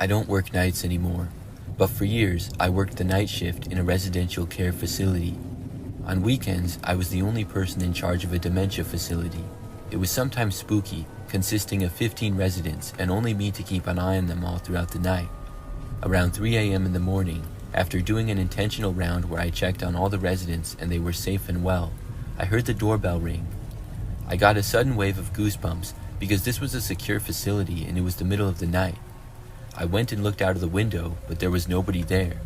I don't work nights anymore, but for years I worked the night shift in a residential care facility. On weekends, I was the only person in charge of a dementia facility. It was sometimes spooky, consisting of 15 residents and only me to keep an eye on them all throughout the night. Around 3 a.m. in the morning, after doing an intentional round where I checked on all the residents and they were safe and well, I heard the doorbell ring. I got a sudden wave of goosebumps because this was a secure facility and it was the middle of the night. I went and looked out of the window, but there was nobody there.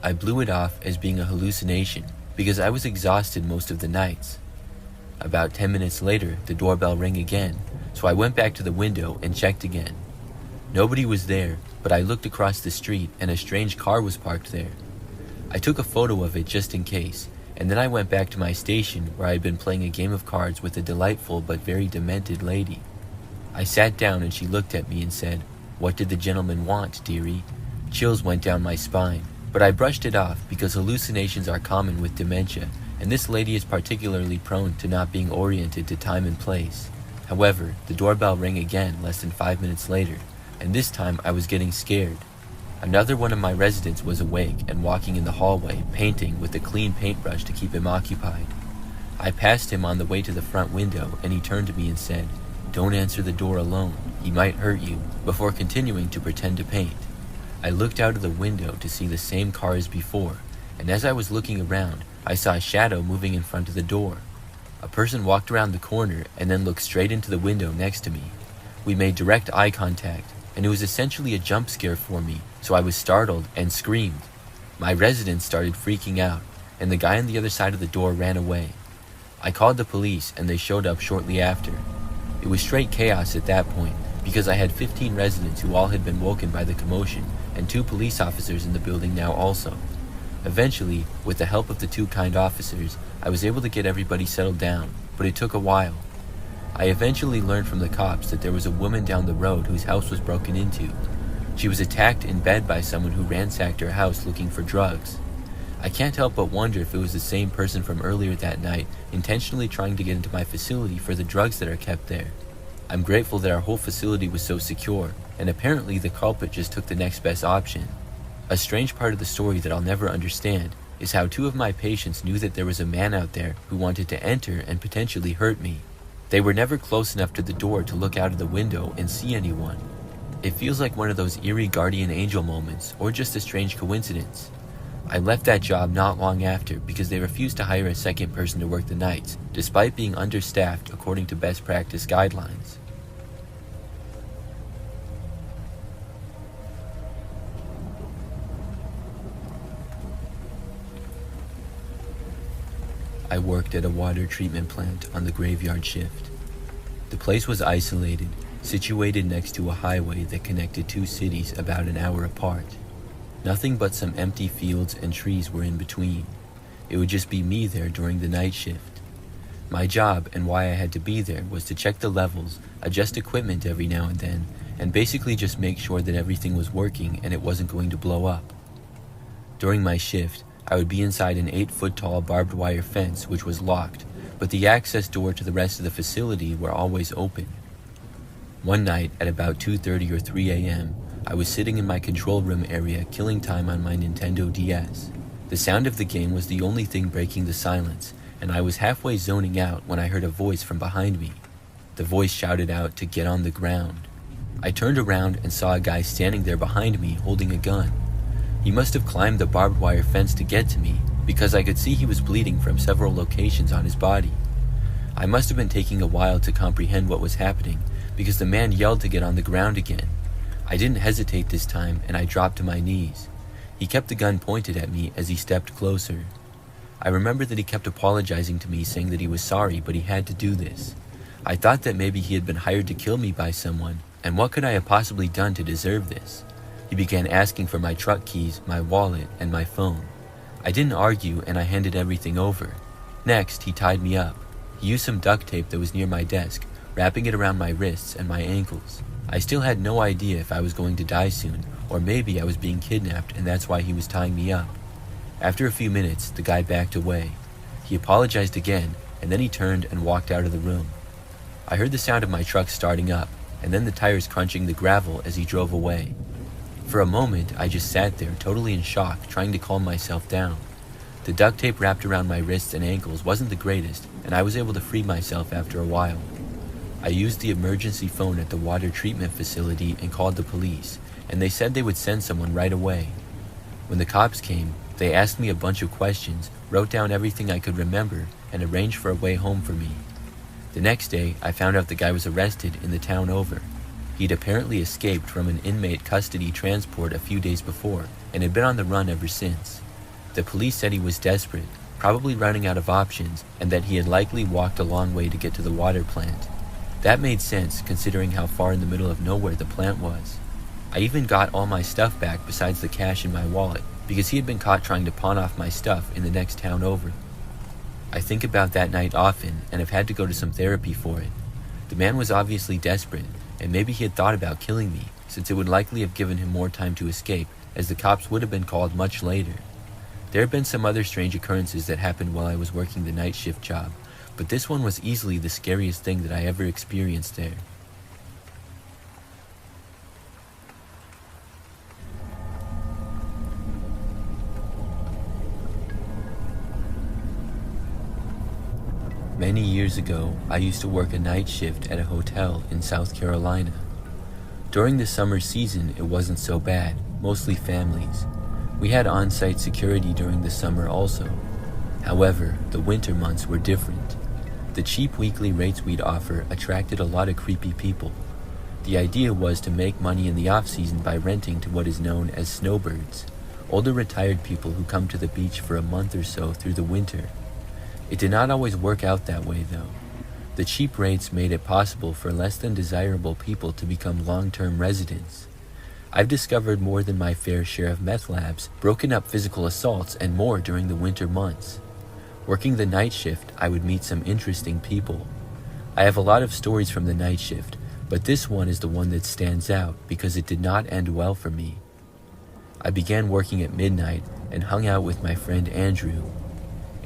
I blew it off as being a hallucination because I was exhausted most of the nights. About 10 minutes later, the doorbell rang again, so I went back to the window and checked again. Nobody was there, but I looked across the street and a strange car was parked there. I took a photo of it just in case, and then I went back to my station where I had been playing a game of cards with a delightful but very demented lady. I sat down and she looked at me and said, "What did the gentleman want, dearie?" Chills went down my spine, but I brushed it off because hallucinations are common with dementia, and this lady is particularly prone to not being oriented to time and place. However, the doorbell rang again less than 5 minutes later, and this time I was getting scared. Another one of my residents was awake and walking in the hallway, painting with a clean paintbrush to keep him occupied. I passed him on the way to the front window, and he turned to me and said, "Don't answer the door alone, he might hurt you," before continuing to pretend to paint. I looked out of the window to see the same car as before, and as I was looking around, I saw a shadow moving in front of the door. A person walked around the corner and then looked straight into the window next to me. We made direct eye contact, and it was essentially a jump scare for me, so I was startled and screamed. My residents started freaking out, and the guy on the other side of the door ran away. I called the police and they showed up shortly after. It was straight chaos at that point, because I had 15 residents who all had been woken by the commotion, and 2 police officers in the building now also. Eventually, with the help of the 2 kind officers, I was able to get everybody settled down, but it took a while. I eventually learned from the cops that there was a woman down the road whose house was broken into. She was attacked in bed by someone who ransacked her house looking for drugs. I can't help but wonder if it was the same person from earlier that night intentionally trying to get into my facility for the drugs that are kept there. I'm grateful that our whole facility was so secure, and apparently the culprit just took the next best option. A strange part of the story that I'll never understand is how 2 of my patients knew that there was a man out there who wanted to enter and potentially hurt me. They were never close enough to the door to look out of the window and see anyone. It feels like one of those eerie guardian angel moments, or just a strange coincidence. I left that job not long after because they refused to hire a second person to work the nights, despite being understaffed according to best practice guidelines. I worked at a water treatment plant on the graveyard shift. The place was isolated, situated next to a highway that connected 2 cities about an hour apart. Nothing but some empty fields and trees were in between. It would just be me there during the night shift. My job and why I had to be there was to check the levels, adjust equipment every now and then, and basically just make sure that everything was working and it wasn't going to blow up. During my shift, I would be inside an 8-foot-tall barbed wire fence which was locked, but the access door to the rest of the facility were always open. One night at about 2:30 or 3 a.m., I was sitting in my control room area killing time on my Nintendo DS. The sound of the game was the only thing breaking the silence, and I was halfway zoning out when I heard a voice from behind me. The voice shouted out to get on the ground. I turned around and saw a guy standing there behind me holding a gun. He must have climbed the barbed wire fence to get to me, because I could see he was bleeding from several locations on his body. I must have been taking a while to comprehend what was happening, because the man yelled to get on the ground again. I didn't hesitate this time, and I dropped to my knees. He kept the gun pointed at me as he stepped closer. I remember that he kept apologizing to me, saying that he was sorry, but he had to do this. I thought that maybe he had been hired to kill me by someone, and what could I have possibly done to deserve this? He began asking for my truck keys, my wallet, and my phone. I didn't argue, and I handed everything over. Next, he tied me up. He used some duct tape that was near my desk, wrapping it around my wrists and my ankles. I still had no idea if I was going to die soon, or maybe I was being kidnapped and that's why he was tying me up. After a few minutes, the guy backed away. He apologized again, and then he turned and walked out of the room. I heard the sound of my truck starting up, and then the tires crunching the gravel as he drove away. For a moment, I just sat there, totally in shock, trying to calm myself down. The duct tape wrapped around my wrists and ankles wasn't the greatest, and I was able to free myself after a while. I used the emergency phone at the water treatment facility and called the police, and they said they would send someone right away. When the cops came, they asked me a bunch of questions, wrote down everything I could remember, and arranged for a way home for me. The next day, I found out the guy was arrested in the town over. He'd apparently escaped from an inmate custody transport a few days before, and had been on the run ever since. The police said he was desperate, probably running out of options, and that he had likely walked a long way to get to the water plant. That made sense, considering how far in the middle of nowhere the plant was. I even got all my stuff back besides the cash in my wallet, because he had been caught trying to pawn off my stuff in the next town over. I think about that night often, and have had to go to some therapy for it. The man was obviously desperate, and maybe he had thought about killing me, since it would likely have given him more time to escape, as the cops would have been called much later. There have been some other strange occurrences that happened while I was working the night shift job, but this one was easily the scariest thing that I ever experienced there. Many years ago, I used to work a night shift at a hotel in South Carolina. During the summer season, it wasn't so bad, mostly families. We had on-site security during the summer also. However, the winter months were different. The cheap weekly rates we'd offer attracted a lot of creepy people. The idea was to make money in the off-season by renting to what is known as snowbirds, older retired people who come to the beach for a month or so through the winter. It did not always work out that way, though. The cheap rates made it possible for less than desirable people to become long-term residents. I've discovered more than my fair share of meth labs, broken up physical assaults, and more during the winter months. Working the night shift, I would meet some interesting people. I have a lot of stories from the night shift, but this one is the one that stands out because it did not end well for me. I began working at midnight and hung out with my friend Andrew.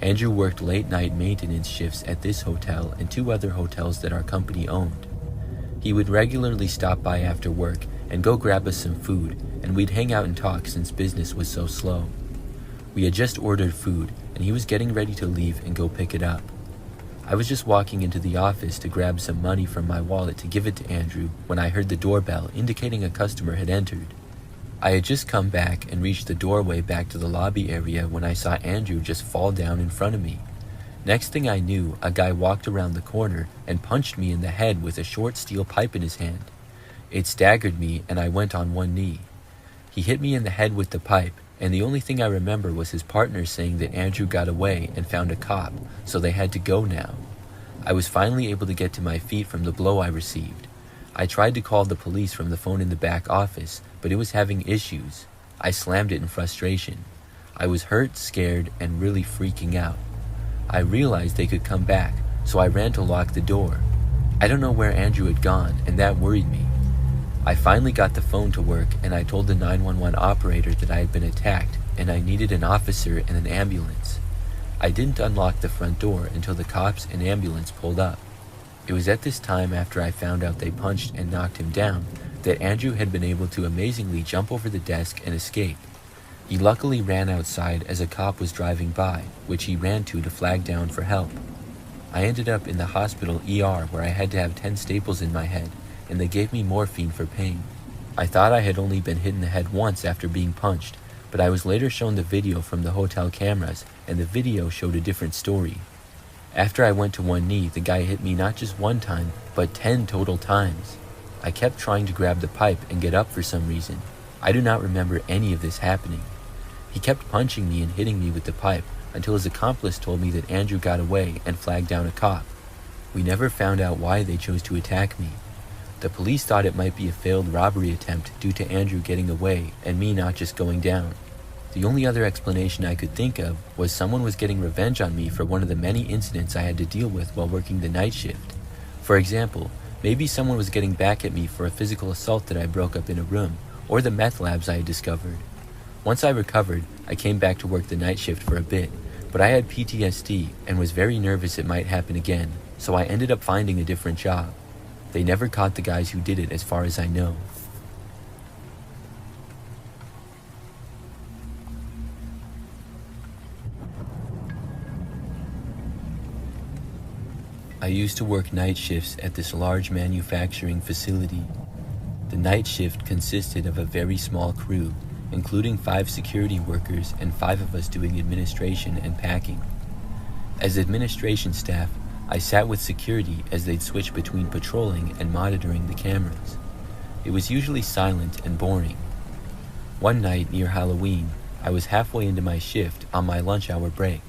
Andrew worked late-night maintenance shifts at this hotel and 2 other hotels that our company owned. He would regularly stop by after work and go grab us some food, and we'd hang out and talk since business was so slow. We had just ordered food, and he was getting ready to leave and go pick it up. I was just walking into the office to grab some money from my wallet to give it to Andrew when I heard the doorbell indicating a customer had entered. I had just come back and reached the doorway back to the lobby area when I saw Andrew just fall down in front of me. Next thing I knew, a guy walked around the corner and punched me in the head with a short steel pipe in his hand. It staggered me and I went on one knee. He hit me in the head with the pipe, and the only thing I remember was his partner saying that Andrew got away and found a cop, so they had to go now. I was finally able to get to my feet from the blow I received. I tried to call the police from the phone in the back office, but it was having issues. I slammed it in frustration. I was hurt, scared, and really freaking out. I realized they could come back, so I ran to lock the door. I don't know where Andrew had gone, and that worried me. I finally got the phone to work, and I told the 911 operator that I had been attacked, and I needed an officer and an ambulance. I didn't unlock the front door until the cops and ambulance pulled up. It was at this time, after I found out they punched and knocked him down, that Andrew had been able to amazingly jump over the desk and escape. He luckily ran outside as a cop was driving by, which he ran to flag down for help. I ended up in the hospital ER where I had to have 10 staples in my head, and they gave me morphine for pain. I thought I had only been hit in the head once after being punched, but I was later shown the video from the hotel cameras, and the video showed a different story. After I went to one knee, the guy hit me not just one time, but 10 total times. I kept trying to grab the pipe and get up for some reason. I do not remember any of this happening. He kept punching me and hitting me with the pipe until his accomplice told me that Andrew got away and flagged down a cop. We never found out why they chose to attack me. The police thought it might be a failed robbery attempt due to Andrew getting away and me not just going down. The only other explanation I could think of was someone was getting revenge on me for one of the many incidents I had to deal with while working the night shift. For example, maybe someone was getting back at me for a physical assault that I broke up in a room, or the meth labs I had discovered. Once I recovered, I came back to work the night shift for a bit, but I had PTSD and was very nervous it might happen again, so I ended up finding a different job. They never caught the guys who did it as far as I know. I used to work night shifts at this large manufacturing facility. The night shift consisted of a very small crew, including 5 security workers and 5 of us doing administration and packing. As administration staff, I sat with security as they'd switch between patrolling and monitoring the cameras. It was usually silent and boring. One night near Halloween, I was halfway into my shift on my lunch hour break.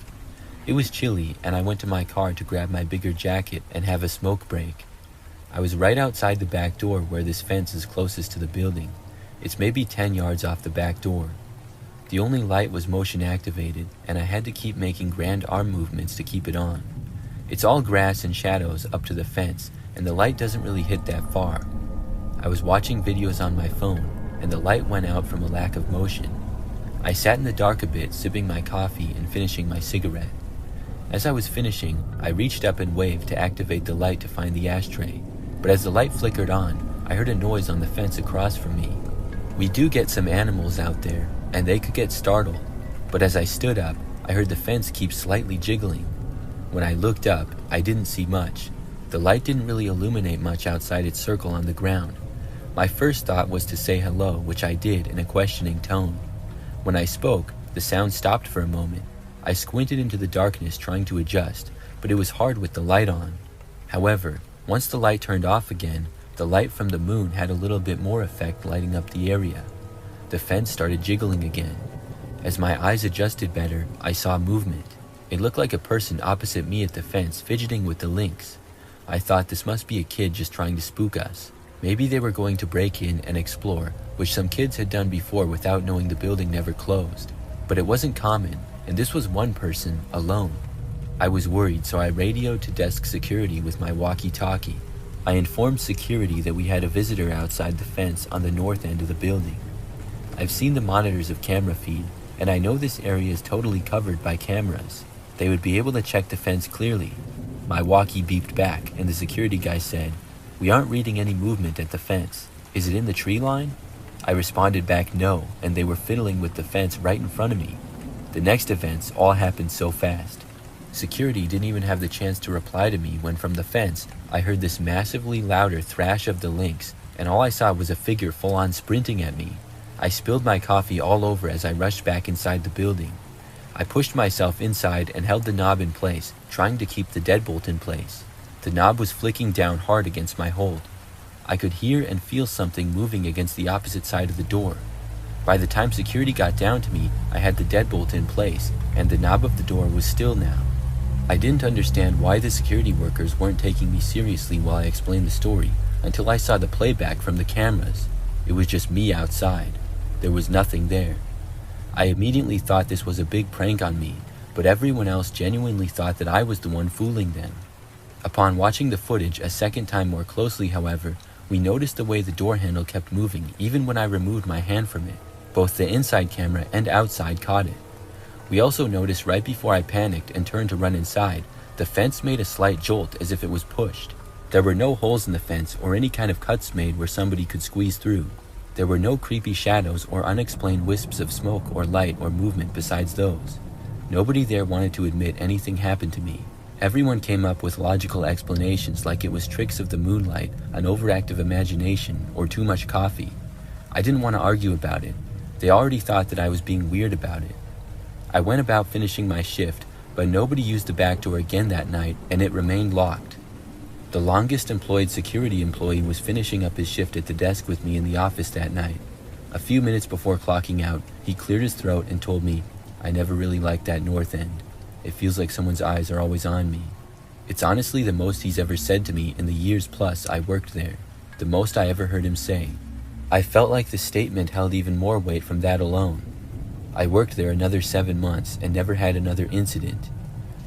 It was chilly, and I went to my car to grab my bigger jacket and have a smoke break. I was right outside the back door where this fence is closest to the building. It's maybe 10 yards off the back door. The only light was motion activated, and I had to keep making grand arm movements to keep it on. It's all grass and shadows up to the fence, and the light doesn't really hit that far. I was watching videos on my phone, and the light went out from a lack of motion. I sat in the dark a bit, sipping my coffee and finishing my cigarette. As I was finishing, I reached up and waved to activate the light to find the ashtray, but as the light flickered on, I heard a noise on the fence across from me. We do get some animals out there, and they could get startled, but as I stood up, I heard the fence keep slightly jiggling. When I looked up, I didn't see much. The light didn't really illuminate much outside its circle on the ground. My first thought was to say hello, which I did in a questioning tone. When I spoke, the sound stopped for a moment. I squinted into the darkness trying to adjust, but it was hard with the light on. However, once the light turned off again, the light from the moon had a little bit more effect lighting up the area. The fence started jiggling again. As my eyes adjusted better, I saw movement. It looked like a person opposite me at the fence fidgeting with the links. I thought this must be a kid just trying to spook us. Maybe they were going to break in and explore, which some kids had done before without knowing the building never closed. But it wasn't common, and this was one person, alone. I was worried, so I radioed to desk security with my walkie-talkie. I informed security that we had a visitor outside the fence on the north end of the building. I've seen the monitors of camera feed, and I know this area is totally covered by cameras. They would be able to check the fence clearly. My walkie beeped back, and the security guy said, "We aren't reading any movement at the fence. Is it in the tree line?" I responded back no, and they were fiddling with the fence right in front of me. The next events all happened so fast. Security didn't even have the chance to reply to me when from the fence, I heard this massively louder thrash of the lynx, and all I saw was a figure full-on sprinting at me. I spilled my coffee all over as I rushed back inside the building. I pushed myself inside and held the knob in place, trying to keep the deadbolt in place. The knob was flicking down hard against my hold. I could hear and feel something moving against the opposite side of the door. By the time security got down to me, I had the deadbolt in place, and the knob of the door was still now. I didn't understand why the security workers weren't taking me seriously while I explained the story, until I saw the playback from the cameras. It was just me outside. There was nothing there. I immediately thought this was a big prank on me, but everyone else genuinely thought that I was the one fooling them. Upon watching the footage a second time more closely, however, we noticed the way the door handle kept moving even when I removed my hand from it. Both the inside camera and outside caught it. We also noticed right before I panicked and turned to run inside, the fence made a slight jolt as if it was pushed. There were no holes in the fence or any kind of cuts made where somebody could squeeze through. There were no creepy shadows or unexplained wisps of smoke or light or movement besides those. Nobody there wanted to admit anything happened to me. Everyone came up with logical explanations like it was tricks of the moonlight, an overactive imagination, or too much coffee. I didn't want to argue about it. They already thought that I was being weird about it. I went about finishing my shift, but nobody used the back door again that night, and it remained locked. The longest employed security employee was finishing up his shift at the desk with me in the office that night. A few minutes before clocking out, he cleared his throat and told me, "I never really liked that north end. It feels like someone's eyes are always on me." It's honestly the most he's ever said to me in the years plus I worked there, the most I ever heard him say. I felt like the statement held even more weight from that alone. I worked there another 7 months and never had another incident.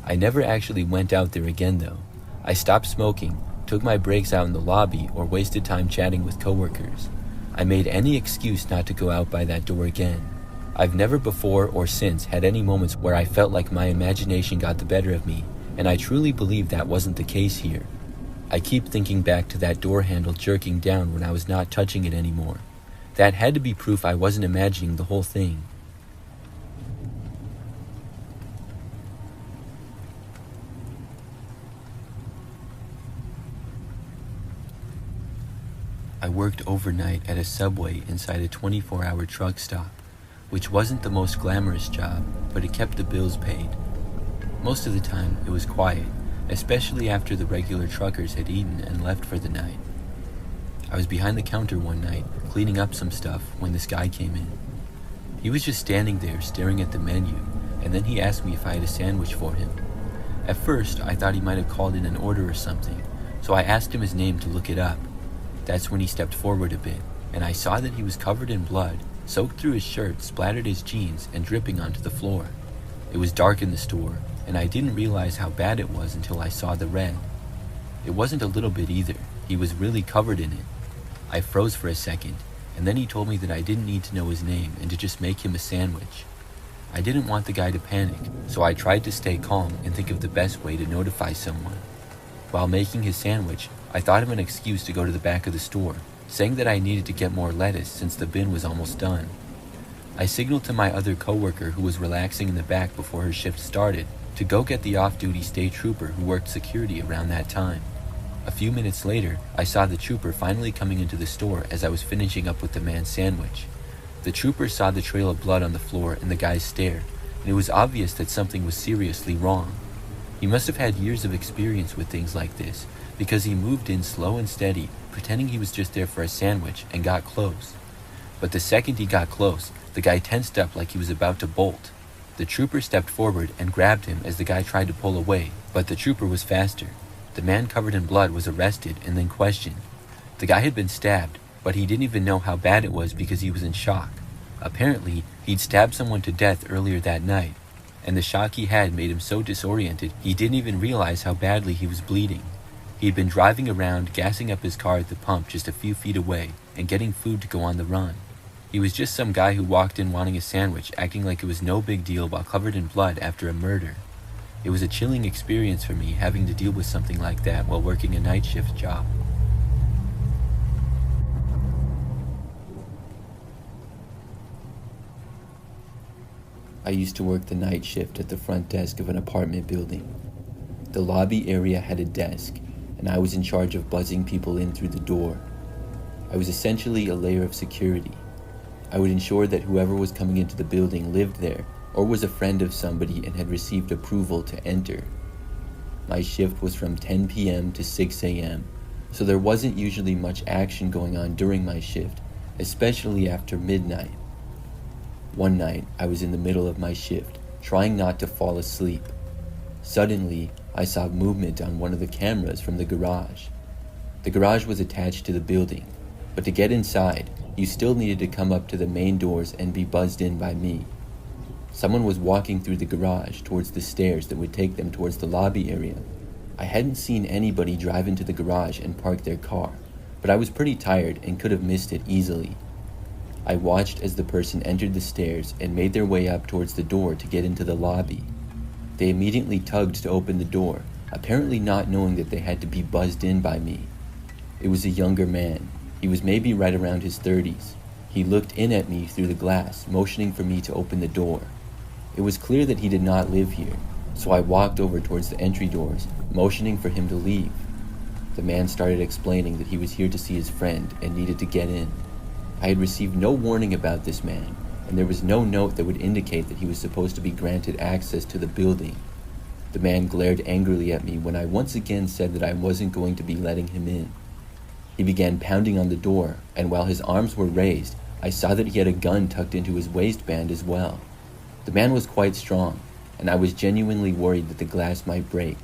I never actually went out there again though. I stopped smoking, took my breaks out in the lobby, or wasted time chatting with coworkers. I made any excuse not to go out by that door again. I've never before or since had any moments where I felt like my imagination got the better of me, and I truly believe that wasn't the case here. I keep thinking back to that door handle jerking down when I was not touching it anymore. That had to be proof I wasn't imagining the whole thing. I worked overnight at a Subway inside a 24-hour truck stop, which wasn't the most glamorous job, but it kept the bills paid. Most of the time, it was quiet, especially after the regular truckers had eaten and left for the night. I was behind the counter one night, cleaning up some stuff, when this guy came in. He was just standing there staring at the menu, and then he asked me if I had a sandwich for him. At first, I thought he might have called in an order or something, so I asked him his name to look it up. That's when he stepped forward a bit, and I saw that he was covered in blood, soaked through his shirt, splattered his jeans, and dripping onto the floor. It was dark in the store, and I didn't realize how bad it was until I saw the red. It wasn't a little bit either. He was really covered in it. I froze for a second, and then he told me that I didn't need to know his name and to just make him a sandwich. I didn't want the guy to panic, so I tried to stay calm and think of the best way to notify someone. While making his sandwich, I thought of an excuse to go to the back of the store, saying that I needed to get more lettuce since the bin was almost done. I signaled to my other coworker who was relaxing in the back before her shift started to go get the off-duty state trooper who worked security around that time. A few minutes later, I saw the trooper finally coming into the store as I was finishing up with the man's sandwich. The trooper saw the trail of blood on the floor and the guy's stare, and it was obvious that something was seriously wrong. He must have had years of experience with things like this, because he moved in slow and steady, pretending he was just there for a sandwich, and got close. But the second he got close, the guy tensed up like he was about to bolt. The trooper stepped forward and grabbed him as the guy tried to pull away, but the trooper was faster. The man covered in blood was arrested and then questioned. The guy had been stabbed, but he didn't even know how bad it was because he was in shock. Apparently, he'd stabbed someone to death earlier that night, and the shock he had made him so disoriented he didn't even realize how badly he was bleeding. He'd been driving around, gassing up his car at the pump just a few feet away, and getting food to go on the run. He was just some guy who walked in wanting a sandwich, acting like it was no big deal while covered in blood after a murder. It was a chilling experience for me having to deal with something like that while working a night shift job. I used to work the night shift at the front desk of an apartment building. The lobby area had a desk, and I was in charge of buzzing people in through the door. I was essentially a layer of security. I would ensure that whoever was coming into the building lived there or was a friend of somebody and had received approval to enter. My shift was from 10 p.m. to 6 a.m., so there wasn't usually much action going on during my shift, especially after midnight. One night, I was in the middle of my shift, trying not to fall asleep. Suddenly, I saw movement on one of the cameras from the garage. The garage was attached to the building, but to get inside, you still needed to come up to the main doors and be buzzed in by me. Someone was walking through the garage towards the stairs that would take them towards the lobby area. I hadn't seen anybody drive into the garage and park their car, but I was pretty tired and could have missed it easily. I watched as the person entered the stairs and made their way up towards the door to get into the lobby. They immediately tugged to open the door, apparently not knowing that they had to be buzzed in by me. It was a younger man. He was maybe right around his 30s. He looked in at me through the glass, motioning for me to open the door. It was clear that he did not live here, so I walked over towards the entry doors, motioning for him to leave. The man started explaining that he was here to see his friend and needed to get in. I had received no warning about this man, and there was no note that would indicate that he was supposed to be granted access to the building. The man glared angrily at me when I once again said that I wasn't going to be letting him in. He began pounding on the door, and while his arms were raised, I saw that he had a gun tucked into his waistband as well. The man was quite strong, and I was genuinely worried that the glass might break.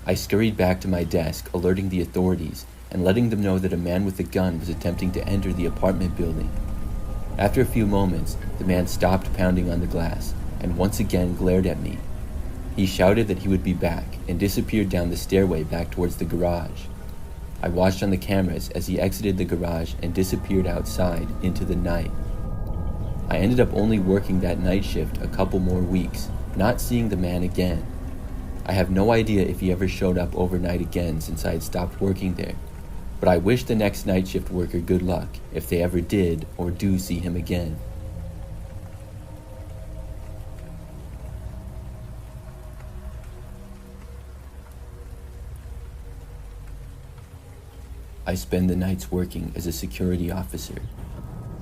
I scurried back to my desk, alerting the authorities, and letting them know that a man with a gun was attempting to enter the apartment building. After a few moments, the man stopped pounding on the glass, and once again glared at me. He shouted that he would be back, and disappeared down the stairway back towards the garage. I watched on the cameras as he exited the garage and disappeared outside into the night. I ended up only working that night shift a couple more weeks, not seeing the man again. I have no idea if he ever showed up overnight again since I had stopped working there, but I wish the next night shift worker good luck if they ever did or do see him again. I spend the nights working as a security officer.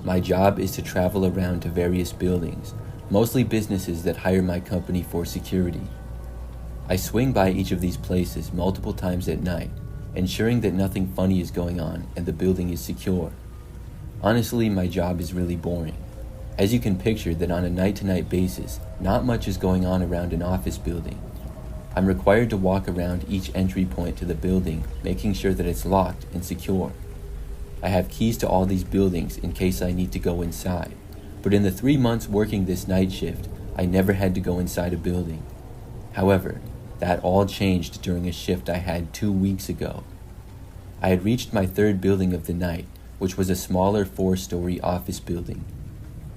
My job is to travel around to various buildings, mostly businesses that hire my company for security. I swing by each of these places multiple times at night, ensuring that nothing funny is going on and the building is secure. Honestly, my job is really boring. As you can picture that on a night-to-night basis, not much is going on around an office building. I'm required to walk around each entry point to the building, making sure that it's locked and secure. I have keys to all these buildings in case I need to go inside, but in the 3 months working this night shift, I never had to go inside a building. However, that all changed during a shift I had 2 weeks ago. I had reached my third building of the night, which was a smaller 4-story office building.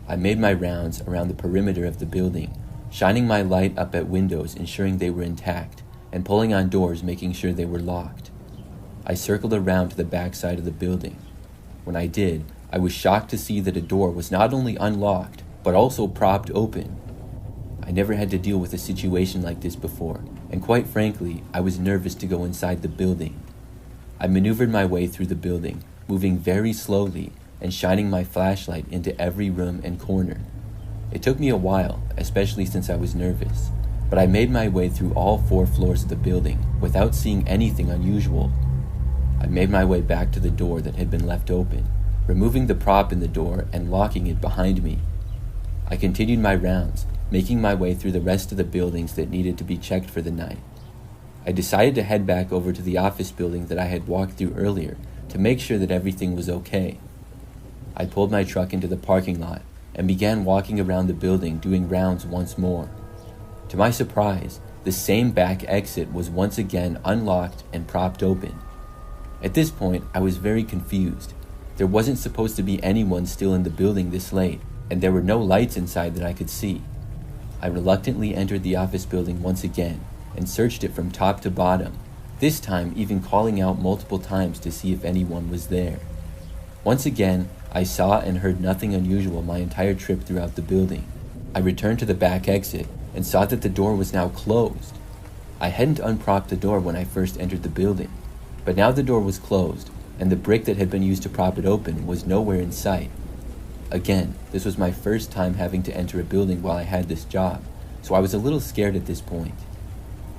I made my rounds around the perimeter of the building, shining my light up at windows ensuring they were intact, and pulling on doors making sure they were locked. I circled around to the back side of the building. When I did, I was shocked to see that a door was not only unlocked, but also propped open. I never had to deal with a situation like this before, and quite frankly, I was nervous to go inside the building. I maneuvered my way through the building, moving very slowly and shining my flashlight into every room and corner. It took me a while, especially since I was nervous, but I made my way through all 4 floors of the building without seeing anything unusual. I made my way back to the door that had been left open, removing the prop in the door and locking it behind me. I continued my rounds, making my way through the rest of the buildings that needed to be checked for the night. I decided to head back over to the office building that I had walked through earlier to make sure that everything was okay. I pulled my truck into the parking lot and began walking around the building doing rounds once more. To my surprise, the same back exit was once again unlocked and propped open. At this point, I was very confused. There wasn't supposed to be anyone still in the building this late, and there were no lights inside that I could see. I reluctantly entered the office building once again and searched it from top to bottom, this time even calling out multiple times to see if anyone was there. Once again, I saw and heard nothing unusual my entire trip throughout the building. I returned to the back exit and saw that the door was now closed. I hadn't unpropped the door when I first entered the building, but now the door was closed, and the brick that had been used to prop it open was nowhere in sight. Again, this was my first time having to enter a building while I had this job, so I was a little scared at this point.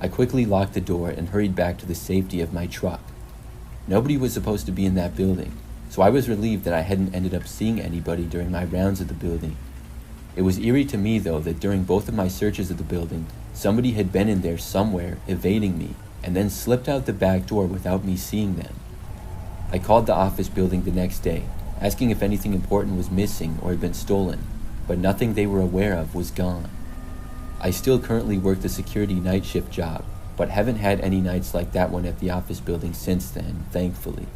I quickly locked the door and hurried back to the safety of my truck. Nobody was supposed to be in that building, so I was relieved that I hadn't ended up seeing anybody during my rounds of the building. It was eerie to me, though, that during both of my searches of the building, somebody had been in there somewhere, evading me, and then slipped out the back door without me seeing them. I called the office building the next day, asking if anything important was missing or had been stolen, but nothing they were aware of was gone. I still currently work the security night shift job, but haven't had any nights like that one at the office building since then, thankfully.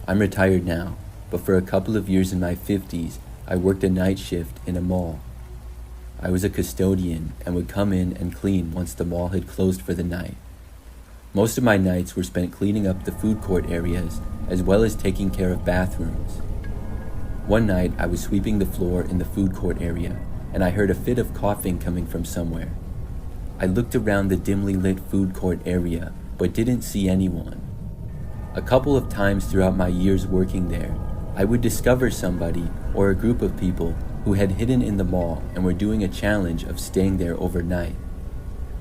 I'm retired now, but for a couple of years in my 50s, I worked a night shift in a mall. I was a custodian and would come in and clean once the mall had closed for the night. Most of my nights were spent cleaning up the food court areas, as well as taking care of bathrooms. One night, I was sweeping the floor in the food court area, and I heard a fit of coughing coming from somewhere. I looked around the dimly lit food court area, but didn't see anyone. A couple of times throughout my years working there, I would discover somebody or a group of people who had hidden in the mall and were doing a challenge of staying there overnight.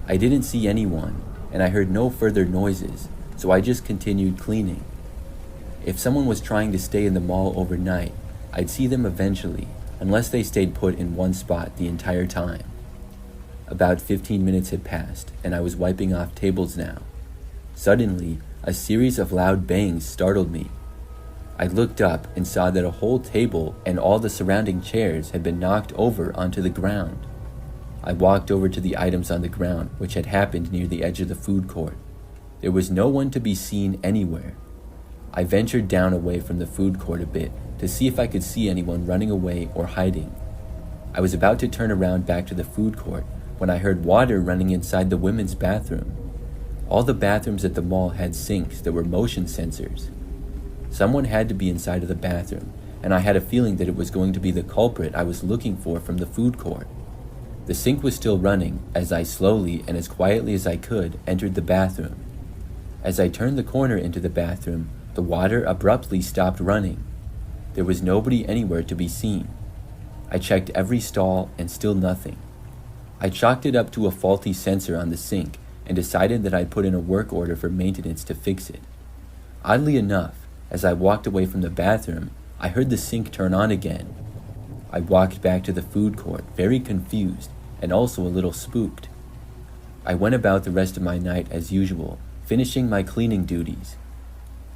I didn't see anyone, and I heard no further noises, so I just continued cleaning. If someone was trying to stay in the mall overnight, I'd see them eventually, unless they stayed put in one spot the entire time. About 15 minutes had passed, and I was wiping off tables now. Suddenly, a series of loud bangs startled me. I looked up and saw that a whole table and all the surrounding chairs had been knocked over onto the ground. I walked over to the items on the ground, which had happened near the edge of the food court. There was no one to be seen anywhere. I ventured down away from the food court a bit to see if I could see anyone running away or hiding. I was about to turn around back to the food court when I heard water running inside the women's bathroom. All the bathrooms at the mall had sinks that were motion sensors. Someone had to be inside of the bathroom, and I had a feeling that it was going to be the culprit I was looking for from the food court. The sink was still running as I slowly and as quietly as I could entered the bathroom. As I turned the corner into the bathroom, the water abruptly stopped running. There was nobody anywhere to be seen. I checked every stall and still nothing. I chalked it up to a faulty sensor on the sink and decided that I'd put in a work order for maintenance to fix it. Oddly enough, as I walked away from the bathroom, I heard the sink turn on again. I walked back to the food court, very confused and also a little spooked. I went about the rest of my night as usual, finishing my cleaning duties.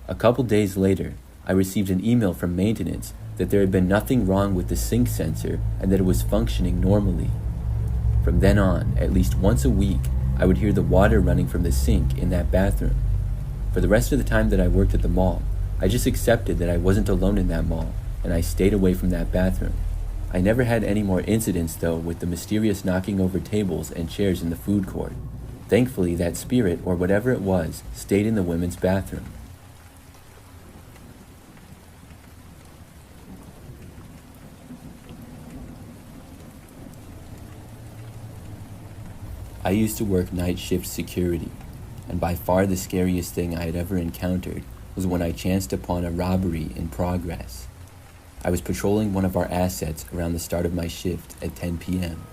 A couple days later, I received an email from maintenance that there had been nothing wrong with the sink sensor and that it was functioning normally. From then on, at least once a week, I would hear the water running from the sink in that bathroom. For the rest of the time that I worked at the mall, I just accepted that I wasn't alone in that mall, and I stayed away from that bathroom. I never had any more incidents, though, with the mysterious knocking over tables and chairs in the food court. Thankfully, that spirit, or whatever it was, stayed in the women's bathroom. I used to work night shift security, and by far the scariest thing I had ever encountered was when I chanced upon a robbery in progress. I was patrolling one of our assets around the start of my shift at 10 p.m.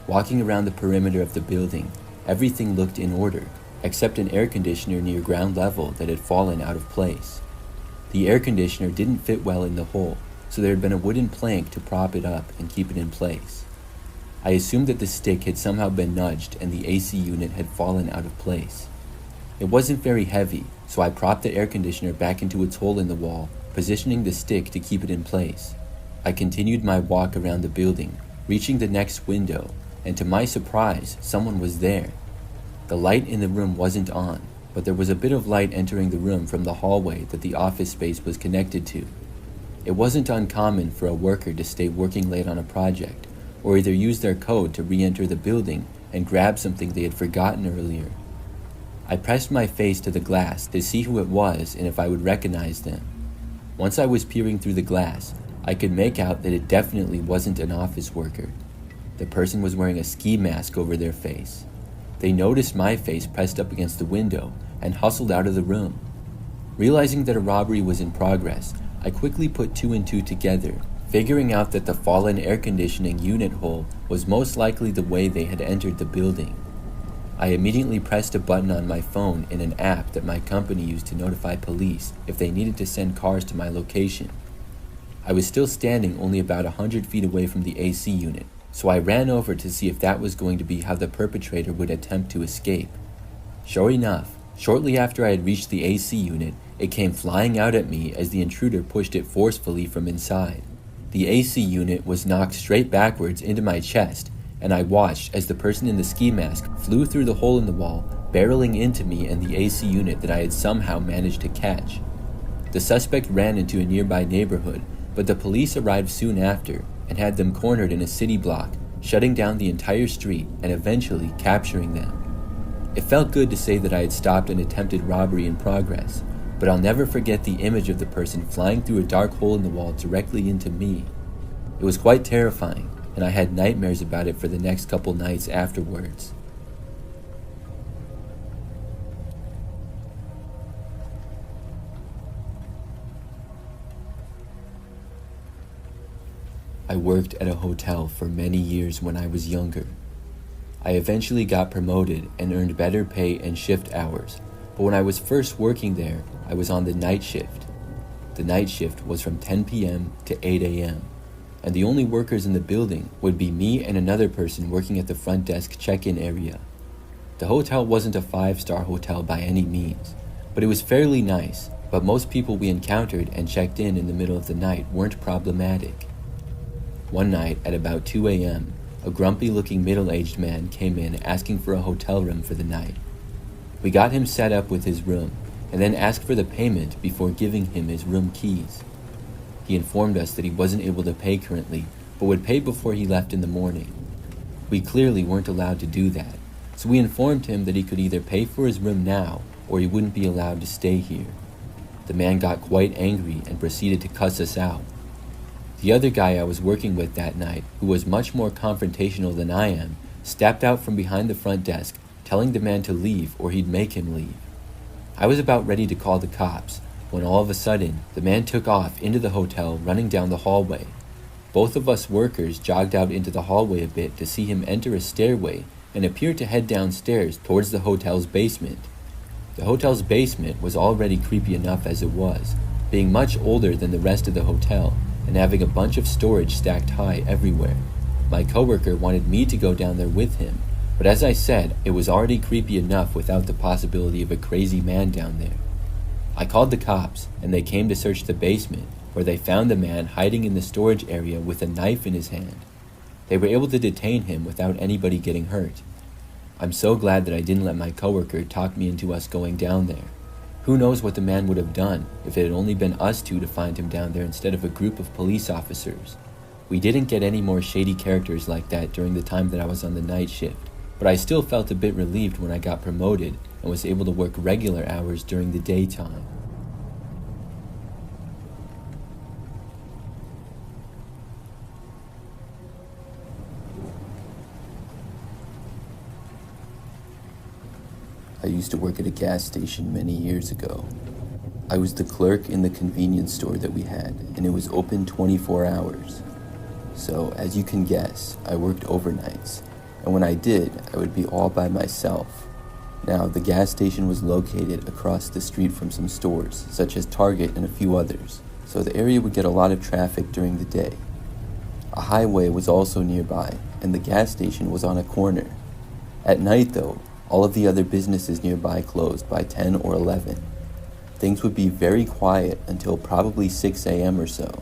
Walking around the perimeter of the building, everything looked in order, except an air conditioner near ground level that had fallen out of place. The air conditioner didn't fit well in the hole, so there had been a wooden plank to prop it up and keep it in place. I assumed that the stick had somehow been nudged and the AC unit had fallen out of place. It wasn't very heavy, so I propped the air conditioner back into its hole in the wall, positioning the stick to keep it in place. I continued my walk around the building, reaching the next window, and to my surprise, someone was there. The light in the room wasn't on, but there was a bit of light entering the room from the hallway that the office space was connected to. It wasn't uncommon for a worker to stay working late on a project, or either use their code to re-enter the building and grab something they had forgotten earlier. I pressed my face to the glass to see who it was and if I would recognize them. Once I was peering through the glass, I could make out that it definitely wasn't an office worker. The person was wearing a ski mask over their face. They noticed my face pressed up against the window and hustled out of the room. Realizing that a robbery was in progress, I quickly put two and two together, figuring out that the fallen air conditioning unit hole was most likely the way they had entered the building. I immediately pressed a button on my phone in an app that my company used to notify police if they needed to send cars to my location. I was still standing only about 100 feet away from the AC unit, so I ran over to see if that was going to be how the perpetrator would attempt to escape. Sure enough, shortly after I had reached the AC unit, it came flying out at me as the intruder pushed it forcefully from inside. The AC unit was knocked straight backwards into my chest, and I watched as the person in the ski mask flew through the hole in the wall, barreling into me and the AC unit that I had somehow managed to catch. The suspect ran into a nearby neighborhood, but the police arrived soon after and had them cornered in a city block, shutting down the entire street and eventually capturing them. It felt good to say that I had stopped an attempted robbery in progress, but I'll never forget the image of the person flying through a dark hole in the wall directly into me. It was quite terrifying, and I had nightmares about it for the next couple nights afterwards. I worked at a hotel for many years when I was younger. I eventually got promoted and earned better pay and shift hours, but when I was first working there, I was on the night shift. The night shift was from 10 p.m. to 8 a.m., and the only workers in the building would be me and another person working at the front desk check-in area. The hotel wasn't a 5-star hotel by any means, but it was fairly nice, but most people we encountered and checked in the middle of the night weren't problematic. One night at about 2 a.m., a grumpy-looking middle-aged man came in asking for a hotel room for the night. We got him set up with his room, and then asked for the payment before giving him his room keys. He informed us that he wasn't able to pay currently, but would pay before he left in the morning. We clearly weren't allowed to do that, so we informed him that he could either pay for his room now, or he wouldn't be allowed to stay here. The man got quite angry and proceeded to cuss us out. The other guy I was working with that night, who was much more confrontational than I am, stepped out from behind the front desk, telling the man to leave or he'd make him leave. I was about ready to call the cops, when all of a sudden, the man took off into the hotel, running down the hallway. Both of us workers jogged out into the hallway a bit to see him enter a stairway and appear to head downstairs towards the hotel's basement. The hotel's basement was already creepy enough as it was, being much older than the rest of the hotel and having a bunch of storage stacked high everywhere. My coworker wanted me to go down there with him, but as I said, it was already creepy enough without the possibility of a crazy man down there. I called the cops, and they came to search the basement, where they found the man hiding in the storage area with a knife in his hand. They were able to detain him without anybody getting hurt. I'm so glad that I didn't let my coworker talk me into us going down there. Who knows what the man would have done if it had only been us two to find him down there instead of a group of police officers. We didn't get any more shady characters like that during the time that I was on the night shift, but I still felt a bit relieved when I got promoted and was able to work regular hours during the daytime. I used to work at a gas station many years ago. I was the clerk in the convenience store that we had, and it was open 24 hours. So, as you can guess, I worked overnights, and when I did, I would be all by myself. Now, the gas station was located across the street from some stores, such as Target and a few others, so the area would get a lot of traffic during the day. A highway was also nearby, and the gas station was on a corner. At night, though, all of the other businesses nearby closed by 10 or 11. Things would be very quiet until probably 6 a.m. or so.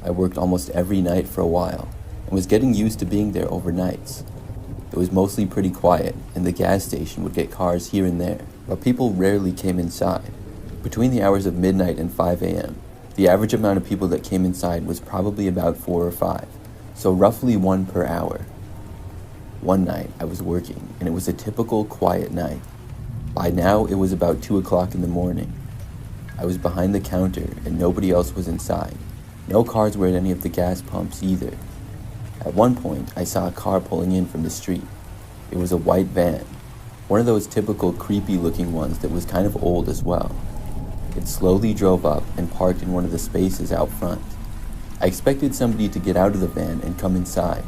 I worked almost every night for a while, and was getting used to being there overnights. It was mostly pretty quiet, and the gas station would get cars here and there, but people rarely came inside. Between the hours of midnight and 5 a.m., the average amount of people that came inside was probably about 4 or 5, so roughly 1 per hour. One night I was working, and it was a typical quiet night. By now it was about 2 o'clock in the morning. I was behind the counter, and nobody else was inside. No cars were at any of the gas pumps either. At one point, I saw a car pulling in from the street. It was a white van, one of those typical creepy-looking ones that was kind of old as well. It slowly drove up and parked in one of the spaces out front. I expected somebody to get out of the van and come inside,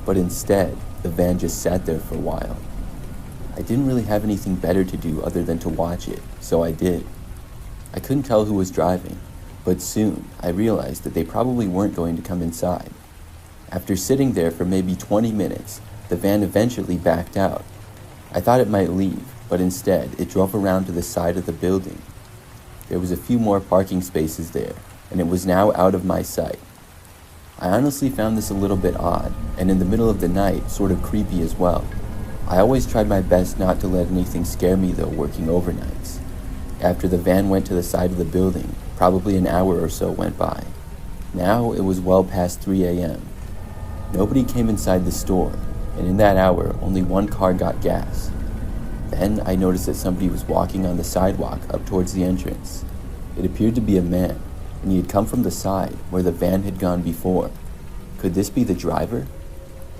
but instead, the van just sat there for a while. I didn't really have anything better to do other than to watch it, so I did. I couldn't tell who was driving, but soon I realized that they probably weren't going to come inside. After sitting there for maybe 20 minutes, the van eventually backed out. I thought it might leave, but instead it drove around to the side of the building. There was a few more parking spaces there, and it was now out of my sight. I honestly found this a little bit odd, and in the middle of the night, sort of creepy as well. I always tried my best not to let anything scare me though working overnights. After the van went to the side of the building, probably an hour or so went by. Now it was well past 3 a.m. Nobody came inside the store, and in that hour, only one car got gas. Then I noticed that somebody was walking on the sidewalk up towards the entrance. It appeared to be a man, and he had come from the side where the van had gone before. Could this be the driver?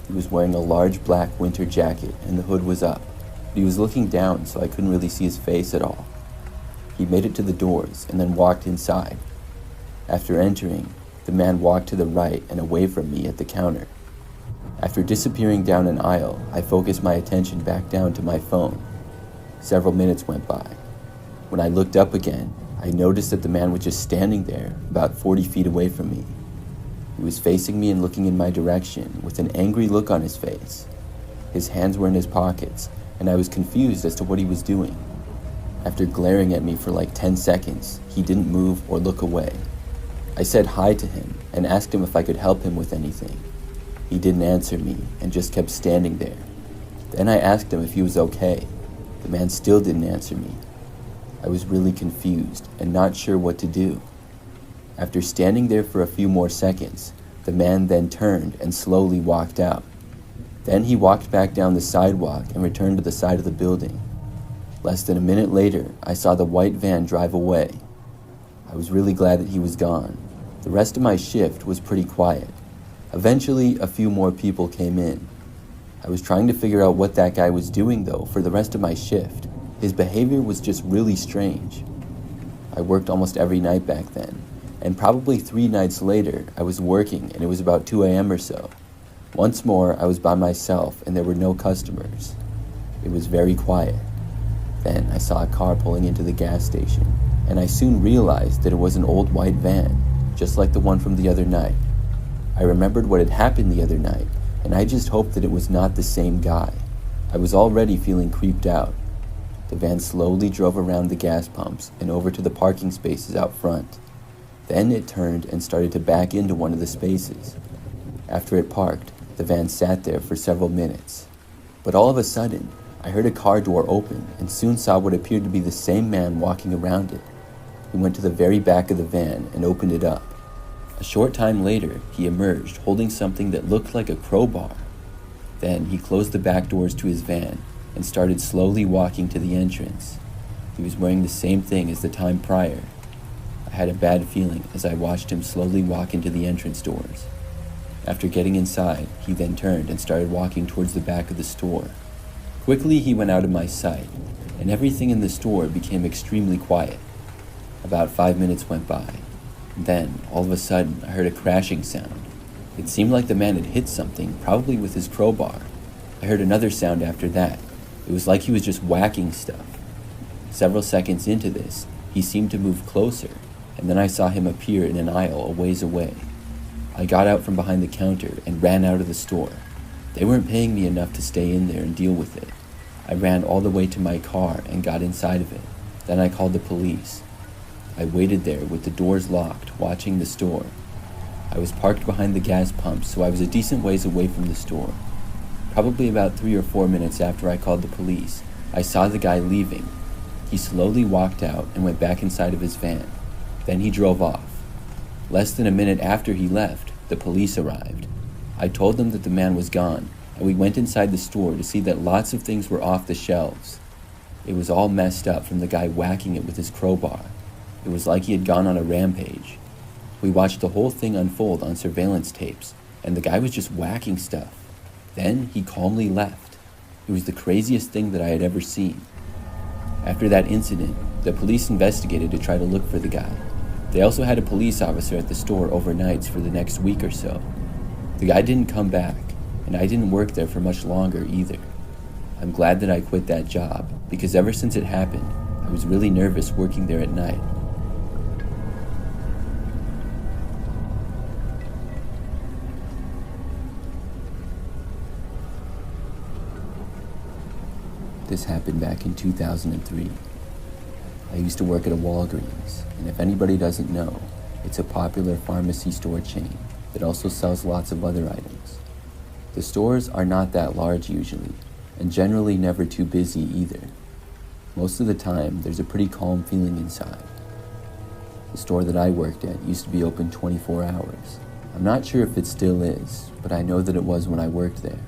He was wearing a large black winter jacket, and the hood was up, but he was looking down, so I couldn't really see his face at all. He made it to the doors and then walked inside. After entering, the man walked to the right and away from me at the counter. After disappearing down an aisle, I focused my attention back down to my phone. Several minutes went by. When I looked up again, I noticed that the man was just standing there, about 40 feet away from me. He was facing me and looking in my direction with an angry look on his face. His hands were in his pockets, and I was confused as to what he was doing. After glaring at me for like 10 seconds, he didn't move or look away. I said hi to him and asked him if I could help him with anything. He didn't answer me and just kept standing there. Then I asked him if he was okay. The man still didn't answer me. I was really confused and not sure what to do. After standing there for a few more seconds, the man then turned and slowly walked out. Then he walked back down the sidewalk and returned to the side of the building. Less than a minute later, I saw the white van drive away. I was really glad that he was gone. The rest of my shift was pretty quiet. Eventually, a few more people came in. I was trying to figure out what that guy was doing, though, for the rest of my shift. His behavior was just really strange. I worked almost every night back then, and probably 3 nights later, I was working and it was about 2 a.m. or so. Once more, I was by myself and there were no customers. It was very quiet. Then I saw a car pulling into the gas station, and I soon realized that it was an old white van, just like the one from the other night. I remembered what had happened the other night, and I just hoped that it was not the same guy. I was already feeling creeped out. The van slowly drove around the gas pumps and over to the parking spaces out front. Then it turned and started to back into one of the spaces. After it parked, the van sat there for several minutes. But all of a sudden, I heard a car door open and soon saw what appeared to be the same man walking around it. He went to the very back of the van and opened it up. A short time later, he emerged holding something that looked like a crowbar. Then he closed the back doors to his van and started slowly walking to the entrance. He was wearing the same thing as the time prior. I had a bad feeling as I watched him slowly walk into the entrance doors. After getting inside, he then turned and started walking towards the back of the store. Quickly he went out of my sight, and everything in the store became extremely quiet. About 5 minutes went by. Then, all of a sudden, I heard a crashing sound. It seemed like the man had hit something, probably with his crowbar. I heard another sound after that. It was like he was just whacking stuff. Several seconds into this, he seemed to move closer, and then I saw him appear in an aisle a ways away. I got out from behind the counter and ran out of the store. They weren't paying me enough to stay in there and deal with it. I ran all the way to my car and got inside of it. Then I called the police. I waited there with the doors locked, watching the store. I was parked behind the gas pump, so I was a decent ways away from the store. Probably about 3 or 4 minutes after I called the police, I saw the guy leaving. He slowly walked out and went back inside of his van. Then he drove off. Less than a minute after he left, the police arrived. I told them that the man was gone, and we went inside the store to see that lots of things were off the shelves. It was all messed up from the guy whacking it with his crowbar. It was like he had gone on a rampage. We watched the whole thing unfold on surveillance tapes, and the guy was just whacking stuff. Then he calmly left. It was the craziest thing that I had ever seen. After that incident, the police investigated to try to look for the guy. They also had a police officer at the store overnights for the next week or so. The guy didn't come back, and I didn't work there for much longer either. I'm glad that I quit that job, because ever since it happened, I was really nervous working there at night. This happened back in 2003. I used to work at a Walgreens, and if anybody doesn't know, it's a popular pharmacy store chain that also sells lots of other items. The stores are not that large usually, and generally never too busy either. Most of the time, there's a pretty calm feeling inside. The store that I worked at used to be open 24 hours. I'm not sure if it still is, but I know that it was when I worked there.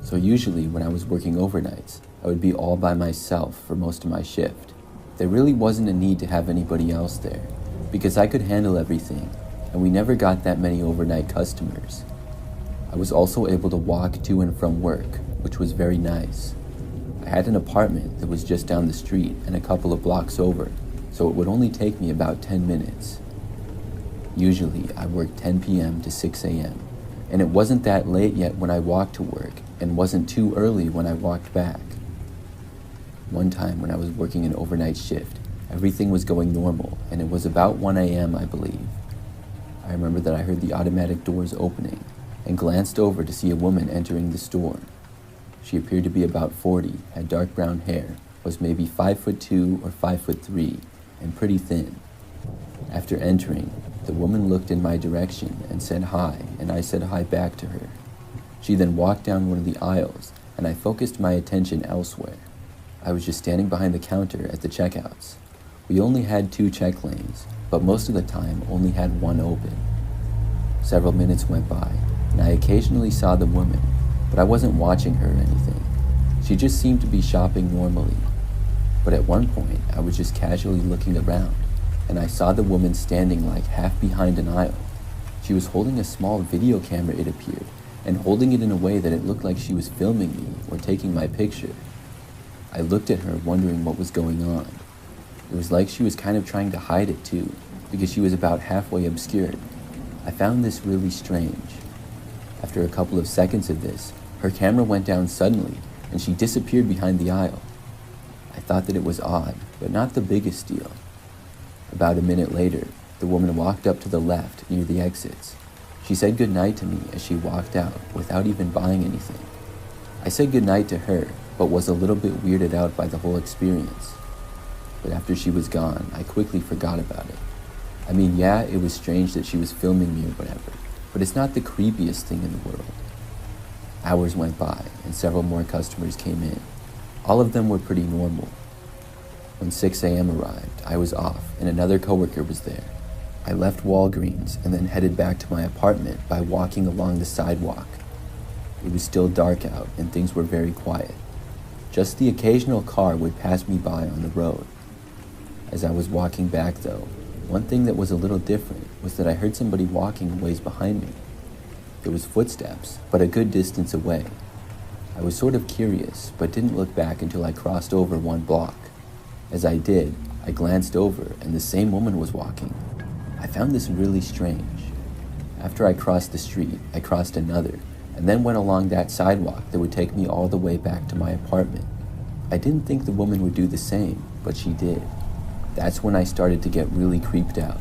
So usually when I was working overnights, I would be all by myself for most of my shift. There really wasn't a need to have anybody else there, because I could handle everything, and we never got that many overnight customers. I was also able to walk to and from work, which was very nice. I had an apartment that was just down the street and a couple of blocks over, so it would only take me about 10 minutes. Usually, I worked 10 p.m. to 6 a.m., and it wasn't that late yet when I walked to work, and wasn't too early when I walked back. One time when I was working an overnight shift, everything was going normal, and it was about 1 a.m., I believe. I remember that I heard the automatic doors opening and glanced over to see a woman entering the store. She appeared to be about 40, had dark brown hair, was maybe 5'2" or 5'3", and pretty thin. After entering, the woman looked in my direction and said hi, and I said hi back to her. She then walked down one of the aisles, and I focused my attention elsewhere. I was just standing behind the counter at the checkouts. We only had 2 check lanes, but most of the time only had one open. Several minutes went by, and I occasionally saw the woman, but I wasn't watching her or anything. She just seemed to be shopping normally. But at one point, I was just casually looking around, and I saw the woman standing like half behind an aisle. She was holding a small video camera, it appeared, and holding it in a way that it looked like she was filming me or taking my picture. I looked at her, wondering what was going on. It was like she was kind of trying to hide it too, because she was about halfway obscured. I found this really strange. After a couple of seconds of this, her camera went down suddenly, and she disappeared behind the aisle. I thought that it was odd, but not the biggest deal. About a minute later, the woman walked up to the left near the exits. She said goodnight to me as she walked out without even buying anything. I said goodnight to her, but was a little bit weirded out by the whole experience. But after she was gone, I quickly forgot about it. I mean, yeah, it was strange that she was filming me or whatever, but it's not the creepiest thing in the world. Hours went by, and several more customers came in. All of them were pretty normal. When 6 a.m. arrived, I was off, and another coworker was there. I left Walgreens and then headed back to my apartment by walking along the sidewalk. It was still dark out, and things were very quiet. Just the occasional car would pass me by on the road. As I was walking back, though, one thing that was a little different was that I heard somebody walking a ways behind me. There was footsteps, but a good distance away. I was sort of curious, but didn't look back until I crossed over one block. As I did, I glanced over, and the same woman was walking. I found this really strange. After I crossed the street, I crossed another, and then went along that sidewalk that would take me all the way back to my apartment. I didn't think the woman would do the same, but she did. That's when I started to get really creeped out.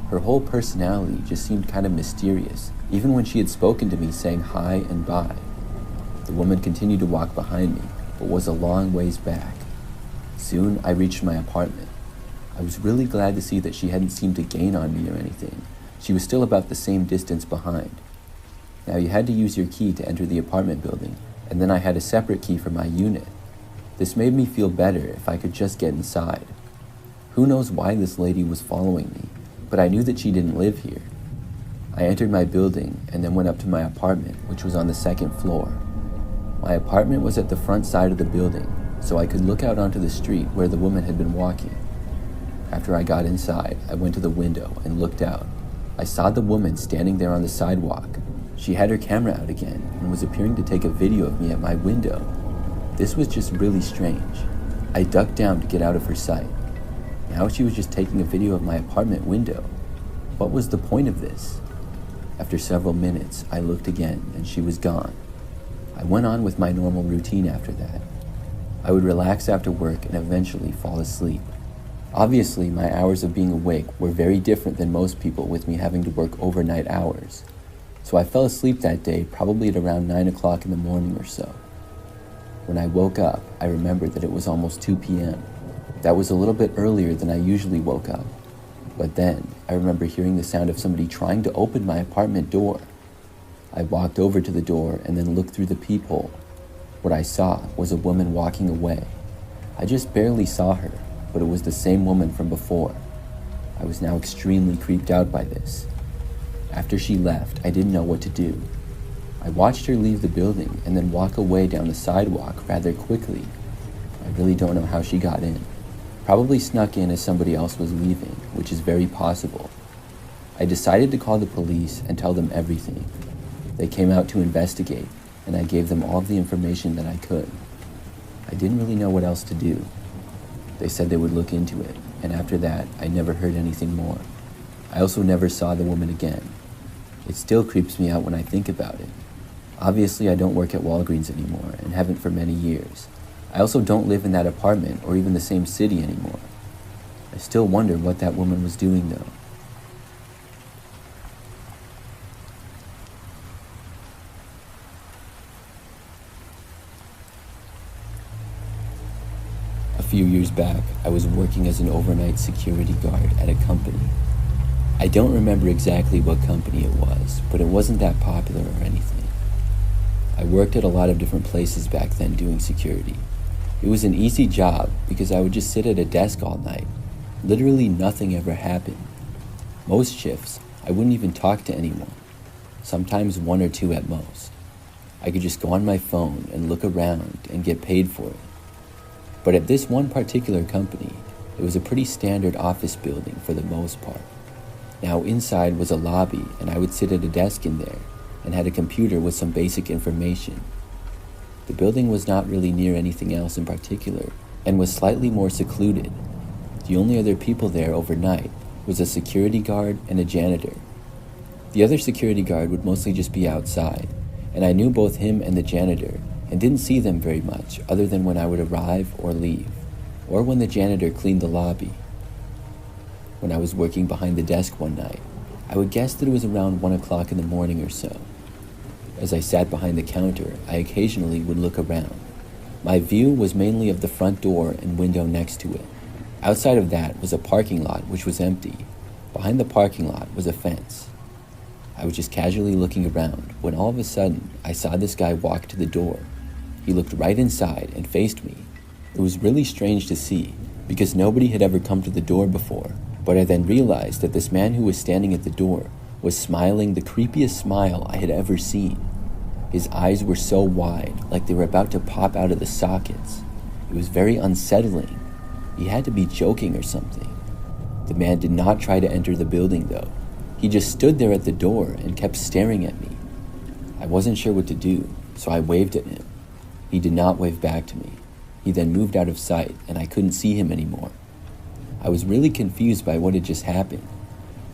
Her whole personality just seemed kind of mysterious, even when she had spoken to me saying hi and bye. The woman continued to walk behind me, but was a long ways back. Soon, I reached my apartment. I was really glad to see that she hadn't seemed to gain on me or anything. She was still about the same distance behind. Now, you had to use your key to enter the apartment building, and then I had a separate key for my unit. This made me feel better if I could just get inside. Who knows why this lady was following me, but I knew that she didn't live here. I entered my building and then went up to my apartment, which was on the second floor. My apartment was at the front side of the building, so I could look out onto the street where the woman had been walking. After I got inside, I went to the window and looked out. I saw the woman standing there on the sidewalk. She had her camera out again and was appearing to take a video of me at my window. This was just really strange. I ducked down to get out of her sight. Now she was just taking a video of my apartment window. What was the point of this? After several minutes, I looked again and she was gone. I went on with my normal routine after that. I would relax after work and eventually fall asleep. Obviously, my hours of being awake were very different than most people, with me having to work overnight hours. So I fell asleep that day probably at around 9 o'clock in the morning or so. When I woke up, I remembered that it was almost 2 p.m. That was a little bit earlier than I usually woke up. But then, I remember hearing the sound of somebody trying to open my apartment door. I walked over to the door and then looked through the peephole. What I saw was a woman walking away. I just barely saw her, but it was the same woman from before. I was now extremely creeped out by this. After she left, I didn't know what to do. I watched her leave the building and then walk away down the sidewalk rather quickly. I really don't know how she got in. Probably snuck in as somebody else was leaving, which is very possible. I decided to call the police and tell them everything. They came out to investigate, and I gave them all the information that I could. I didn't really know what else to do. They said they would look into it, and after that, I never heard anything more. I also never saw the woman again. It still creeps me out when I think about it. Obviously, I don't work at Walgreens anymore, and haven't for many years. I also don't live in that apartment or even the same city anymore. I still wonder what that woman was doing, though. A few years back, I was working as an overnight security guard at a company. I don't remember exactly what company it was, but it wasn't that popular or anything. I worked at a lot of different places back then doing security. It was an easy job because I would just sit at a desk all night. Literally nothing ever happened. Most shifts, I wouldn't even talk to anyone. Sometimes one or two at most. I could just go on my phone and look around and get paid for it. But at this one particular company, It was a pretty standard office building for the most part. Now inside was a lobby, and I would sit at a desk in there and had a computer with some basic information. The building was not really near anything else in particular and was slightly more secluded. The only other people there overnight was a security guard and a janitor. The other security guard would mostly just be outside, and I knew both him and the janitor and didn't see them very much other than when I would arrive or leave, or when the janitor cleaned the lobby. When I was working behind the desk one night, I would guess that it was around 1 o'clock in the morning or so. As I sat behind the counter, I occasionally would look around. My view was mainly of the front door and window next to it. Outside of that was a parking lot which was empty. Behind the parking lot was a fence. I was just casually looking around when all of a sudden I saw this guy walk to the door. He looked right inside and faced me. It was really strange to see because nobody had ever come to the door before, but I then realized that this man who was standing at the door was smiling the creepiest smile I had ever seen. His eyes were so wide, like they were about to pop out of the sockets. It was very unsettling. He had to be joking or something. The man did not try to enter the building though. He just stood there at the door and kept staring at me. I wasn't sure what to do, so I waved at him. He did not wave back to me. He then moved out of sight and I couldn't see him anymore. I was really confused by what had just happened.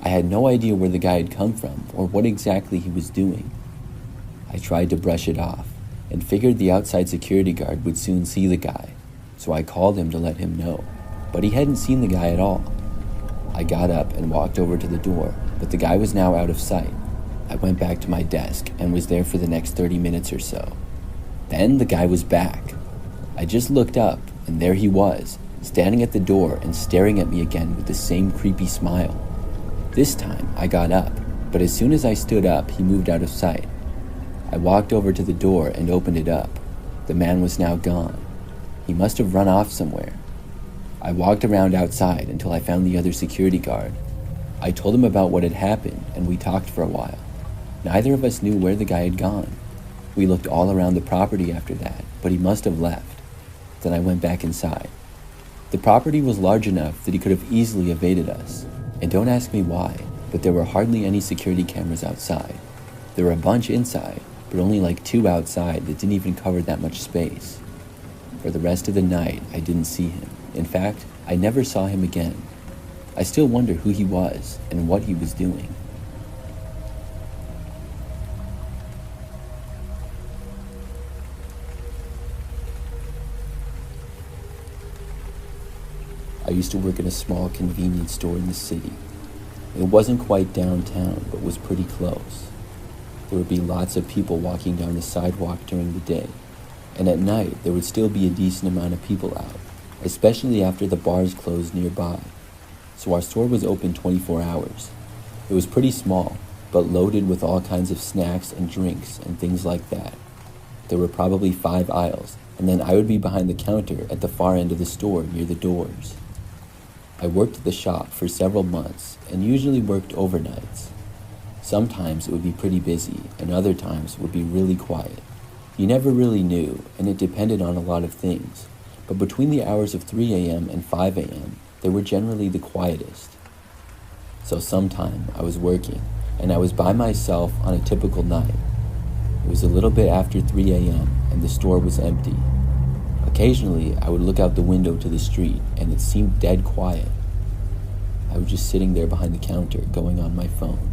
I had no idea where the guy had come from or what exactly he was doing. I tried to brush it off and figured the outside security guard would soon see the guy, so I called him to let him know, but he hadn't seen the guy at all. I got up and walked over to the door, but the guy was now out of sight. I went back to my desk and was there for the next 30 minutes or so. Then the guy was back. I just looked up, and there he was, standing at the door and staring at me again with the same creepy smile. This time, I got up, but as soon as I stood up, he moved out of sight. I walked over to the door and opened it up. The man was now gone. He must have run off somewhere. I walked around outside until I found the other security guard. I told him about what had happened, and we talked for a while. Neither of us knew where the guy had gone. We looked all around the property after that, but he must have left. Then I went back inside. The property was large enough that he could have easily evaded us. And don't ask me why, but there were hardly any security cameras outside. There were a bunch inside, but only like 2 outside that didn't even cover that much space. For the rest of the night, I didn't see him. In fact, I never saw him again. I still wonder who he was and what he was doing. I used to work in a small convenience store in the city. It wasn't quite downtown, but was pretty close. There would be lots of people walking down the sidewalk during the day, and at night there would still be a decent amount of people out, especially after the bars closed nearby. So our store was open 24 hours. It was pretty small, but loaded with all kinds of snacks and drinks and things like that. There were probably 5 aisles, and then I would be behind the counter at the far end of the store near the doors. I worked at the shop for several months and usually worked overnights. Sometimes it would be pretty busy and other times it would be really quiet. You never really knew, and it depended on a lot of things, but between the hours of 3 a.m. and 5 a.m., they were generally the quietest. So sometime I was working and I was by myself on a typical night. It was a little bit after 3 a.m. and the store was empty. Occasionally, I would look out the window to the street, and it seemed dead quiet. I was just sitting there behind the counter, going on my phone,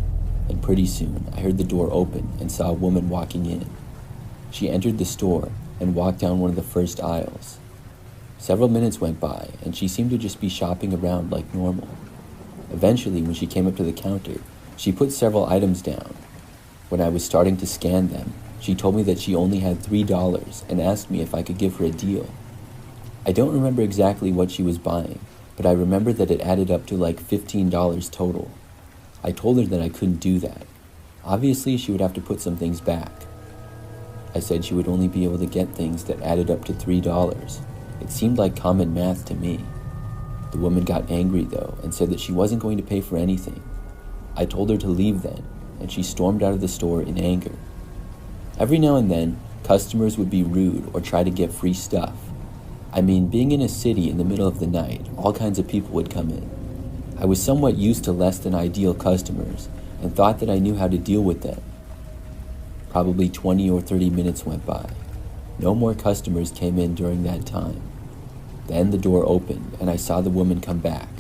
and pretty soon, I heard the door open and saw a woman walking in. She entered the store and walked down one of the first aisles. Several minutes went by, and she seemed to just be shopping around like normal. Eventually, when she came up to the counter, she put several items down. When I was starting to scan them, she told me that she only had $3 and asked me if I could give her a deal. I don't remember exactly what she was buying, but I remember that it added up to like $15 total. I told her that I couldn't do that. Obviously, she would have to put some things back. I said she would only be able to get things that added up to $3. It seemed like common math to me. The woman got angry though and said that she wasn't going to pay for anything. I told her to leave then, and she stormed out of the store in anger. Every now and then, customers would be rude or try to get free stuff. I mean, being in a city in the middle of the night, all kinds of people would come in. I was somewhat used to less than ideal customers and thought that I knew how to deal with them. Probably 20 or 30 minutes went by. No more customers came in during that time. Then the door opened and I saw the woman come back,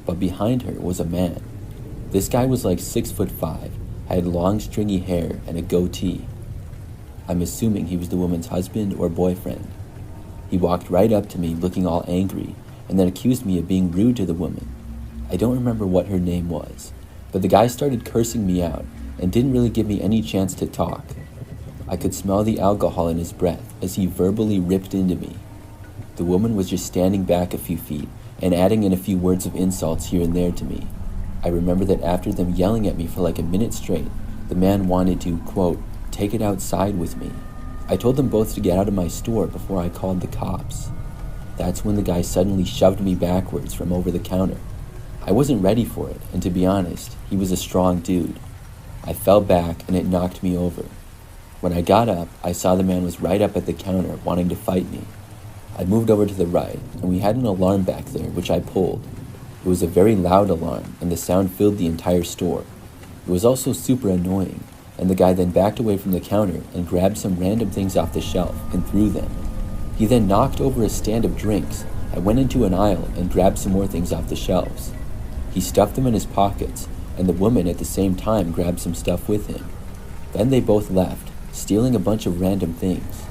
but behind her was a man. This guy was like 6'5", had long stringy hair and a goatee. I'm assuming he was the woman's husband or boyfriend. He walked right up to me looking all angry and then accused me of being rude to the woman. I don't remember what her name was, but the guy started cursing me out and didn't really give me any chance to talk. I could smell the alcohol in his breath as he verbally ripped into me. The woman was just standing back a few feet and adding in a few words of insults here and there to me. I remember that after them yelling at me for like a minute straight, the man wanted to, quote, take it outside with me. I told them both to get out of my store before I called the cops. That's when the guy suddenly shoved me backwards from over the counter. I wasn't ready for it, and to be honest, he was a strong dude. I fell back and it knocked me over. When I got up, I saw the man was right up at the counter wanting to fight me. I moved over to the right, and we had an alarm back there, which I pulled. It was a very loud alarm, and the sound filled the entire store. It was also super annoying, and the guy then backed away from the counter and grabbed some random things off the shelf and threw them. He then knocked over a stand of drinks. I went into an aisle and grabbed some more things off the shelves. He stuffed them in his pockets, and the woman at the same time grabbed some stuff with him. Then they both left, stealing a bunch of random things.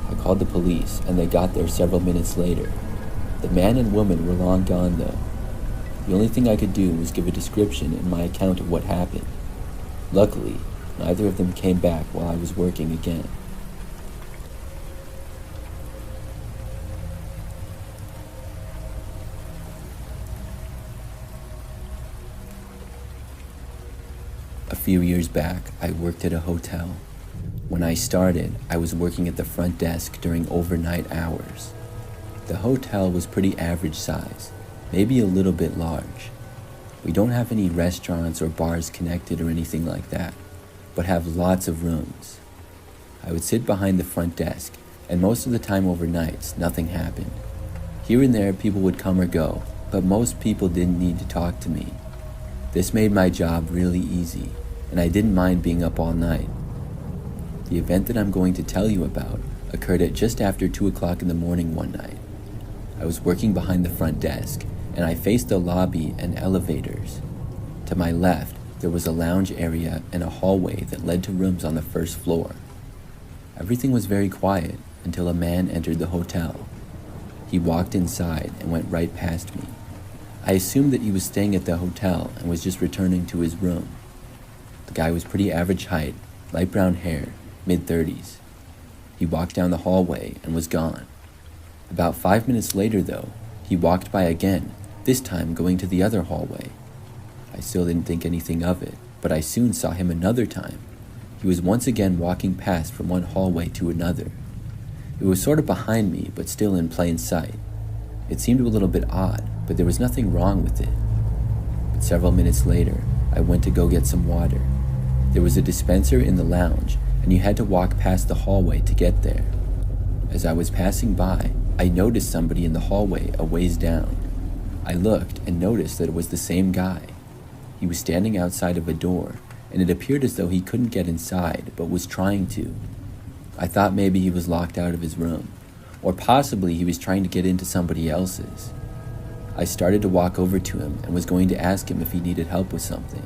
I called the police, and they got there several minutes later. The man and woman were long gone, though. The only thing I could do was give a description in my account of what happened. Luckily, neither of them came back while I was working again. A few years back, I worked at a hotel. When I started, I was working at the front desk during overnight hours. The hotel was pretty average size, maybe a little bit large. We don't have any restaurants or bars connected or anything like that, but have lots of rooms. I would sit behind the front desk, and most of the time overnights, nothing happened. Here and there, people would come or go, but most people didn't need to talk to me. This made my job really easy, and I didn't mind being up all night. The event that I'm going to tell you about occurred at just after 2 o'clock in the morning one night. I was working behind the front desk, and I faced the lobby and elevators. To my left, there was a lounge area and a hallway that led to rooms on the first floor. Everything was very quiet until a man entered the hotel. He walked inside and went right past me. I assumed that he was staying at the hotel and was just returning to his room. The guy was pretty average height, light brown hair, mid-30s. He walked down the hallway and was gone. About 5 minutes later, though, he walked by again, this time going to the other hallway. I still didn't think anything of it, but I soon saw him another time. He was once again walking past from one hallway to another. It was sort of behind me, but still in plain sight. It seemed a little bit odd, but there was nothing wrong with it. But several minutes later, I went to go get some water. There was a dispenser in the lounge, and you had to walk past the hallway to get there. As I was passing by, I noticed somebody in the hallway a ways down. I looked and noticed that it was the same guy. He was standing outside of a door, and it appeared as though he couldn't get inside, but was trying to. I thought maybe he was locked out of his room, or possibly he was trying to get into somebody else's. I started to walk over to him and was going to ask him if he needed help with something.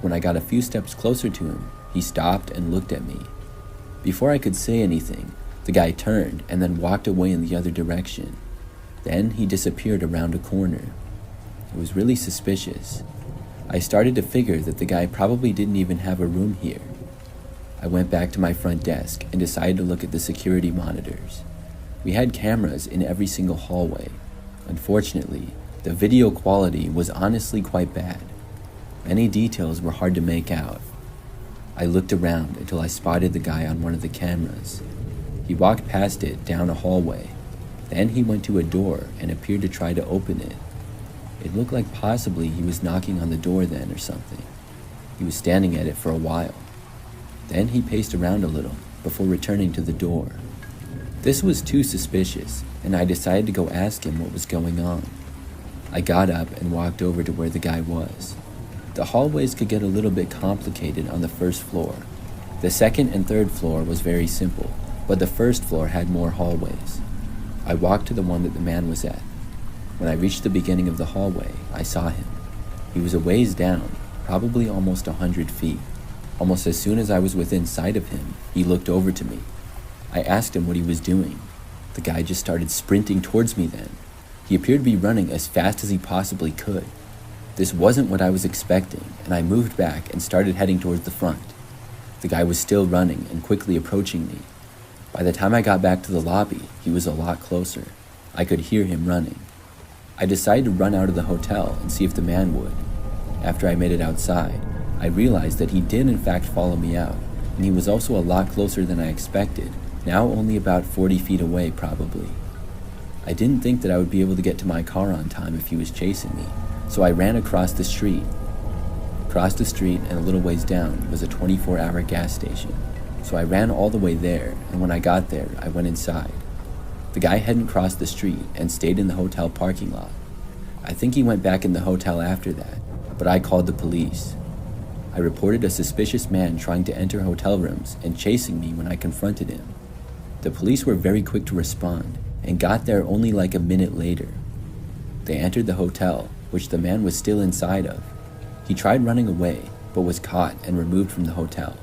When I got a few steps closer to him, he stopped and looked at me. Before I could say anything, the guy turned and then walked away in the other direction. Then he disappeared around a corner. It was really suspicious. I started to figure that the guy probably didn't even have a room here. I went back to my front desk and decided to look at the security monitors. We had cameras in every single hallway. Unfortunately, the video quality was honestly quite bad. Many details were hard to make out. I looked around until I spotted the guy on one of the cameras. He walked past it down a hallway. Then he went to a door and appeared to try to open it. It looked like possibly he was knocking on the door then or something. He was standing at it for a while. Then he paced around a little before returning to the door. This was too suspicious, and I decided to go ask him what was going on. I got up and walked over to where the guy was. The hallways could get a little bit complicated on the first floor. The second and third floor was very simple, but the first floor had more hallways. I walked to the one that the man was at. When I reached the beginning of the hallway, I saw him. He was a ways down, probably almost 100 feet. Almost as soon as I was within sight of him, he looked over to me. I asked him what he was doing. The guy just started sprinting towards me then. He appeared to be running as fast as he possibly could. This wasn't what I was expecting, and I moved back and started heading towards the front. The guy was still running and quickly approaching me. By the time I got back to the lobby, he was a lot closer. I could hear him running. I decided to run out of the hotel and see if the man would. After I made it outside, I realized that he did in fact follow me out, and he was also a lot closer than I expected, now only about 40 feet away probably. I didn't think that I would be able to get to my car on time if he was chasing me, so I ran across the street. Across the street and a little ways down was a 24-hour gas station, so I ran all the way there, and when I got there, I went inside. The guy hadn't crossed the street and stayed in the hotel parking lot. I think he went back in the hotel after that, but I called the police. I reported a suspicious man trying to enter hotel rooms and chasing me when I confronted him. The police were very quick to respond and got there only like a minute later. They entered the hotel, which the man was still inside of. He tried running away, but was caught and removed from the hotel.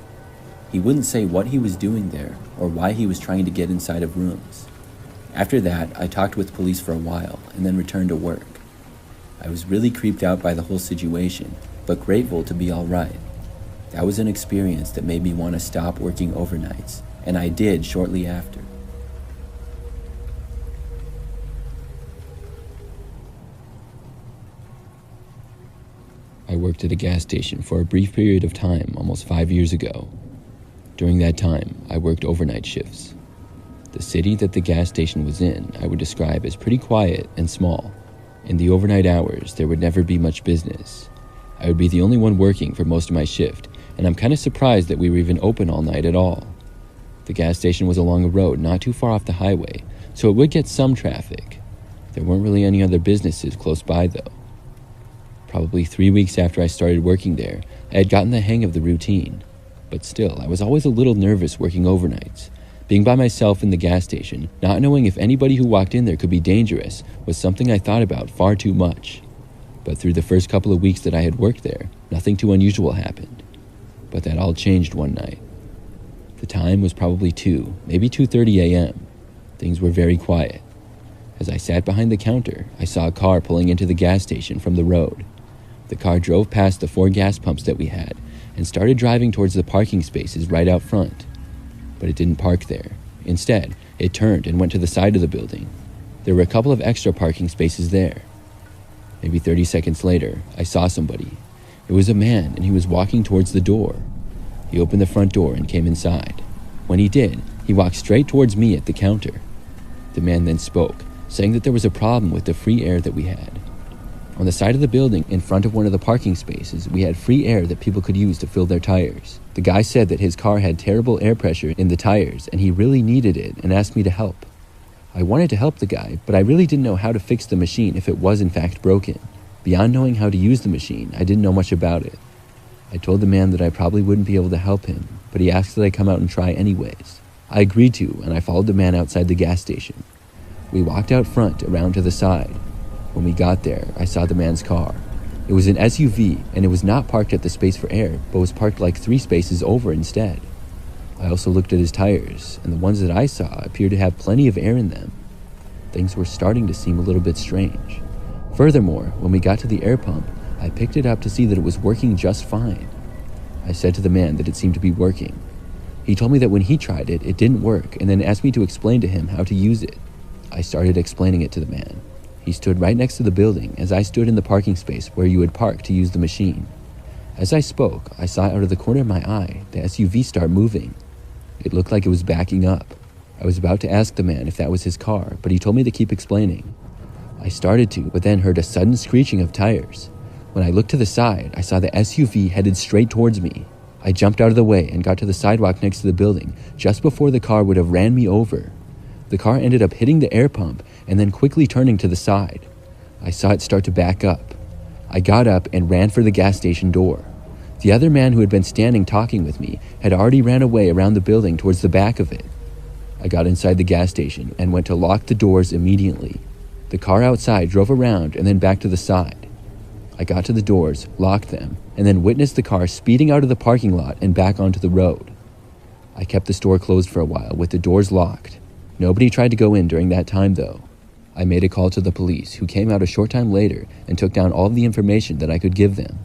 He wouldn't say what he was doing there or why he was trying to get inside of rooms. After that, I talked with police for a while and then returned to work. I was really creeped out by the whole situation, but grateful to be all right. That was an experience that made me want to stop working overnights, and I did shortly after. I worked at a gas station for a brief period of time almost 5 years ago. During that time, I worked overnight shifts. The city that the gas station was in, I would describe as pretty quiet and small. In the overnight hours, there would never be much business. I would be the only one working for most of my shift, and I'm kind of surprised that we were even open all night at all. The gas station was along a road not too far off the highway, so it would get some traffic. There weren't really any other businesses close by though. Probably 3 weeks after I started working there, I had gotten the hang of the routine. But still, I was always a little nervous working overnights. Being by myself in the gas station, not knowing if anybody who walked in there could be dangerous, was something I thought about far too much. But through the first couple of weeks that I had worked there, nothing too unusual happened. But that all changed one night. The time was probably 2, maybe 2:30 a.m. Things were very quiet. As I sat behind the counter, I saw a car pulling into the gas station from the road. The car drove past the 4 gas pumps that we had and started driving towards the parking spaces right out front. But it didn't park there. Instead, it turned and went to the side of the building. There were a couple of extra parking spaces there. Maybe 30 seconds later, I saw somebody. It was a man, and he was walking towards the door. He opened the front door and came inside. When he did, he walked straight towards me at the counter. The man then spoke, saying that there was a problem with the free air that we had. On the side of the building, in front of one of the parking spaces, we had free air that people could use to fill their tires. The guy said that his car had terrible air pressure in the tires, and he really needed it and asked me to help. I wanted to help the guy, but I really didn't know how to fix the machine if it was in fact broken. Beyond knowing how to use the machine, I didn't know much about it. I told the man that I probably wouldn't be able to help him, but he asked that I come out and try anyways. I agreed to, and I followed the man outside the gas station. We walked out front around to the side. When we got there, I saw the man's car. It was an SUV, and it was not parked at the space for air, but was parked like 3 spaces over instead. I also looked at his tires, and the ones that I saw appeared to have plenty of air in them. Things were starting to seem a little bit strange. Furthermore, when we got to the air pump, I picked it up to see that it was working just fine. I said to the man that it seemed to be working. He told me that when he tried it, it didn't work, and then asked me to explain to him how to use it. I started explaining it to the man. He stood right next to the building as I stood in the parking space where you would park to use the machine. As I spoke, I saw out of the corner of my eye the SUV start moving. It looked like it was backing up. I was about to ask the man if that was his car, but he told me to keep explaining. I started to, but then heard a sudden screeching of tires. When I looked to the side, I saw the SUV headed straight towards me. I jumped out of the way and got to the sidewalk next to the building just before the car would have ran me over. the car ended up hitting the air pump and then quickly turning to the side. I saw it start to back up. I got up and ran for the gas station door. The other man who had been standing talking with me had already ran away around the building towards the back of it. I got inside the gas station and went to lock the doors immediately. The car outside drove around and then back to the side. I got to the doors, locked them, and then witnessed the car speeding out of the parking lot and back onto the road. I kept the store closed for a while with the doors locked. Nobody tried to go in during that time though. I made a call to the police, who came out a short time later and took down all of the information that I could give them.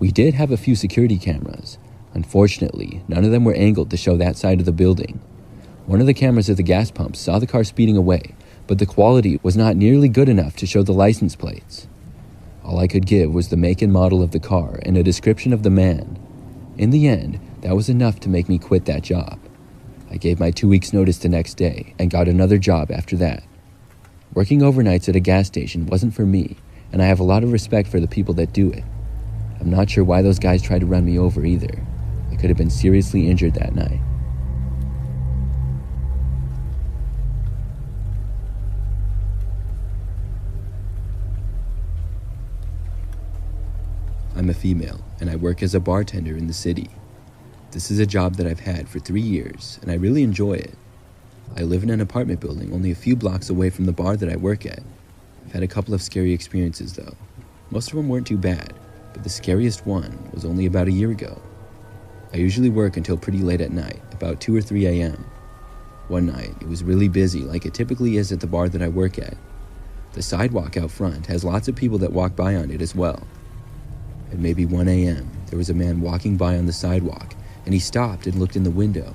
We did have a few security cameras. Unfortunately, none of them were angled to show that side of the building. One of the cameras at the gas pump saw the car speeding away, but the quality was not nearly good enough to show the license plates. All I could give was the make and model of the car and a description of the man. In the end, that was enough to make me quit that job. I gave my 2 weeks notice the next day and got another job after that. Working overnights at a gas station wasn't for me, and I have a lot of respect for the people that do it. I'm not sure why those guys tried to run me over either. I could have been seriously injured that night. I'm a female, and I work as a bartender in the city. This is a job that I've had for 3 years, and I really enjoy it. I live in an apartment building only a few blocks away from the bar that I work at. I've had a couple of scary experiences though. Most of them weren't too bad, but the scariest one was only about a year ago. I usually work until pretty late at night, about 2 or 3 a.m. One night, it was really busy like it typically is at the bar that I work at. The sidewalk out front has lots of people that walk by on it as well. At maybe 1 a.m., there was a man walking by on the sidewalk, and he stopped and looked in the window.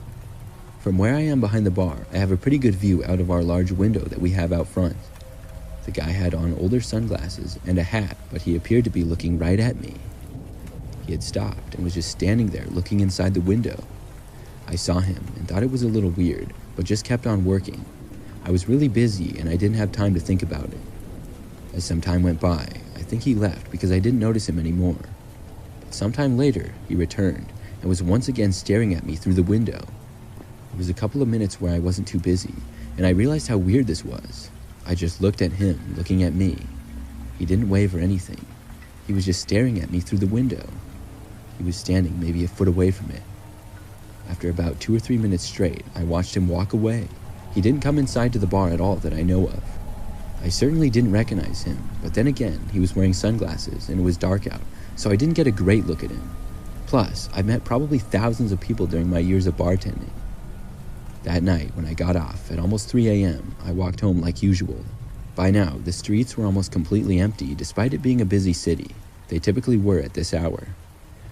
From where I am behind the bar, I have a pretty good view out of our large window that we have out front. The guy had on older sunglasses and a hat, but he appeared to be looking right at me. He had stopped and was just standing there looking inside the window. I saw him and thought it was a little weird, but just kept on working. I was really busy and I didn't have time to think about it. As some time went by, I think he left because I didn't notice him anymore. But sometime later, he returned and was once again staring at me through the window. There was a couple of minutes where I wasn't too busy, and I realized how weird this was. I just looked at him, looking at me. He didn't wave or anything. He was just staring at me through the window. He was standing maybe a foot away from it. After about 2 or 3 minutes straight, I watched him walk away. He didn't come inside to the bar at all that I know of. I certainly didn't recognize him, but then again, he was wearing sunglasses and it was dark out, so I didn't get a great look at him. Plus, I've met probably thousands of people during my years of bartending. That night, when I got off at almost 3 a.m., I walked home like usual. By now, the streets were almost completely empty despite it being a busy city. They typically were at this hour.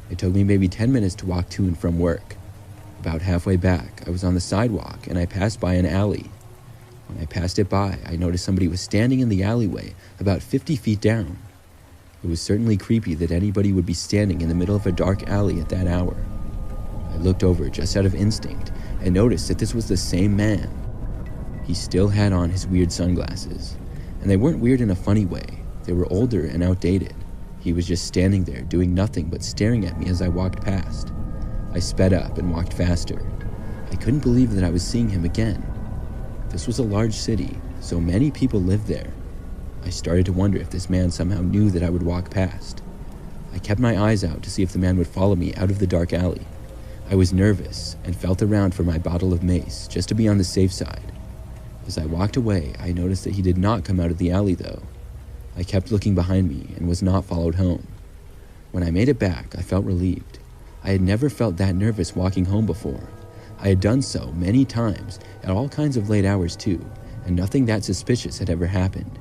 It took me maybe 10 minutes to walk to and from work. About halfway back, I was on the sidewalk and I passed by an alley. When I passed it by, I noticed somebody was standing in the alleyway about 50 feet down. It was certainly creepy that anybody would be standing in the middle of a dark alley at that hour. I looked over just out of instinct and noticed that this was the same man. He still had on his weird sunglasses, and they weren't weird in a funny way. They were older and outdated. He was just standing there doing nothing but staring at me as I walked past. I sped up and walked faster. I couldn't believe that I was seeing him again. This was a large city, so many people lived there. I started to wonder if this man somehow knew that I would walk past. I kept my eyes out to see if the man would follow me out of the dark alley. I was nervous and felt around for my bottle of mace just to be on the safe side. As I walked away, I noticed that he did not come out of the alley though. I kept looking behind me and was not followed home. When I made it back, I felt relieved. I had never felt that nervous walking home before. I had done so many times at all kinds of late hours too, and nothing that suspicious had ever happened.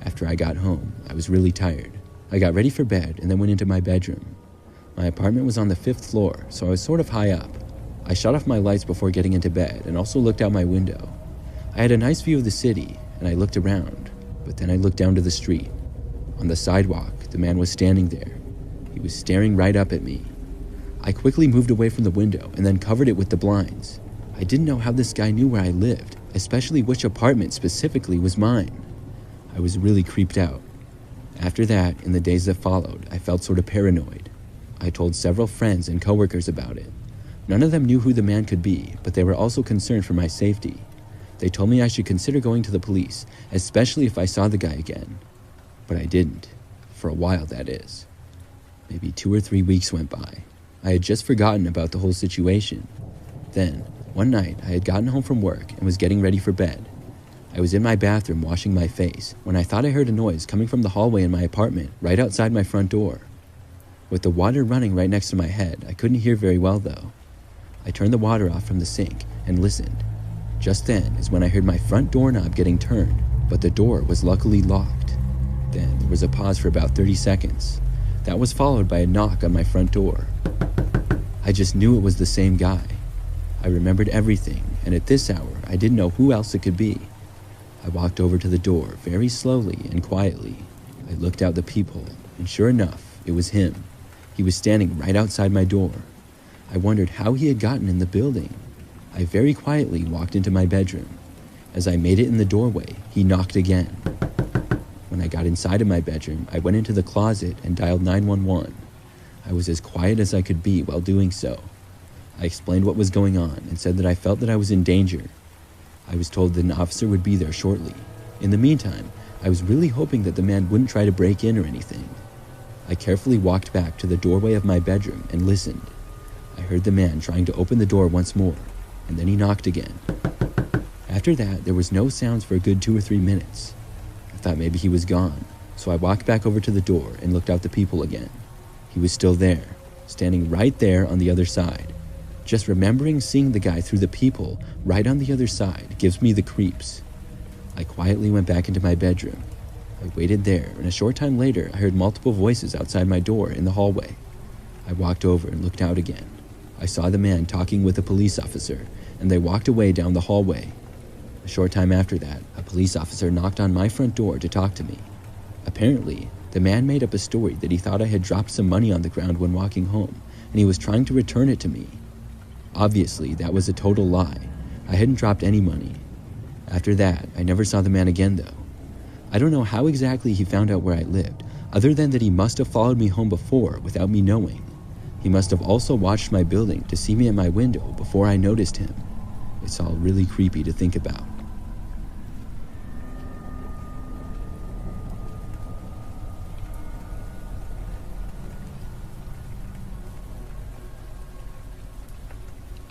After I got home, I was really tired. I got ready for bed and then went into my bedroom. My apartment was on the 5th floor, so I was sort of high up. I shut off my lights before getting into bed and also looked out my window. I had a nice view of the city, and I looked around, but then I looked down to the street. On the sidewalk, the man was standing there. He was staring right up at me. I quickly moved away from the window and then covered it with the blinds. I didn't know how this guy knew where I lived, especially which apartment specifically was mine. I was really creeped out. After that, in the days that followed, I felt sort of paranoid. I told several friends and coworkers about it. None of them knew who the man could be, but they were also concerned for my safety. They told me I should consider going to the police, especially if I saw the guy again. But I didn't. For a while, that is. Maybe 2 or 3 weeks went by. I had just forgotten about the whole situation. Then, one night, I had gotten home from work and was getting ready for bed. I was in my bathroom washing my face when I thought I heard a noise coming from the hallway in my apartment right outside my front door. With the water running right next to my head, I couldn't hear very well though. I turned the water off from the sink and listened. Just then is when I heard my front doorknob getting turned, but the door was luckily locked. Then there was a pause for about 30 seconds. That was followed by a knock on my front door. I just knew it was the same guy. I remembered everything, and at this hour, I didn't know who else it could be. I walked over to the door very slowly and quietly. I looked out the peephole, and sure enough, it was him. He was standing right outside my door. I wondered how he had gotten in the building. I very quietly walked into my bedroom. As I made it in the doorway, he knocked again. When I got inside of my bedroom, I went into the closet and dialed 911. I was as quiet as I could be while doing so. I explained what was going on and said that I felt that I was in danger. I was told that an officer would be there shortly. In the meantime, I was really hoping that the man wouldn't try to break in or anything. I carefully walked back to the doorway of my bedroom and listened. I heard the man trying to open the door once more, and then he knocked again. After that, there was no sounds for a good 2 or 3 minutes. I thought maybe he was gone, so I walked back over to the door and looked out the peephole again. He was still there, standing right there on the other side. Just remembering seeing the guy through the peephole right on the other side gives me the creeps. I quietly went back into my bedroom. I waited there, and a short time later, I heard multiple voices outside my door in the hallway. I walked over and looked out again. I saw the man talking with a police officer, and they walked away down the hallway. A short time after that, a police officer knocked on my front door to talk to me. Apparently, the man made up a story that he thought I had dropped some money on the ground when walking home, and he was trying to return it to me. Obviously, that was a total lie. I hadn't dropped any money. After that, I never saw the man again though. I don't know how exactly he found out where I lived, other than that he must have followed me home before without me knowing. He must have also watched my building to see me at my window before I noticed him. It's all really creepy to think about.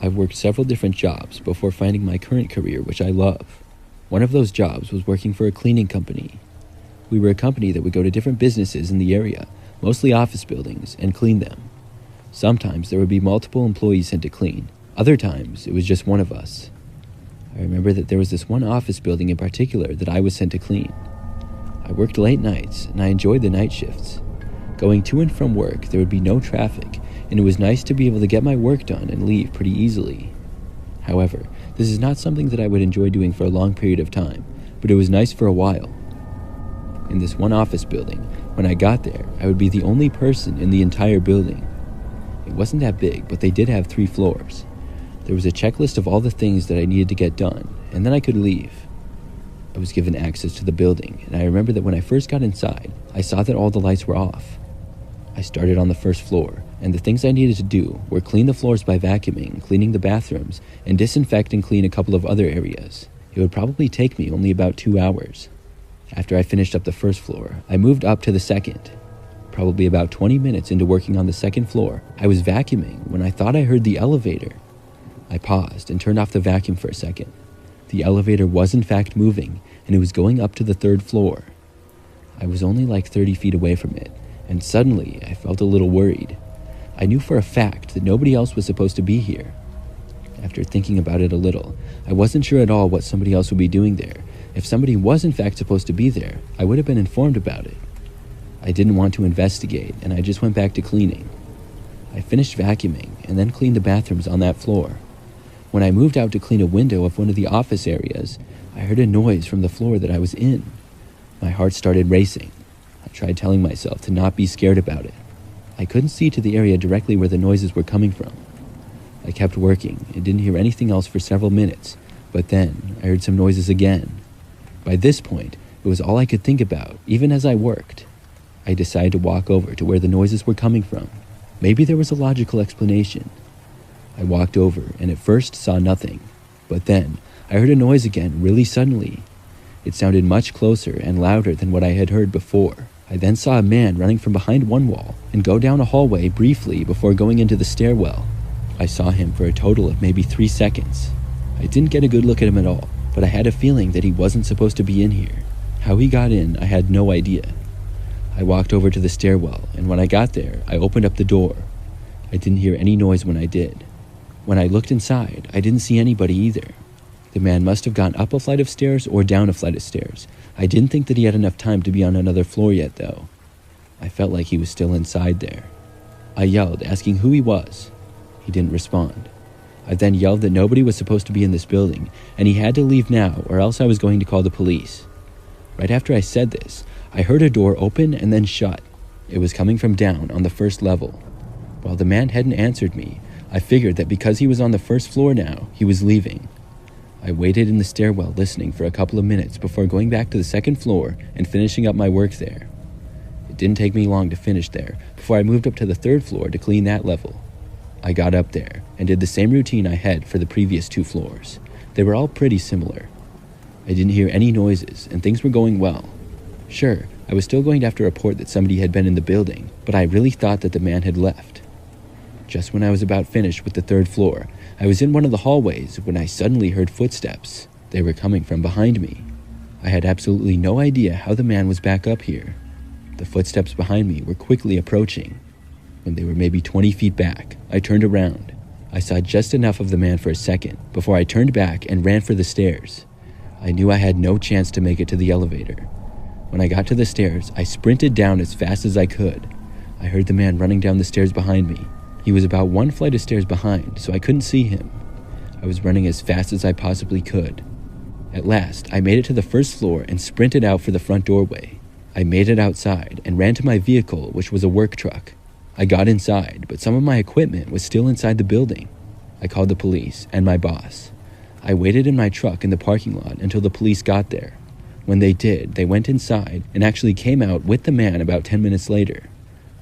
I've worked several different jobs before finding my current career, which I love. One of those jobs was working for a cleaning company. We were a company that would go to different businesses in the area, mostly office buildings, and clean them. Sometimes there would be multiple employees sent to clean. Other times, it was just one of us. I remember that there was this one office building in particular that I was sent to clean. I worked late nights, and I enjoyed the night shifts. Going to and from work, there would be no traffic, and it was nice to be able to get my work done and leave pretty easily. However, this is not something that I would enjoy doing for a long period of time, but it was nice for a while. In this one office building, when I got there, I would be the only person in the entire building. It wasn't that big, but they did have 3 floors. There was a checklist of all the things that I needed to get done, and then I could leave. I was given access to the building, and I remember that when I first got inside, I saw that all the lights were off. I started on the first floor, and the things I needed to do were clean the floors by vacuuming, cleaning the bathrooms, and disinfect and clean a couple of other areas. It would probably take me only about 2 hours. After I finished up the first floor, I moved up to the second. Probably about 20 minutes into working on the second floor, I was vacuuming when I thought I heard the elevator. I paused and turned off the vacuum for a second. The elevator was in fact moving, and it was going up to the 3rd floor. I was only like 30 feet away from it, and suddenly I felt a little worried. I knew for a fact that nobody else was supposed to be here. After thinking about it a little, I wasn't sure at all what somebody else would be doing there. If somebody was in fact supposed to be there, I would have been informed about it. I didn't want to investigate, and I just went back to cleaning. I finished vacuuming and then cleaned the bathrooms on that floor. When I moved out to clean a window of one of the office areas, I heard a noise from the floor that I was in. My heart started racing. I tried telling myself to not be scared about it. I couldn't see to the area directly where the noises were coming from. I kept working and didn't hear anything else for several minutes, but then I heard some noises again. By this point, it was all I could think about, even as I worked. I decided to walk over to where the noises were coming from. Maybe there was a logical explanation. I walked over and at first saw nothing, but then I heard a noise again really suddenly. It sounded much closer and louder than what I had heard before. I then saw a man running from behind one wall and go down a hallway briefly before going into the stairwell. I saw him for a total of maybe 3 seconds. I didn't get a good look at him at all, but I had a feeling that he wasn't supposed to be in here. How he got in, I had no idea. I walked over to the stairwell, and when I got there, I opened up the door. I didn't hear any noise when I did. When I looked inside, I didn't see anybody either. The man must have gone up a flight of stairs or down a flight of stairs. I didn't think that he had enough time to be on another floor yet, though. I felt like he was still inside there. I yelled, asking who he was. He didn't respond. I then yelled that nobody was supposed to be in this building, and he had to leave now or else I was going to call the police. Right after I said this, I heard a door open and then shut. It was coming from down on the first level. While the man hadn't answered me, I figured that because he was on the first floor now, he was leaving. I waited in the stairwell listening for a couple of minutes before going back to the second floor and finishing up my work there. It didn't take me long to finish there before I moved up to the third floor to clean that level. I got up there and did the same routine I had for the previous 2 floors. They were all pretty similar. I didn't hear any noises and things were going well. Sure, I was still going to have to report that somebody had been in the building, but I really thought that the man had left. Just when I was about finished with the third floor, I was in one of the hallways when I suddenly heard footsteps. They were coming from behind me. I had absolutely no idea how the man was back up here. The footsteps behind me were quickly approaching. When they were maybe 20 feet back, I turned around. I saw just enough of the man for a second before I turned back and ran for the stairs. I knew I had no chance to make it to the elevator. When I got to the stairs, I sprinted down as fast as I could. I heard the man running down the stairs behind me. He was about 1 flight of stairs behind, so I couldn't see him. I was running as fast as I possibly could. At last, I made it to the first floor and sprinted out for the front doorway. I made it outside and ran to my vehicle, which was a work truck. I got inside, but some of my equipment was still inside the building. I called the police and my boss. I waited in my truck in the parking lot until the police got there. When they did, they went inside and actually came out with the man about 10 minutes later.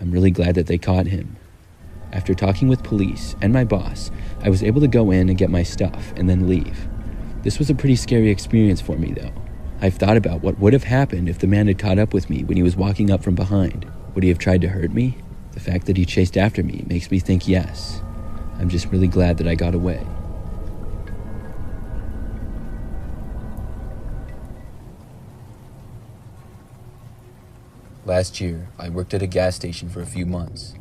I'm really glad that they caught him. After talking with police and my boss, I was able to go in and get my stuff and then leave. This was a pretty scary experience for me, though. I've thought about what would have happened if the man had caught up with me when he was walking up from behind. Would he have tried to hurt me? The fact that he chased after me makes me think yes. I'm just really glad that I got away. Last year, I worked at a gas station for a few months.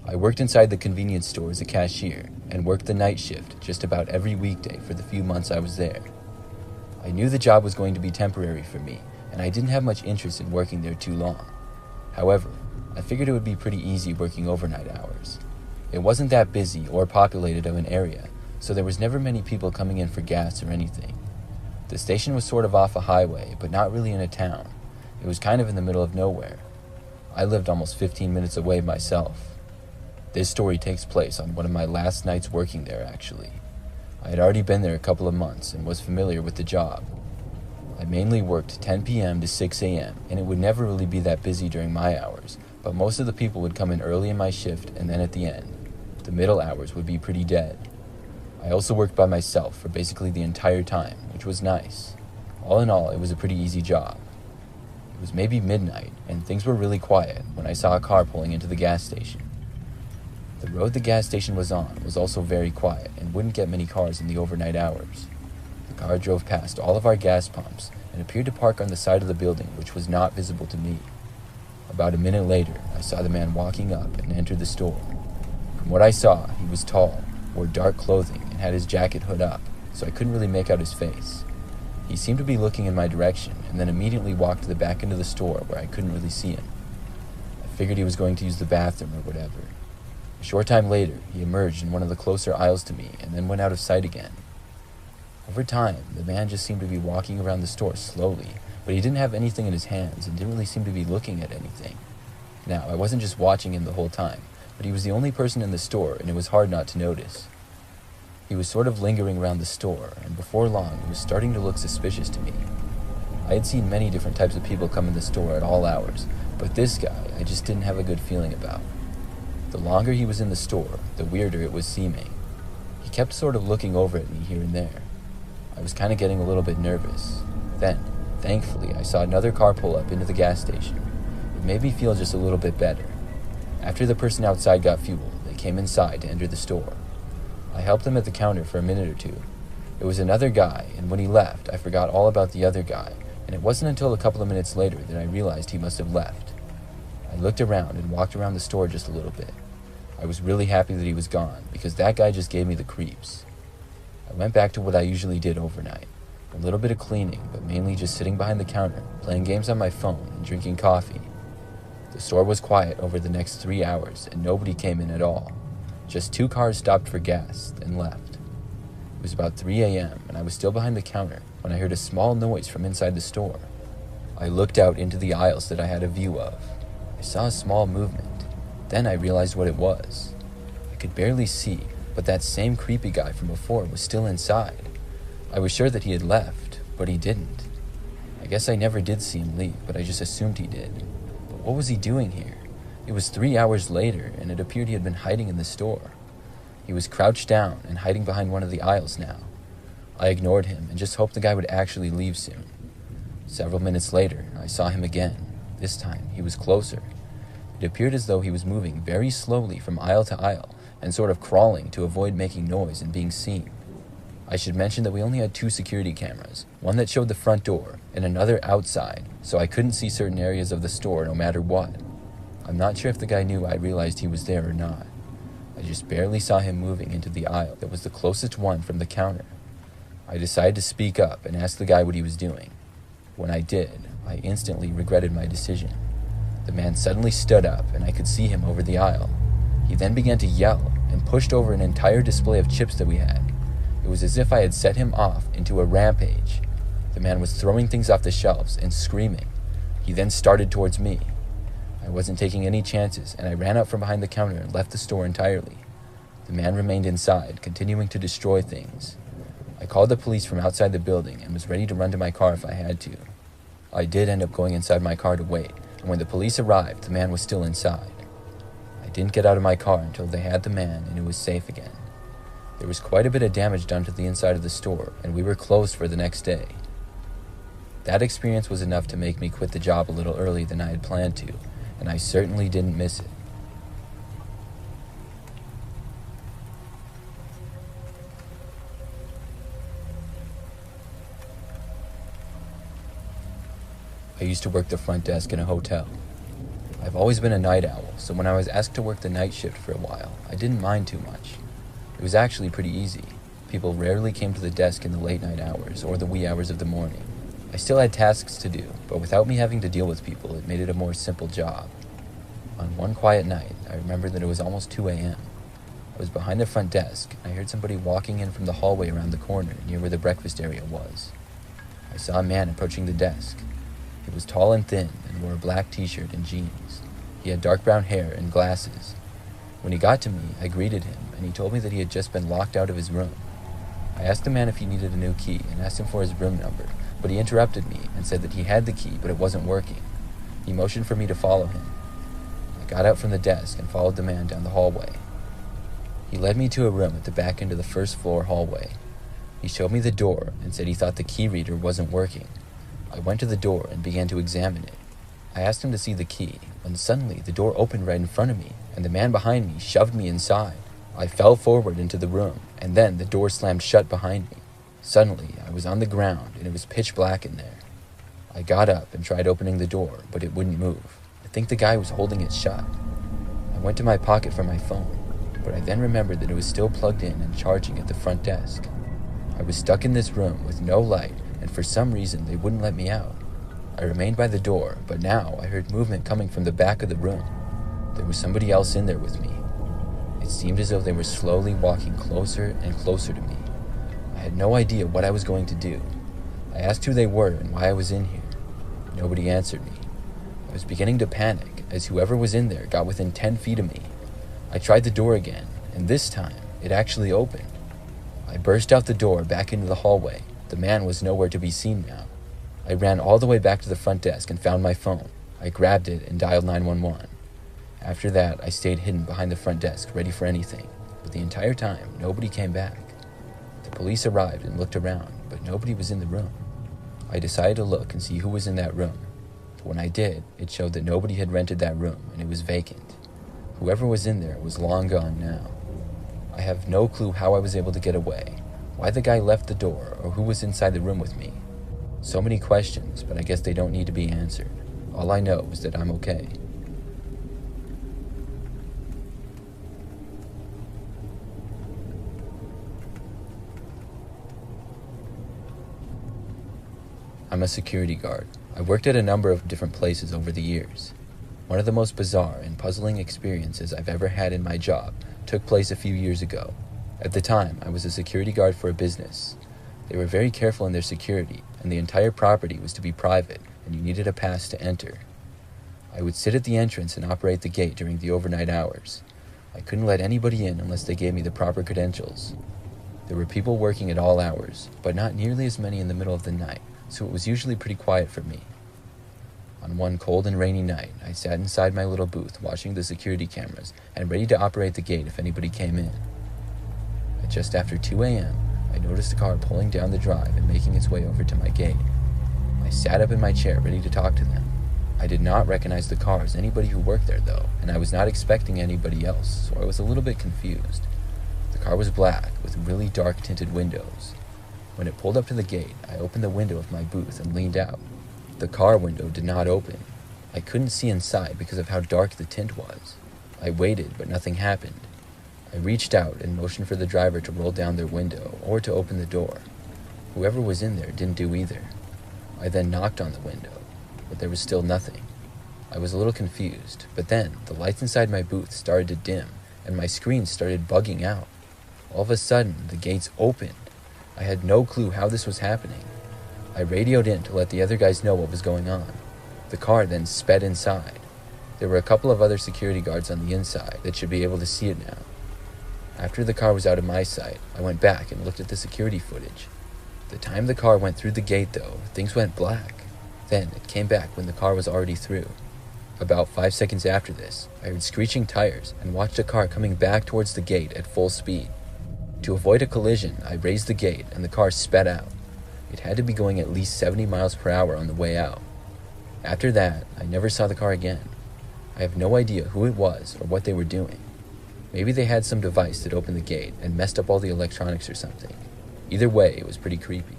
I worked inside the convenience store as a cashier and worked the night shift just about every weekday for the few months I was there. I knew the job was going to be temporary for me, and I didn't have much interest in working there too long. However, I figured it would be pretty easy working overnight hours. It wasn't that busy or populated of an area, so there was never many people coming in for gas or anything. The station was sort of off a highway, but not really in a town. It was kind of in the middle of nowhere. I lived almost 15 minutes away myself. This story takes place on one of my last nights working there, actually. I had already been there a couple of months and was familiar with the job. I mainly worked 10 p.m. to 6 a.m., and it would never really be that busy during my hours, but most of the people would come in early in my shift and then at the end. The middle hours would be pretty dead. I also worked by myself for basically the entire time, which was nice. All in all, it was a pretty easy job. It was maybe midnight, and things were really quiet when I saw a car pulling into the gas station. The road the gas station was on was also very quiet and wouldn't get many cars in the overnight hours. The car drove past all of our gas pumps and appeared to park on the side of the building, which was not visible to me. About a minute later, I saw the man walking up and enter the store. From what I saw, he was tall, wore dark clothing, and had his jacket hood up, so I couldn't really make out his face. He seemed to be looking in my direction and then immediately walked to the back end of the store where I couldn't really see him. I figured he was going to use the bathroom or whatever. A short time later, he emerged in one of the closer aisles to me and then went out of sight again. Over time, the man just seemed to be walking around the store slowly, but he didn't have anything in his hands and didn't really seem to be looking at anything. Now, I wasn't just watching him the whole time, but he was the only person in the store and it was hard not to notice. He was sort of lingering around the store, and before long, he was starting to look suspicious to me. I had seen many different types of people come in the store at all hours, but this guy I just didn't have a good feeling about. The longer he was in the store, the weirder it was seeming. He kept sort of looking over at me here and there. I was kind of getting a little bit nervous. Then, thankfully, I saw another car pull up into the gas station. It made me feel just a little bit better. After the person outside got fuel, they came inside to enter the store. I helped them at the counter for a minute or two. It was another guy, and when he left, I forgot all about the other guy, and it wasn't until a couple of minutes later that I realized he must have left. I looked around and walked around the store just a little bit. I was really happy that he was gone, because that guy just gave me the creeps. I went back to what I usually did overnight. A little bit of cleaning, but mainly just sitting behind the counter, playing games on my phone and drinking coffee. The store was quiet over the next 3 hours, and nobody came in at all. Just 2 cars stopped for gas, then left. It was about 3 a.m., and I was still behind the counter when I heard a small noise from inside the store. I looked out into the aisles that I had a view of. I saw a small movement. Then I realized what it was. I could barely see, but that same creepy guy from before was still inside. I was sure that he had left, but he didn't. I guess I never did see him leave, but I just assumed he did. But what was he doing here? It was 3 hours later, and it appeared he had been hiding in the store. He was crouched down and hiding behind one of the aisles now. I ignored him and just hoped the guy would actually leave soon. Several minutes later, I saw him again. This time, he was closer. It appeared as though he was moving very slowly from aisle to aisle and sort of crawling to avoid making noise and being seen. I should mention that we only had 2 security cameras, one that showed the front door and another outside, so I couldn't see certain areas of the store no matter what. I'm not sure if the guy knew I realized he was there or not. I just barely saw him moving into the aisle that was the closest one from the counter. I decided to speak up and ask the guy what he was doing. When I did, I instantly regretted my decision. The man suddenly stood up, and I could see him over the aisle. He then began to yell and pushed over an entire display of chips that we had. It was as if I had set him off into a rampage. The man was throwing things off the shelves and screaming. He then started towards me. I wasn't taking any chances, and I ran out from behind the counter and left the store entirely. The man remained inside, continuing to destroy things. I called the police from outside the building and was ready to run to my car if I had to. I did end up going inside my car to wait, and when the police arrived, the man was still inside. I didn't get out of my car until they had the man and it was safe again. There was quite a bit of damage done to the inside of the store, and we were closed for the next day. That experience was enough to make me quit the job a little earlier than I had planned to, and I certainly didn't miss it. I used to work the front desk in a hotel. I've always been a night owl, so when I was asked to work the night shift for a while, I didn't mind too much. It was actually pretty easy. People rarely came to the desk in the late night hours or the wee hours of the morning. I still had tasks to do, but without me having to deal with people, it made it a more simple job. On one quiet night, I remember that it was almost 2 a.m. I was behind the front desk, and I heard somebody walking in from the hallway around the corner near where the breakfast area was. I saw a man approaching the desk. He was tall and thin and wore a black t-shirt and jeans. He had dark brown hair and glasses. When he got to me, I greeted him, and he told me that he had just been locked out of his room. I asked the man if he needed a new key and asked him for his room number, but he interrupted me and said that he had the key, but it wasn't working. He motioned for me to follow him. I got out from the desk and followed the man down the hallway. He led me to a room at the back end of the first floor hallway. He showed me the door and said he thought the key reader wasn't working. I went to the door and began to examine it. I asked him to see the key, when suddenly the door opened right in front of me, and the man behind me shoved me inside. I fell forward into the room, and then the door slammed shut behind me. Suddenly, I was on the ground, and it was pitch black in there. I got up and tried opening the door, but it wouldn't move. I think the guy was holding it shut. I went to my pocket for my phone, but I then remembered that it was still plugged in and charging at the front desk. I was stuck in this room with no light, and for some reason they wouldn't let me out. I remained by the door, but now I heard movement coming from the back of the room. There was somebody else in there with me. It seemed as though they were slowly walking closer and closer to me. I had no idea what I was going to do. I asked who they were and why I was in here. Nobody answered me. I was beginning to panic as whoever was in there got within 10 feet of me. I tried the door again, and this time it actually opened. I burst out the door back into the hallway. The man was nowhere to be seen now. I ran all the way back to the front desk and found my phone. I grabbed it and dialed 911. After that, I stayed hidden behind the front desk, ready for anything. But the entire time, nobody came back. The police arrived and looked around, but nobody was in the room. I decided to look and see who was in that room. When I did, it showed that nobody had rented that room and it was vacant. Whoever was in there was long gone now. I have no clue how I was able to get away, why the guy left the door, or who was inside the room with me. So many questions, but I guess they don't need to be answered. All I know is that I'm okay. I'm a security guard. I worked at a number of different places over the years. One of the most bizarre and puzzling experiences I've ever had in my job took place a few years ago. At the time, I was a security guard for a business. They were very careful in their security, and the entire property was to be private, and you needed a pass to enter. I would sit at the entrance and operate the gate during the overnight hours. I couldn't let anybody in unless they gave me the proper credentials. There were people working at all hours, but not nearly as many in the middle of the night, so it was usually pretty quiet for me. On one cold and rainy night, I sat inside my little booth watching the security cameras and ready to operate the gate if anybody came in. At just after 2 a.m., I noticed a car pulling down the drive and making its way over to my gate. I sat up in my chair ready to talk to them. I did not recognize the car as anybody who worked there though, and I was not expecting anybody else, so I was a little bit confused. The car was black with really dark tinted windows. When it pulled up to the gate, I opened the window of my booth and leaned out. The car window did not open. I couldn't see inside because of how dark the tint was. I waited, but nothing happened. I reached out and motioned for the driver to roll down their window or to open the door. Whoever was in there didn't do either. I then knocked on the window, but there was still nothing. I was a little confused, but then the lights inside my booth started to dim and my screen started bugging out. All of a sudden, the gates opened. I had no clue how this was happening. I radioed in to let the other guys know what was going on. The car then sped inside. There were a couple of other security guards on the inside that should be able to see it now. After the car was out of my sight, I went back and looked at the security footage. The time the car went through the gate though, things went black. Then it came back when the car was already through. About 5 seconds after this, I heard screeching tires and watched a car coming back towards the gate at full speed. To avoid a collision, I raised the gate and the car sped out. It had to be going at least 70 miles per hour on the way out. After that, I never saw the car again. I have no idea who it was or what they were doing. Maybe they had some device that opened the gate and messed up all the electronics or something. Either way, it was pretty creepy.